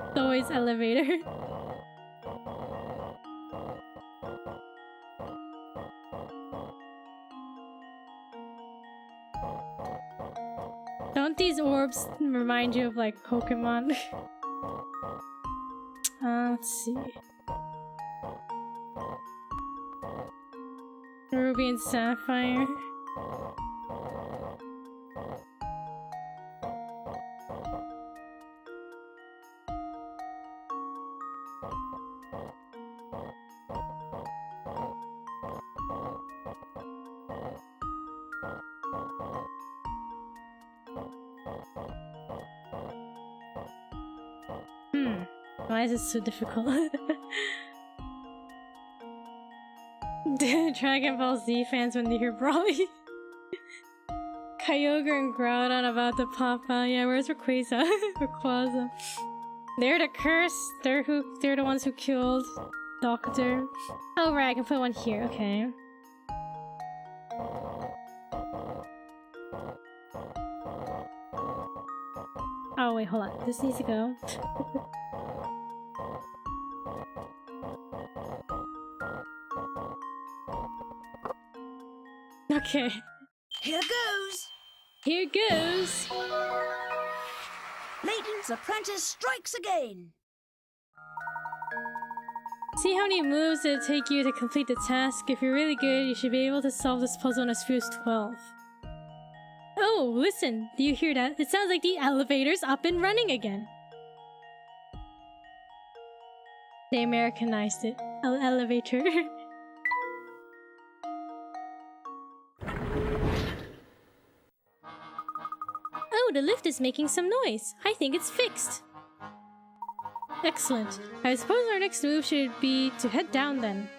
It's always elevator. Don't these orbs remind you of like Pokemon? Let's see. Ruby and Sapphire. Why is this so difficult? Dragon Ball Z fans when they hear Brawly. Kyogre and Groudon about to pop out. Yeah, where's Rayquaza? Rayquaza. They're the curse. They're the ones who killed Doctor. Oh right, I can put one here. Okay. Oh wait, hold on. This needs to go. Okay. Here goes. Here goes. Layton's apprentice strikes again. See how many moves it'll take you to complete the task? If you're really good, you should be able to solve this puzzle in as few as 12. Oh, listen! Do you hear that? It sounds like the elevator's up and running again. They Americanized it. Elevator. Oh, the lift is making some noise. I think it's fixed. Excellent. I suppose our next move should be to head down then.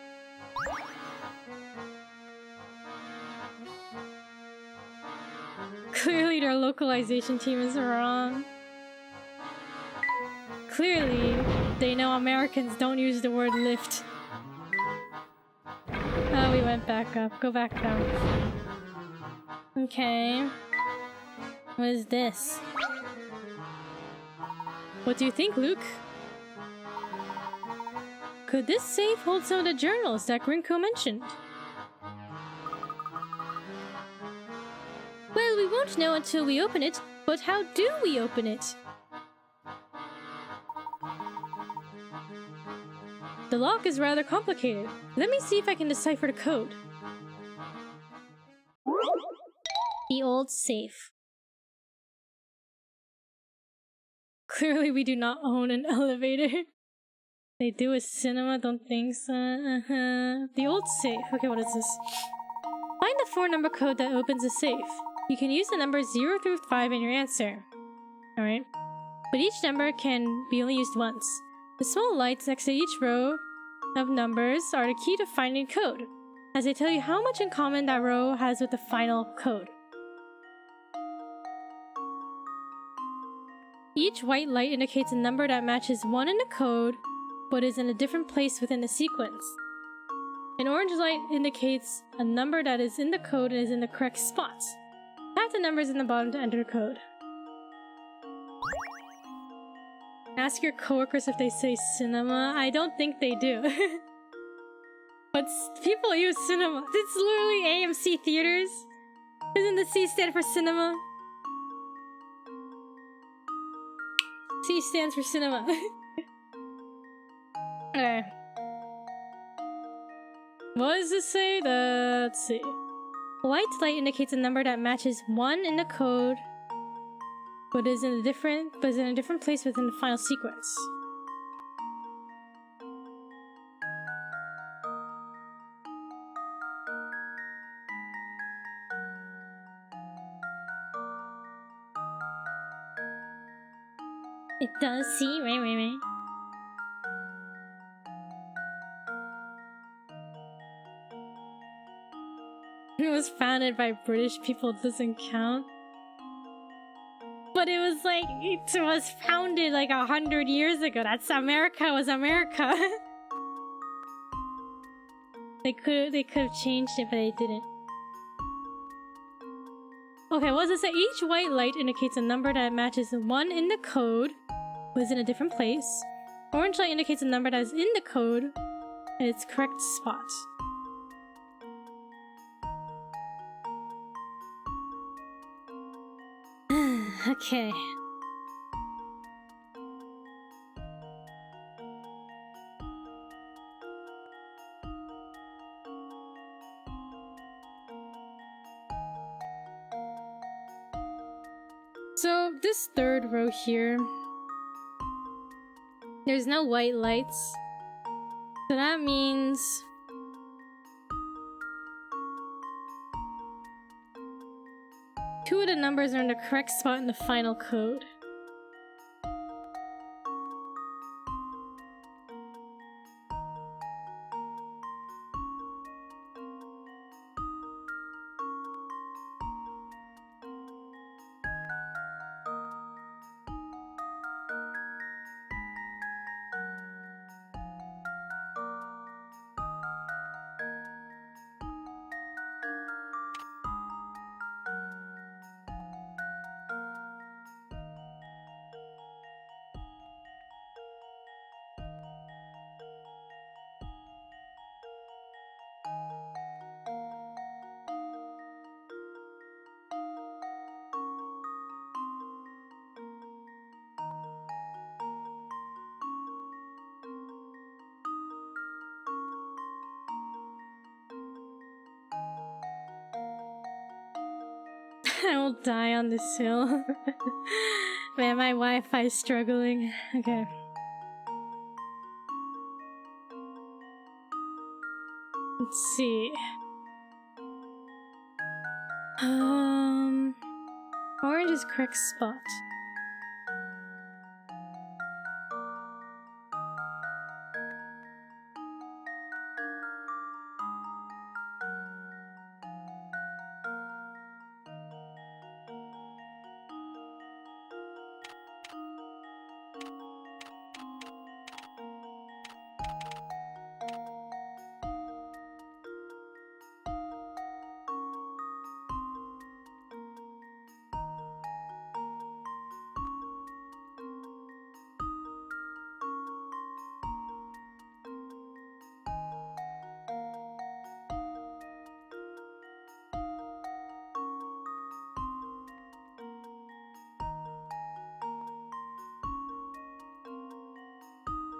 Clearly their localization team is wrong. Clearly, they know Americans don't use the word lift. Oh, we went back up. Go back down. Okay. What is this? What do you think, Luke? Could this safe hold some of the journals that Grinko mentioned? Well, we won't know until we open it, but how do we open it? The lock is rather complicated. Let me see if I can decipher the code. The old safe. Clearly we do not own an elevator. They do a cinema, don't think so. The old safe. Okay, what is this? Find the 4-number code that opens the safe. You can use the numbers 0 through 5 in your answer. Alright. But each number can be only used once. The small lights next to each row of numbers are the key to finding code, as they tell you how much in common that row has with the final code. Each white light indicates a number that matches 1 in the code, but is in a different place within the sequence. An orange light indicates a number that is in the code and is in the correct spot. Tap the numbers in the bottom to enter the code. Ask your coworkers if they say cinema. I don't think they do. But people use cinema. It's literally AMC theaters. Doesn't the C stand for cinema? C stands for cinema. Okay. What does this say? Let's see. White light indicates a number that matches 1 in the code, but is in a different place within the final sequence. It does see, right. It was founded by British people, doesn't count. But it was like, it was founded like 100 years ago. That's America was America. They could have changed it, but they didn't. Okay, what does it say? Each white light indicates a number that matches 1 in the code, but is in a different place. Orange light indicates a number that is in the code at its correct spot. Okay. So this third row here, there's no white lights. So that means two of the numbers are in the correct spot in the final code. I will die on this hill. Man, my Wi-Fi is struggling. Okay. Let's see. Orange is correct spot.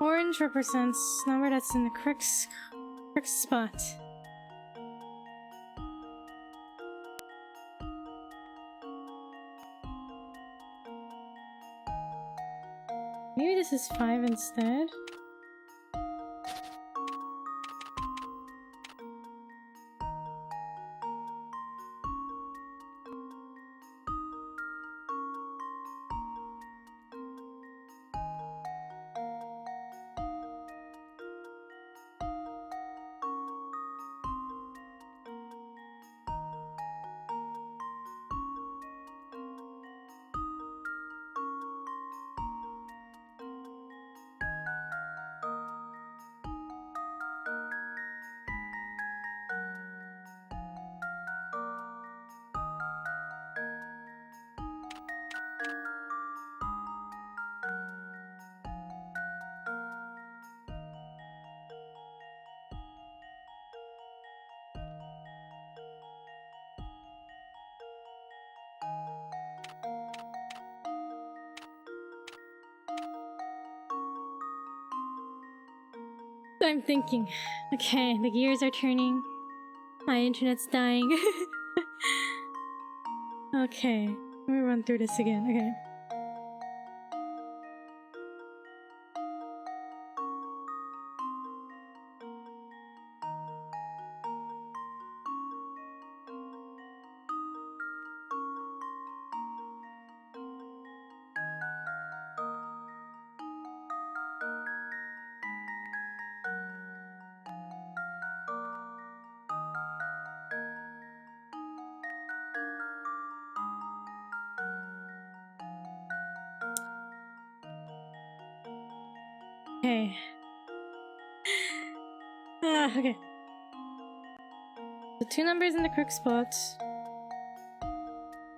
Orange represents number that's in the correct spot. Maybe this is 5 instead. I'm thinking. Okay, the gears are turning. My internet's dying. Okay, let me run through this again. Okay. Okay. Okay. The 2 numbers in the correct spot.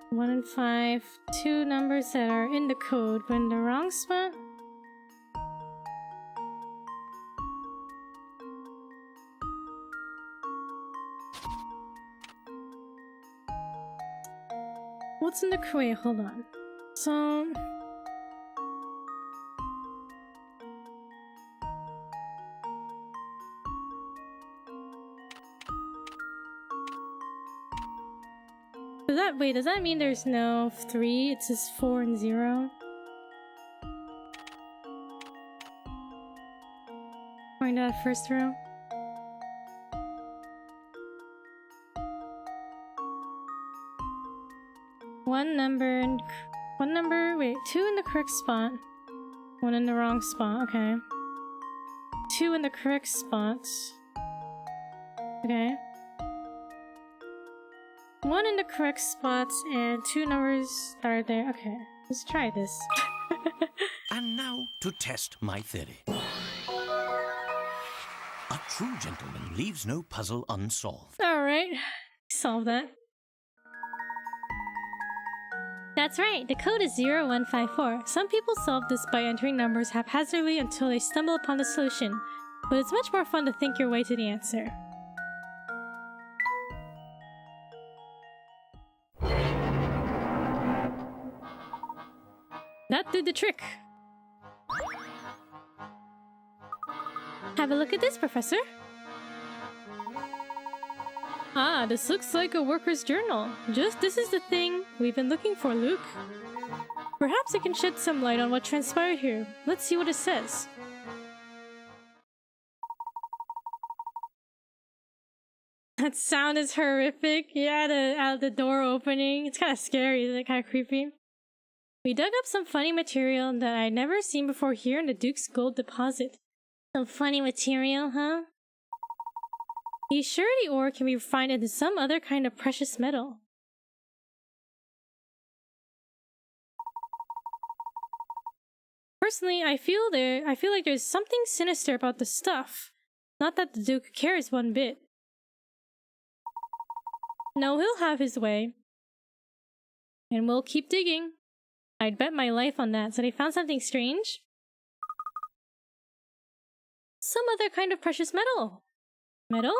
1 and 5. 2 numbers that are in the code but in the wrong spot. What's in the wait, hold on. So does that mean there's no 3? It's just 4 and 0? Find out first row. One number, wait, 2 in the correct spot. 1 in the wrong spot, okay. 2 in the correct spot. Okay. 1 in the correct spots and 2 numbers are there. Okay, let's try this. And now to test my theory. A true gentleman leaves no puzzle unsolved. Alright, solve that. That's right, the code is 0154. Some people solve this by entering numbers haphazardly until they stumble upon the solution, but it's much more fun to think your way to the answer. That did the trick. Have a look at this, Professor. Ah, this looks like a worker's journal. This is the thing we've been looking for, Luke. Perhaps it can shed some light on what transpired here. Let's see what it says. That sound is horrific. Yeah, the door opening. It's kind of scary, isn't it? Kind of creepy. We dug up some funny material that I'd never seen before here in the Duke's gold deposit. Some funny material, huh? He's sure the ore can be refined into some other kind of precious metal. Personally, I feel like there's something sinister about the stuff. Not that the Duke cares one bit. No, he'll have his way. And we'll keep digging. I'd bet my life on that. So they found something strange? Some other kind of precious metal. Metal?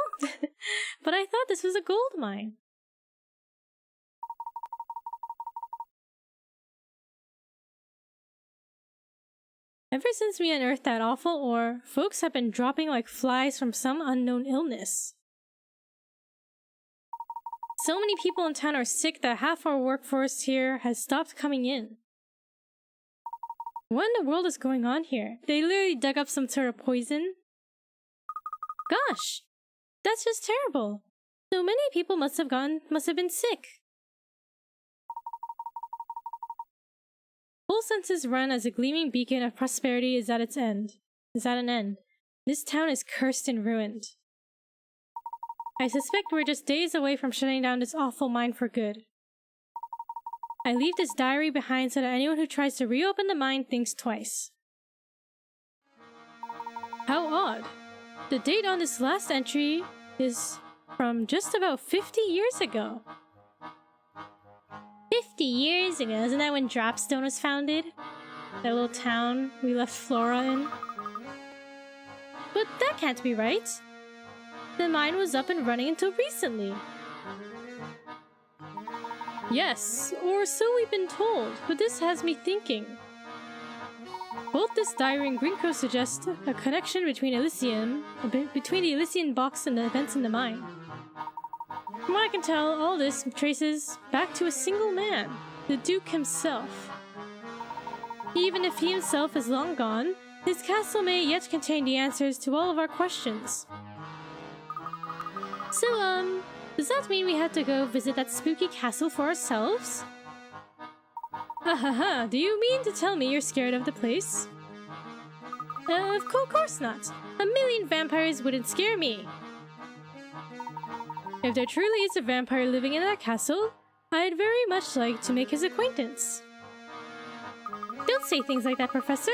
But I thought this was a gold mine. Ever since we unearthed that awful ore, folks have been dropping like flies from some unknown illness. So many people in town are sick that half our workforce here has stopped coming in. What in the world is going on here? They literally dug up some sort of poison? Gosh! That's just terrible. So many people must have been sick. Full senses run as a gleaming beacon of prosperity is at an end. This town is cursed and ruined. I suspect we're just days away from shutting down this awful mine for good. I leave this diary behind so that anyone who tries to reopen the mine thinks twice. How odd. The date on this last entry is from just about 50 years ago. 50 years ago? Isn't that when Dropstone was founded? That little town we left Flora in? But that can't be right. The mine was up and running until recently. Yes, or so we've been told, but this has me thinking. Both this diary and Grinko suggest a connection between the Elysian box and the events in the mine. From what I can tell, all this traces back to a single man, the Duke himself. Even if he himself is long gone, his castle may yet contain the answers to all of our questions. So, does that mean we have to go visit that spooky castle for ourselves? Hahaha, do you mean to tell me you're scared of the place? Of course not. 1,000,000 vampires wouldn't scare me. If there truly is a vampire living in that castle, I'd very much like to make his acquaintance. Don't say things like that, Professor.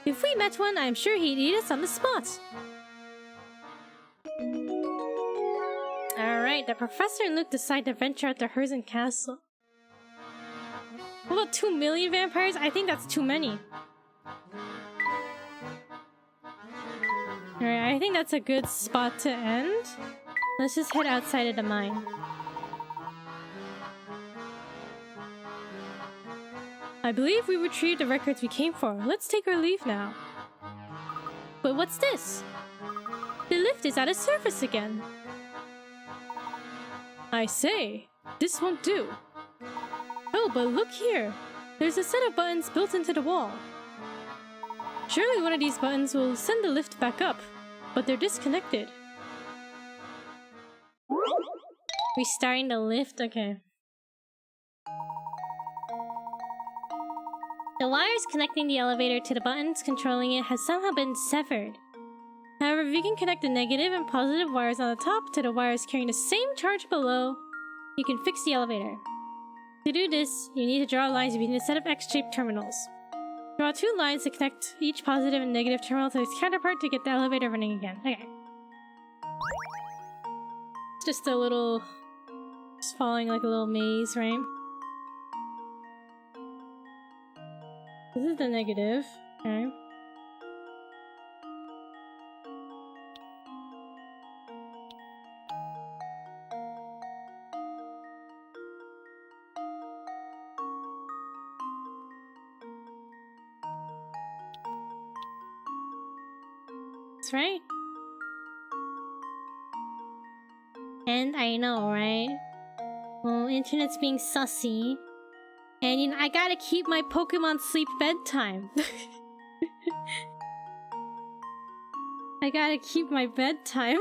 If we met one, I'm sure he'd eat us on the spot. Alright, the Professor and Luke decide to venture out to Herzen Castle. What about 2,000,000 vampires? I think that's too many. Alright, I think that's a good spot to end. Let's just head outside of the mine. I believe we retrieved the records we came for. Let's take our leave now. But what's this? The lift is at its surface again. I say, this won't do. Oh, but look here. There's a set of buttons built into the wall. Surely one of these buttons will send the lift back up, but they're disconnected. Restarting the lift? Okay. The wires connecting the elevator to the buttons controlling it has somehow been severed. However, if you can connect the negative and positive wires on the top to the wires carrying the same charge below, you can fix the elevator. To do this, you need to draw lines between a set of X-shaped terminals. Draw 2 lines to connect each positive and negative terminal to its counterpart to get the elevator running again. Okay. It's just a little... just following like a little maze, right? This is the negative. Okay. That's right. And I know, right? Well, internet's being sussy. And you know, I gotta keep my Pokemon sleep bedtime. I gotta keep my bedtime.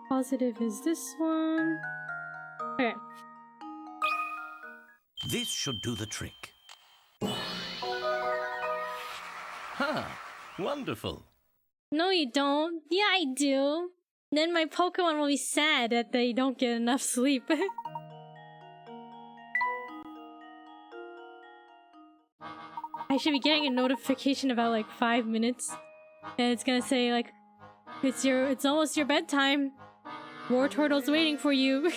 Positive is this one. Okay. This should do the trick. Ha! Wonderful. No, you don't. Yeah, I do. Then my Pokemon will be sad that they don't get enough sleep. I should be getting a notification about like 5 minutes. And it's gonna say like, it's almost your bedtime. War Turtle's waiting for you.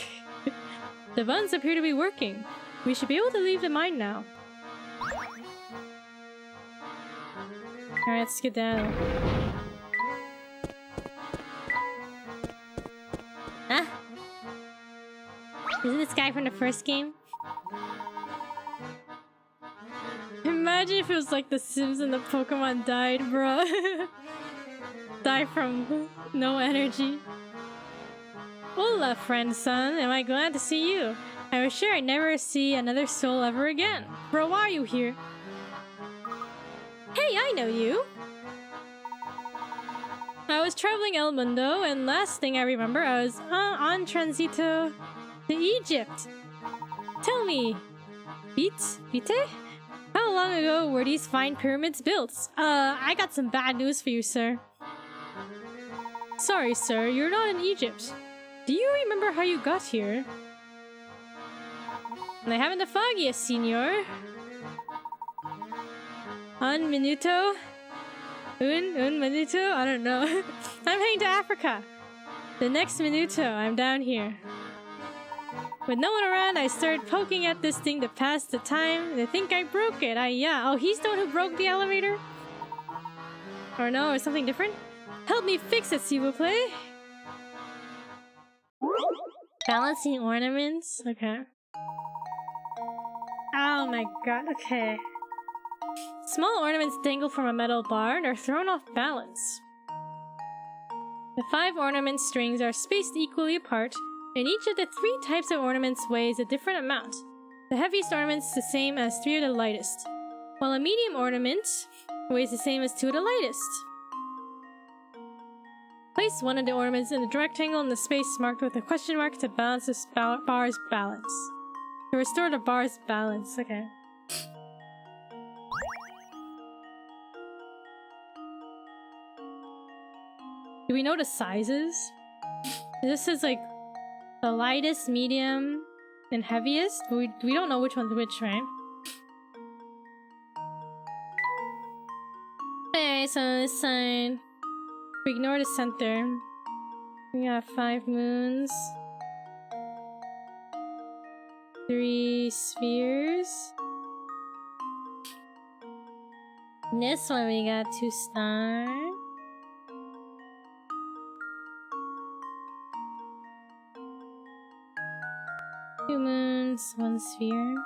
The buttons appear to be working. We should be able to leave the mine now. Alright, let's get down. Huh? Isn't this guy from the first game? Imagine if it was like The Sims and the Pokemon died, bro. Die from no energy. Hola, friend son. Am I glad to see you? I was sure I'd never see another soul ever again. Bro, why are you here? Hey, I know you. I was traveling El Mundo, and last thing I remember, I was on transito to Egypt. Tell me, Vite? How long ago were these fine pyramids built? I got some bad news for you, sir. Sorry, sir, you're not in Egypt. Do you remember how you got here? I haven't the foggiest, senor. Un minuto? Un minuto? I don't know. I'm heading to Africa. The next minuto, I'm down here. With no one around, I started poking at this thing to pass the time. They think I broke it. Oh, he's the one who broke the elevator? Or no, or something different? Help me fix it, s'il vous plaît. Balancing ornaments? Okay. Oh my god, okay. Small ornaments dangle from a metal bar and are thrown off balance. The 5 ornament strings are spaced equally apart, and each of the 3 types of ornaments weighs a different amount. The heaviest ornament's the same as 3 of the lightest, while a medium ornament weighs the same as 2 of the lightest. Place one of the ornaments in the rectangle in the space marked with a question mark to balance the bar's balance. To restore the bar's balance, okay. Do we know the sizes? This is like the lightest, medium, and heaviest. We don't know which one's which, right? Okay, so this side. We ignore the center. We got 5 moons. 3 spheres. And this one we got 2 stars. Two moons, 1 sphere.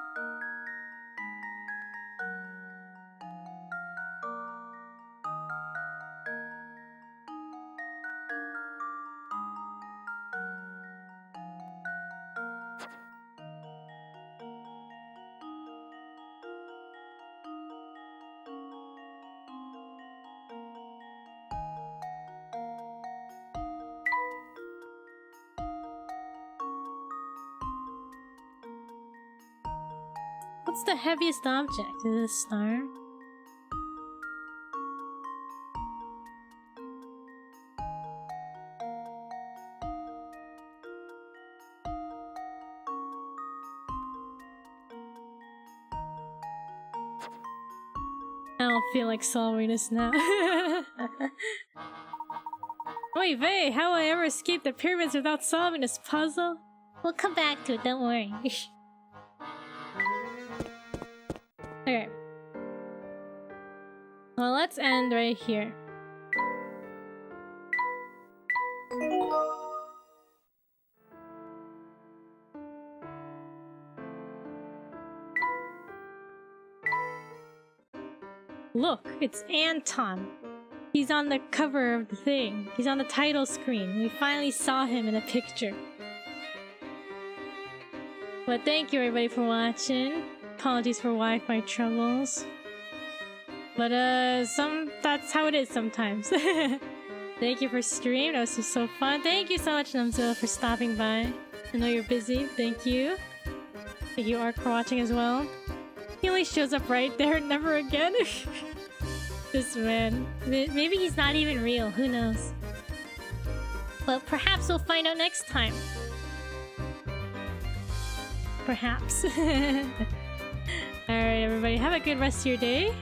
What's the heaviest object? Is it a star? I don't feel like solving this now. Wait, Vey, how will I ever escape the pyramids without solving this puzzle? We'll come back to it, don't worry. Okay. Well, let's end right here. Look, it's Anton. He's on the cover of the thing. He's on the title screen. We finally saw him in a picture. But thank you everybody for watching. Apologies for Wi-Fi troubles. But that's how it is sometimes. Thank you for stream. That was just so fun. Thank you so much, Numzilla, for stopping by. I know you're busy. Thank you. Thank you, Ark, for watching as well. He only shows up right there, never again. This man. Maybe he's not even real. Who knows? But perhaps we'll find out next time. Perhaps. Alright, everybody. Have a good rest of your day.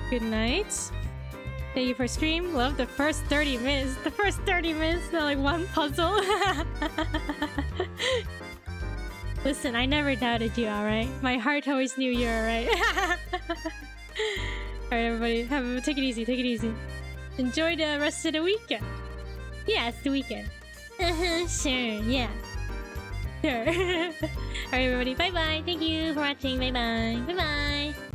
Good night. Thank you for stream. Love the first 30 minutes. The first 30 minutes, not like one puzzle. Listen, I never doubted you, alright? My heart always knew you were alright. Alright, everybody. Take it easy, take it easy. Enjoy the rest of the weekend. Yeah, it's the weekend. Sure, yeah. Sure. Alright, everybody. Bye-bye. Thank you for watching. Bye-bye. Bye-bye.